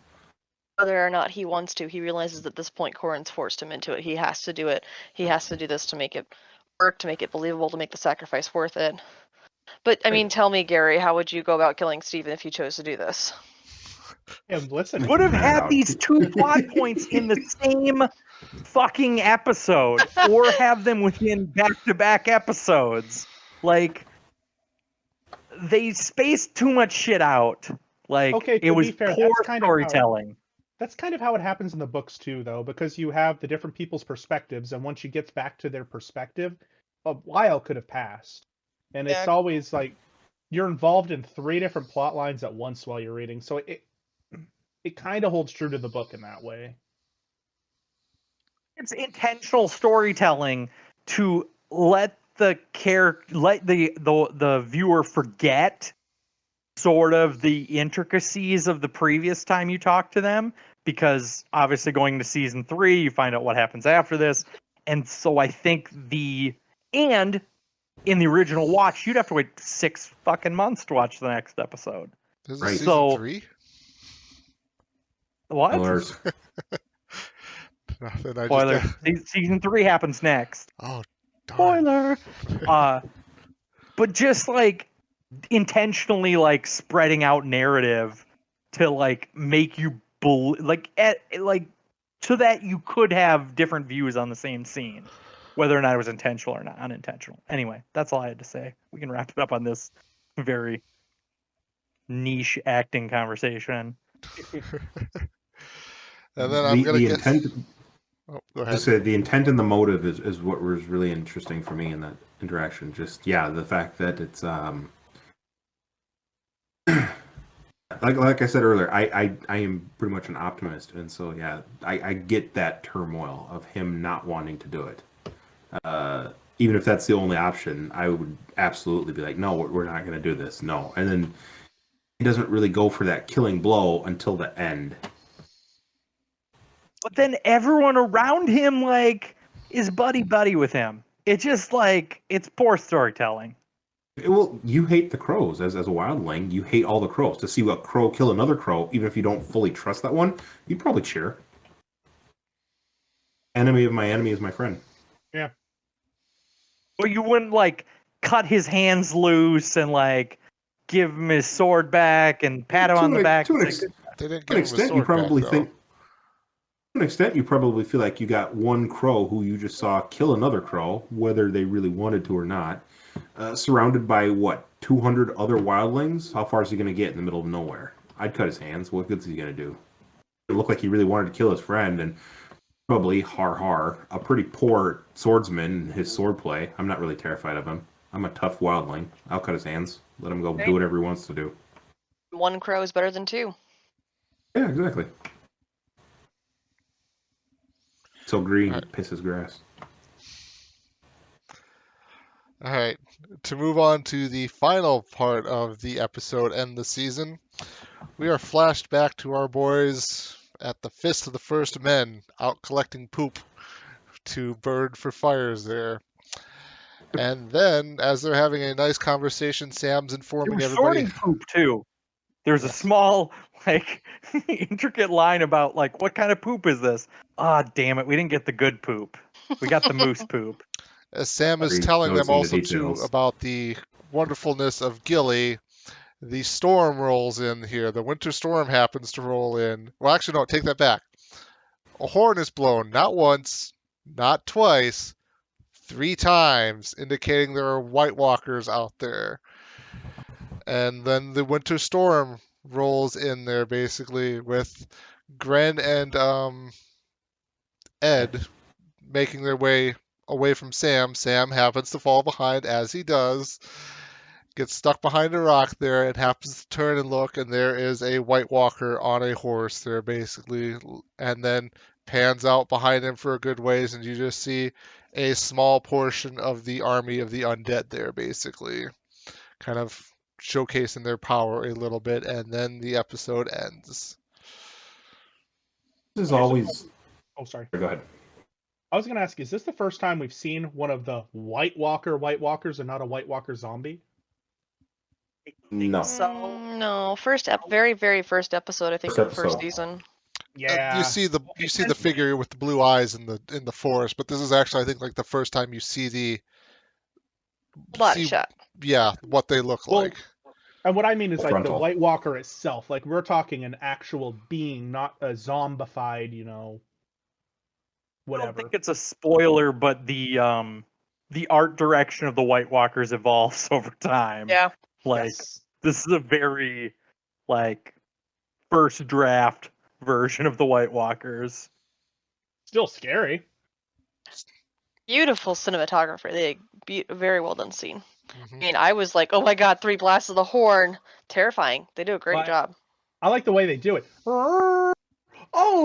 Whether or not he wants to, he realizes at this point Corrin's forced him into it. He has to do it. He has to do this to make it work, to make it believable, to make the sacrifice worth it. But I mean, tell me, Gary, how would you go about killing Steven if you chose to do this? Yeah, listen. Would have Figure it had out. these two plot points in the same fucking episode, or have them within back-to-back episodes. Like, they spaced too much shit out. Like, Okay, it to was be fair, poor that's kind of how- storytelling. That's kind of how it happens in the books too, though, because you have the different people's perspectives, and once she gets back to their perspective, a while could have passed. And it's Yeah. always like you're involved in 3 different plot lines at once while you're reading, so it kind of holds true to the book in that way. It's intentional storytelling to let the viewer forget sort of the intricacies of the previous time you talk to them, because obviously going to season 3 you find out what happens after this. And so I think in the original watch you'd have to wait 6 fucking months to watch the next episode. This is Right. season So- 3? What? Spoilers. Nothing, I Spoiler. just got... Season 3 happens next. Oh, darn. Spoiler. But just like intentionally like spreading out narrative to like make you like so that you could have different views on the same scene, whether or not it was intentional or not unintentional. Anyway, that's all I had to say. We can wrap it up on this very niche acting conversation. And then I'm going to get... intent. Oh, go ahead. Just say the intent and the motive is what was really interesting for me in that interaction. Just the fact that it's like I said earlier, I am pretty much an optimist, and so I get that turmoil of him not wanting to do it. Even if that's the only option, I would absolutely be like, no, we're not going to do this, no. And then he doesn't really go for that killing blow until the end. But then everyone around him like is buddy with him. It's just like it's poor storytelling. Well, you hate the crows as a wildling. You hate all the crows. To see a crow kill another crow, even if you don't fully trust that one, you'd probably cheer. Enemy of my enemy is my friend. Yeah. But you wouldn't like cut his hands loose and like give him his sword back and pat him on the back. They didn't give him a sword you probably back, think. To an extent, you probably feel like you got one crow who you just saw kill another crow, whether they really wanted to or not. Surrounded by 200 other wildlings? How far is he going to get in the middle of nowhere? I'd cut his hands. What good is he going to do? It looked like he really wanted to kill his friend, and probably a pretty poor swordsman in his swordplay. I'm not really terrified of him. I'm a tough wildling. I'll cut his hands. Let him go do whatever he wants to do. 1 crow is better than 2. Yeah, exactly. So green, pisses grass. All right. To move on to the final part of the episode and the season, we are flashed back to our boys at the Fist of the First Men, out collecting poop to burn for fires there. And then, as they're having a nice conversation, Sam's informing They were everybody. sorting poop too. There's a small, like, intricate line about like what kind of poop is this? Ah, damn it, we didn't get the good poop. We got the moose poop. As Sam is Agreed. telling them Noticing the also too details. about the wonderfulness of Gilly, the storm rolls in here. The winter storm happens to roll in. Well, actually, no, take that back. A horn is blown, not once, not twice, 3 times, indicating there are White Walkers out there. And then the winter storm rolls in there, basically, with Gren and Ed making their way away from Sam. Sam happens to fall behind, as he does. Gets stuck behind a rock there and happens to turn and look, and there is a White Walker on a horse there, basically. And then pans out behind him for a good ways, and you just see a small portion of the army of the undead there, basically. Kind of showcasing their power a little bit, and then the episode ends. This is always. Oh, sorry. Go ahead. I was gonna ask, is this the first time we've seen one of the White Walkers and not a White Walker zombie? No. So No, very, very first episode, I think, First of the first episode. season. Yeah. You see the figure with the blue eyes in the forest, but this is actually, I think, like the first time you see Body shot. what they look Well, like. And what I mean is like the Frontal. White Walker itself. Like we're talking an actual being, not a zombified, I don't whatever. think it's a spoiler, but the art direction of the White Walkers evolves over time. Yeah. Like Yes. this is a very like first draft version of the White Walkers. Still scary. Beautiful cinematography. Very well done scene. Mhm. I mean, I was like, oh my god, 3 blasts of the horn. Terrifying. They do a great But- job. I like the way they do it. Oh,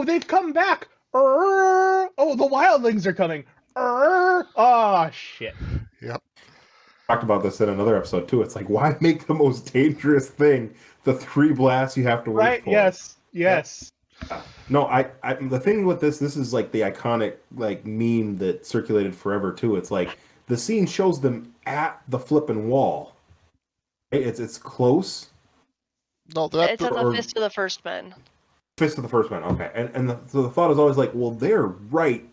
they've come back. Oh, the wildlings are coming. Oh, shit. Talked about this in another episode too. It's like, why make the most dangerous thing the 3 blasts you have to wait Right? for? Yes. No, I the thing with this is like the iconic like meme that circulated forever too. It's like the scene shows them at the flipping wall. It's close. No, they're at It's at or- the Fist of the First Men. Fist of the First Man. Okay, and so the thought is always like, well, they're right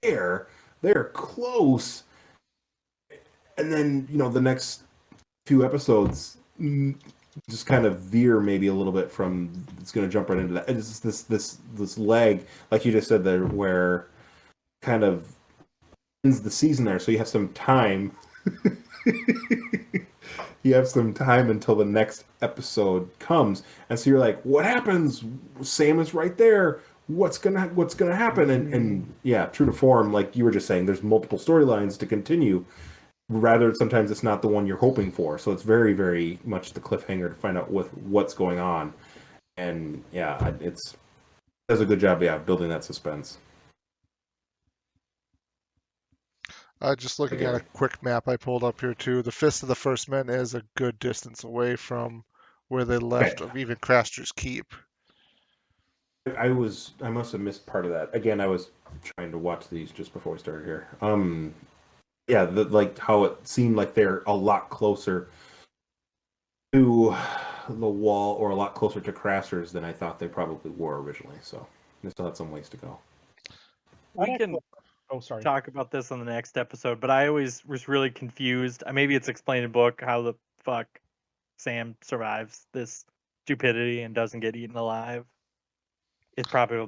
there. They're close. And then the next few episodes just kind of veer maybe a little bit from. It's going to jump right into that. It's just this leg, like you just said there, where kind of ends the season there. So you have some time. You have some time until the next episode comes, and so you're like, "What happens? Sam is right there. What's gonna happen?" And yeah, true to form, like you were just saying, there's multiple storylines to continue. Rather, sometimes it's not the one you're hoping for. So it's very, very much the cliffhanger to find out what's going on. And yeah, it does a good job, building that suspense. Just looking at a quick map I pulled up here too. The Fist of the First Men is a good distance away from where they left of even Craster's Keep. I must have missed part of that. Again, I was trying to watch these just before we started here. Yeah, like how it seemed like they're a lot closer to the wall or a lot closer to Craster's than I thought they probably were originally. So they still had some ways to go. We can Oh, sorry. talk about this on the next episode, but I always was really confused. Maybe it's explained in the book how the fuck Sam survives this stupidity and doesn't get eaten alive.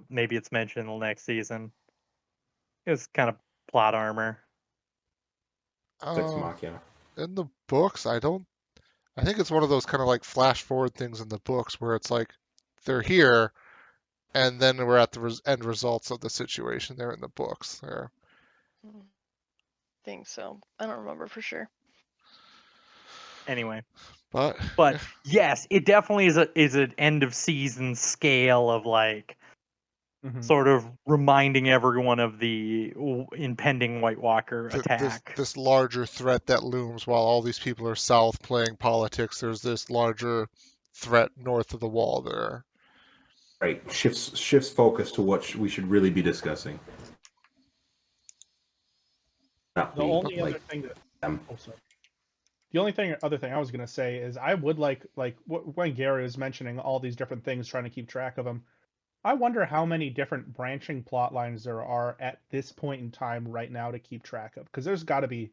Maybe it's mentioned in the next season. It was kind of plot armor. Six Machina. In the books, I think it's one of those kind of like flash forward things in the books where it's like they're here, and then we're at the end results of the situation. They're in the books there. Think so. I don't remember for sure. Anyway, But yes, it definitely is an end of season scale of like sort of reminding everyone of the impending White Walker attack. This larger threat that looms while all these people are south playing politics. There's this larger threat north of the wall there. Right, shifts focus to what we should really be discussing. Not The we, only like other thing that them. sorry. The other thing I was gonna say is I would like when Gary was mentioning all these different things, trying to keep track of them. I wonder how many different branching plot lines there are at this point in time right now to keep track of, because there's got to be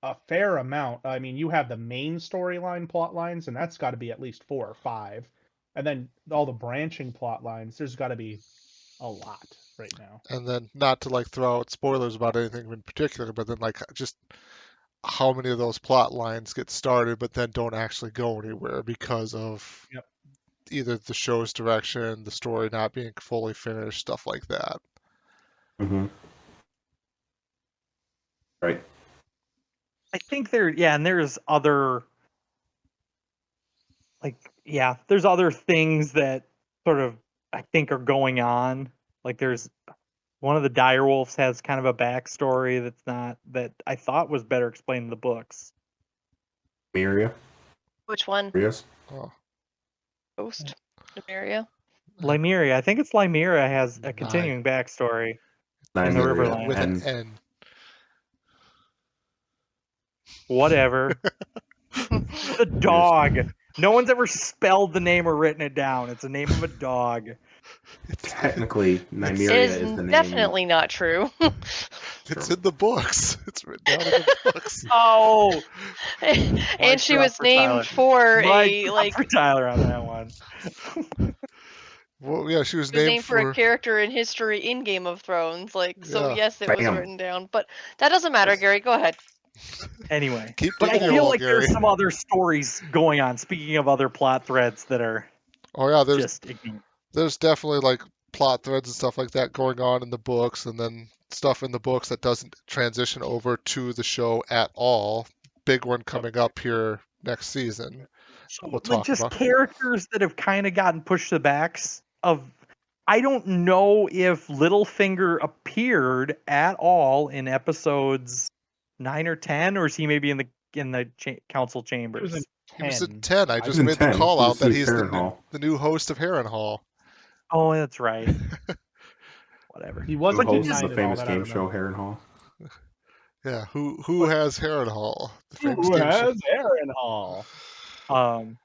a fair amount. I mean, you have the main storyline plot lines, and that's got to be at least 4 or 5, and then all the branching plot lines. There's got to be a lot right now. And then not to like throw out spoilers about anything in particular, but then like just how many of those plot lines get started but then don't actually go anywhere because of either the show's direction, the story not being fully finished, stuff like that. Mm-hmm. Right. I think there's other there's other things that sort of I think are going on. Like there's one of the direwolves has kind of a backstory that I thought was better explained in the books. Miria. Which one? Yes. Oh, Ghost? Nymeria? Lymeria. I think it's Lymeria has a continuing backstory. In the Nymeria, Riverland. with and an N. Whatever. The dog. No one's ever spelled the name or written it down. It's the name of a dog. technically It Nymeria is is the name. definitely not true. It's in the books. It's written down in the books. Oh, And she was named for a like for Tyler on that one. Well, yeah, she was she was named named for a for. character in history in Game of Thrones. Like, so Yeah. yes, it was Bam. written down, but that doesn't matter, Gary. Go ahead. Anyway, Keep but I digging your feel hole, like Gary. there's some other stories going on. Speaking of other plot threads that are Oh yeah, just ignored. there's definitely like plot threads and stuff like that going on in the books, and then stuff in the books that doesn't transition over to the show at all. Big one coming up here next season. So, We'll like, talk just about. characters that have kind of gotten pushed to the backs of. I don't know if Littlefinger appeared at all in episodes 9 or 10, or is he maybe in the council It was chambers? He was in 10. 10. I I just in made the 10. call He out that received he's the Harrenhal. new host of Harrenhal. Oh, that's right. Whatever. He Who wasn't hosts in 9 the at all, famous that I game show remember. Harrenhal? Yeah, who has Harrenhal? The famous Who game show. has Harrenhal?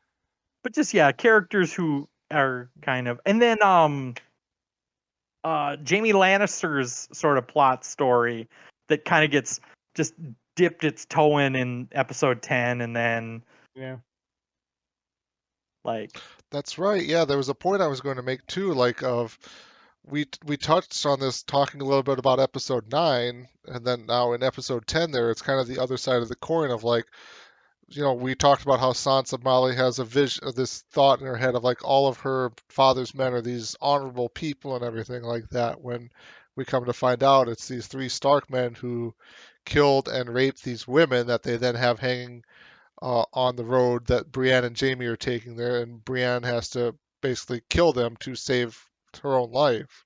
But just characters who are kind of, and then Jaime Lannister's sort of plot story that kind of gets just dipped its toe in episode 10, and then Yeah. like That's right. Yeah, there was a point I was going to make too, like of we touched on this talking a little bit about episode 9, and then now in episode 10 there it's kind of the other side of the coin of like, we talked about how Sansa Molly has a vision of this thought in her head of like all of her father's men are these honorable people and everything like that, when we come to find out it's these 3 Stark men who killed and raped these women that they then have hanging on the road that Brienne and Jaime are taking there, and Brienne has to basically kill them to save her own life.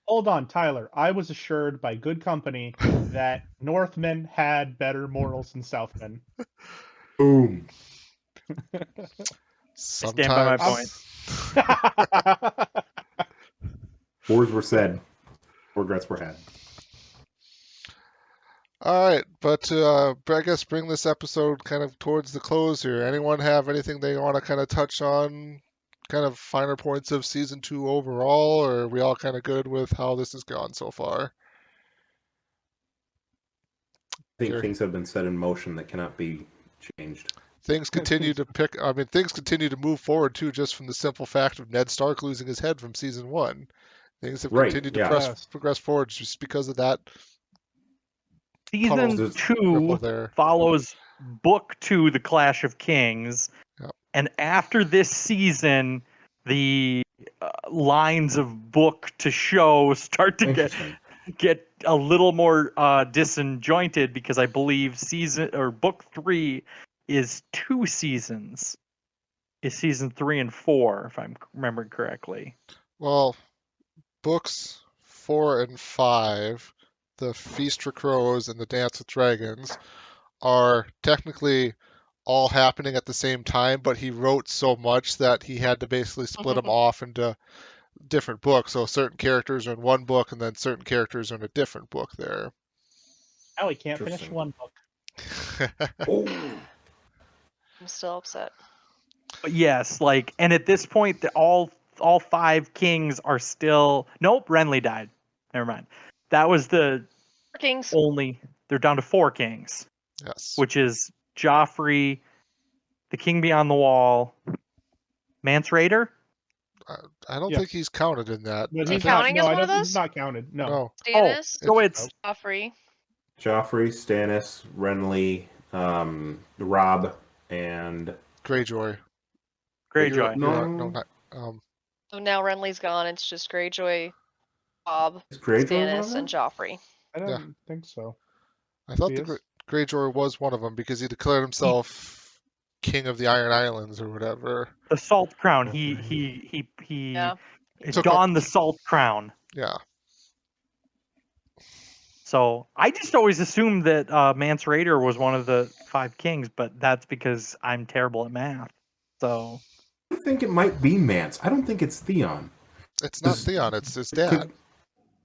Hold on, Tyler. I was assured by good company that Northmen had better morals than Southmen. Boom. stand by my Sometimes. Words were said. Regrets were had. All right, but to I guess bring this episode kind of towards the close here. Anyone have anything they want to kind of touch on, kind of finer points of season 2 overall, or are we all kind of good with how this has gone so far? I think Sure. things have been set in motion that cannot be changed. Things continue to things continue to move forward too, just from the simple fact of Ned Stark losing his head from season 1. Things have Right, continued to yeah. progress forward just because of that season puddle 2 ripple there. follows book 2, The Clash of Kings. Yep. And after this season, the lines of book to show start to Interesting. get a little more disjointed, because I believe book 3 is 2 seasons. Is season 3 and 4, if I'm remembering correctly. Well, books 4 and 5, The Feast for Crows and The Dance with Dragons, are technically all happening at the same time, but he wrote so much that he had to basically split them off into different books. So certain characters are in one book, and then certain characters are in a different book there. Now he can't finish Interesting. one book. Oh. I'm still upset. But yes, and at this point, all 5 kings are still. Nope, Renly died. Never mind. That was the Kings. only. They're down to 4 kings, Yes. which is Joffrey, the King Beyond the Wall, Mance Rayder. I don't Yeah. think he's counted in that. But I he's think- not, Counting no, as I one of don't, he's those? not counted. No. No. Stannis, So it's Joffrey. Joffrey, Stannis, Renly, Robb, and Greyjoy. Greyjoy. No. No, not. So now Renly's gone. It's just Greyjoy, Bob, is Greyjoy one of Stannis, them? and Joffrey. I don't think so. I thought He the is? Greyjoy was one of them because he declared himself king of the Iron Islands or whatever. The Salt Crown. He Yeah. donned the Salt Crown. Yeah. So I just always assumed that Mance Rayder was one of the 5 kings, but that's because I'm terrible at math. So I think it might be Mance. I don't think it's Theon. It's not Is- Theon, it's his dad.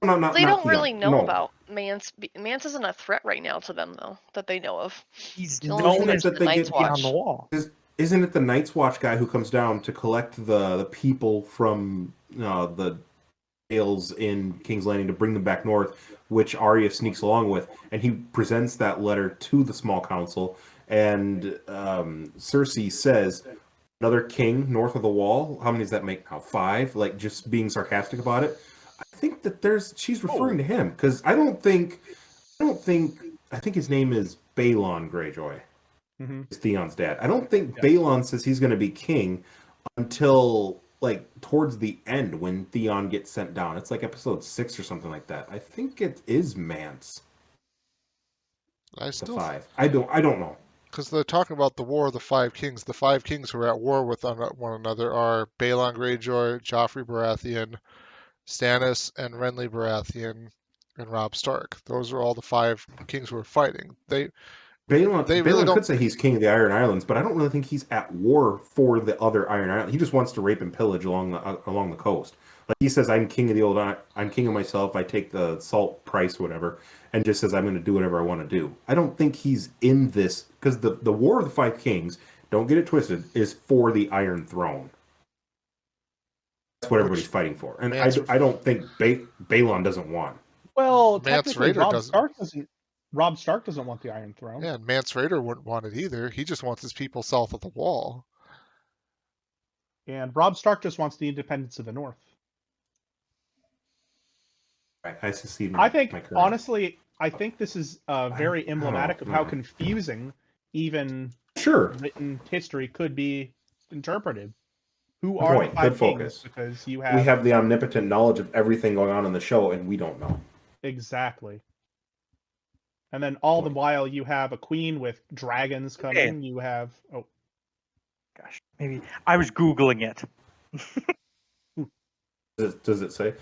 Not They don't Theon. really know No. about Mance. Mance isn't a threat right now to them, though, that they know of. He's The only known thing as is that the they Night's get beyond Watch. the wall. Isn't it the Night's Watch guy who comes down to collect the people from the Dales in King's Landing to bring them back north, which Arya sneaks along with, and he presents that letter to the small council, and Cersei says, "Another king north of the wall." How many does that make now? 5? Like, just being sarcastic about it. I think that she's referring to him, because I think his name is Balon Greyjoy. Mm-hmm. Is Theon's dad. I don't think Balon says he's going to be king until like towards the end when Theon gets sent down. It's like episode 6 or something like that. I think it is Mance. I The still 5. I don't know. because they're talking about the War of the Five Kings. The Five Kings who are at war with one another are Balon Greyjoy, Joffrey Baratheon, Stannis and Renly Baratheon, and Robb Stark. Those are all the 5 kings who are fighting. They really Balon don't. could say he's king of the Iron Islands, but I don't really think he's at war for the other Iron Islands. He just wants to rape and pillage along the coast. Like he says, I'm king of myself. I take the salt price, whatever, and just says I'm going to do whatever I want to do. I don't think he's in this because the War of the Five Kings. Don't get it twisted. Is for the Iron Throne. That's what everybody's fighting for, and I don't think Balon doesn't want. Well, Mance technically, Rayder doesn't. Robb Stark doesn't want the Iron Throne. Yeah, and Mance Rayder wouldn't want it either. He just wants his people south of the wall. And Robb Stark just wants the independence of the North. I secede. I think, honestly, this is very emblematic of how confusing even written history could be interpreted. Who are the 5 kings? Because we have the omnipotent knowledge of everything going on in the show, and we don't know. Exactly. And then all the while you have a queen with dragons coming. You have gosh, maybe I was Googling it. Does it say?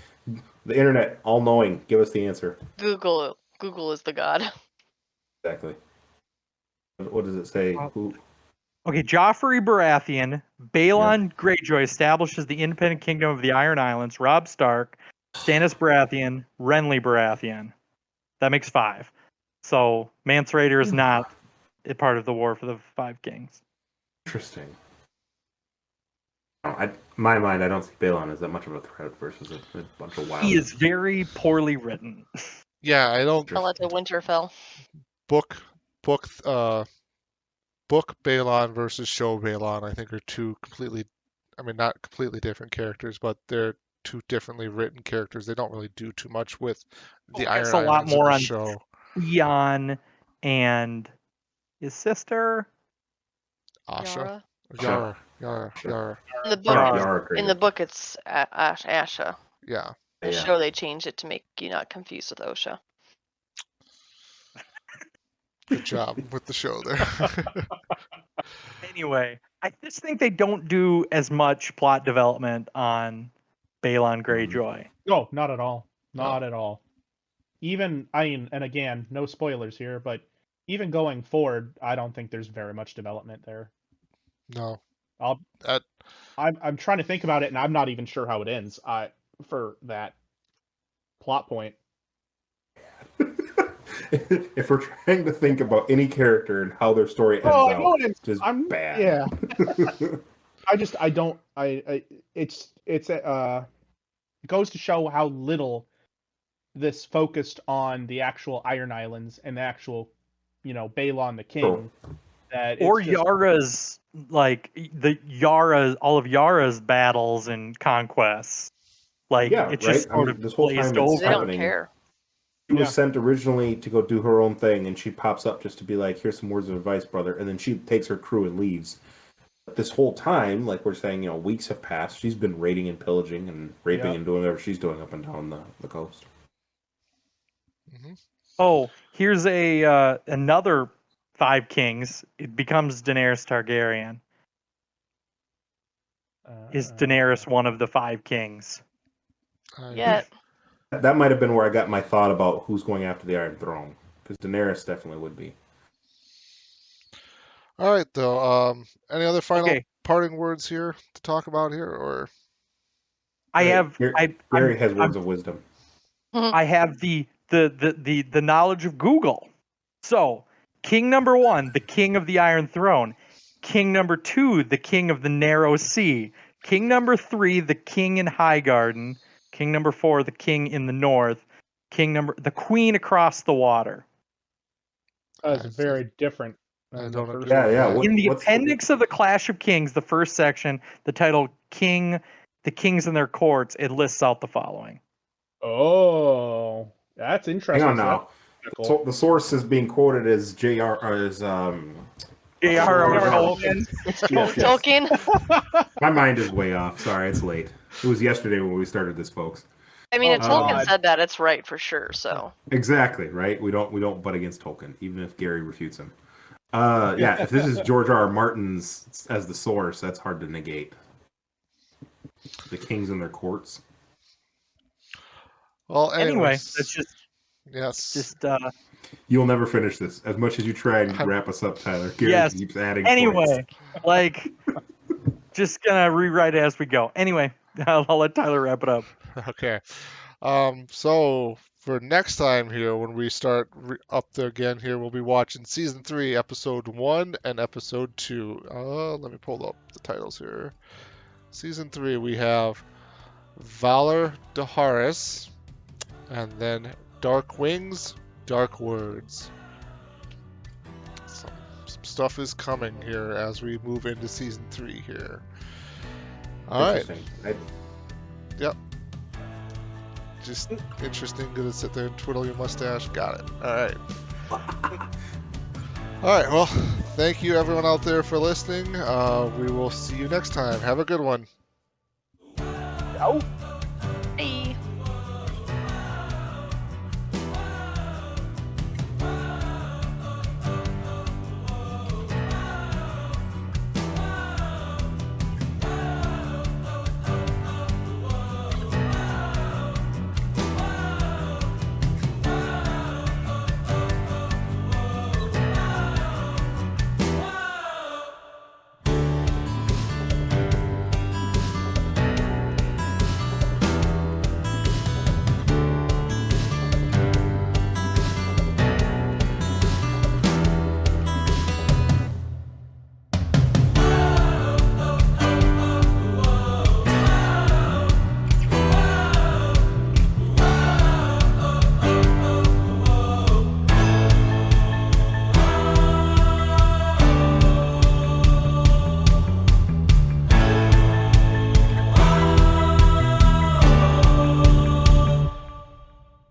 The internet, all knowing, give us the answer. Google is the god. Exactly. What does it say? Okay, Joffrey Baratheon, Balon Greyjoy establishes the independent kingdom of the Iron Islands. Robb Stark, Stannis Baratheon, Renly Baratheon. That makes 5. So Mance Rayder is not a part of the War for the 5 Kings. Interesting. My mind, I don't see Balon as that much of a threat versus a bunch of wild. He is very poorly written. Yeah, I don't. I'll let the Winterfell. Book Balon versus show Balon, I think, are two completely, I mean, not completely different characters, but they're 2 differently written characters. They don't really do too much with the Iron a lot Islands more in the on show. Theon and his sister Asha. Yara. Yara. In the book, it's Asha. Yeah. In the show, they changed it to make you not confused with Osha. Good job with the show there. Anyway, I just think they don't do as much plot development on Balon Greyjoy. No, not at all. Not at all. Even, and again, no spoilers here, but even going forward, I don't think there's very much development there. No. I'm trying to think about it, and I'm not even sure how it ends. For that plot point. If we're trying to think about any character and how their story ends out, it's just bad. Yeah. It goes to show how little this focused on the actual Iron Islands and the actual, Balon the King. Yara's, all of Yara's battles and conquests. Just sort of this whole time it's they don't care. She was sent originally to go do her own thing, and she pops up just to be like, here's some words of advice, brother. And then she takes her crew and leaves. But this whole time, like we're saying, weeks have passed. She's been raiding and pillaging and raping and doing whatever she's doing up and down the coast. Mm-hmm. Oh, here's another 5 kings. It becomes Daenerys Targaryen. Is Daenerys one of the 5 kings? Yet. That might have been where I got my thought about who's going after the Iron Throne, because Daenerys definitely would be. All right, though. Any other final parting words here to talk about here, or? Gary has words of wisdom. I have the knowledge of Google. So, king number 1, the king of the Iron Throne. King number 2, the king of the Narrow Sea. King number 3, the king in Highgarden. King number 4, the king in the north. The queen across the water. That's very different than the don't first agree one. with Yeah. that. In the what's appendix of the Clash of Kings, the first section, the title "King, the Kings and Their Courts," it lists out the following. Oh, that's interesting. Hang on now. That's So the source is being quoted as J.R. J.R.R. Tolkien. Yes. Tolkien. My mind is way off. Sorry, it's late. It was yesterday when we started this, folks. I mean, Oh, if Tolkien God. said that, it's right for sure. So Exactly, right? We don't butt against Tolkien, even if Gary refutes him. Yeah, if this is George R. R. Martin's as the source, that's hard to negate. The kings and their courts. Well, Anyway, anyways, that's just yes. You'll never finish this. As much as you try and wrap us up, Tyler, Gary Yes. keeps adding anyway, points. like just gonna rewrite it as we go. Anyway, I'll let Tyler wrap it up. Okay. So for next time here, when we start up there again here, we'll be watching season 3, episode 1 and episode 2. Let me pull up the titles here. Season 3, we have Valor Daharis, and then Dark Wings, Dark Words. Some stuff is coming here as we move into season 3 here. All right. Interesting. Yep. Just interesting. Gonna sit there and twiddle your mustache. Got it. All right. All right. Well, thank you everyone out there for listening. We will see you next time. Have a good one. Out.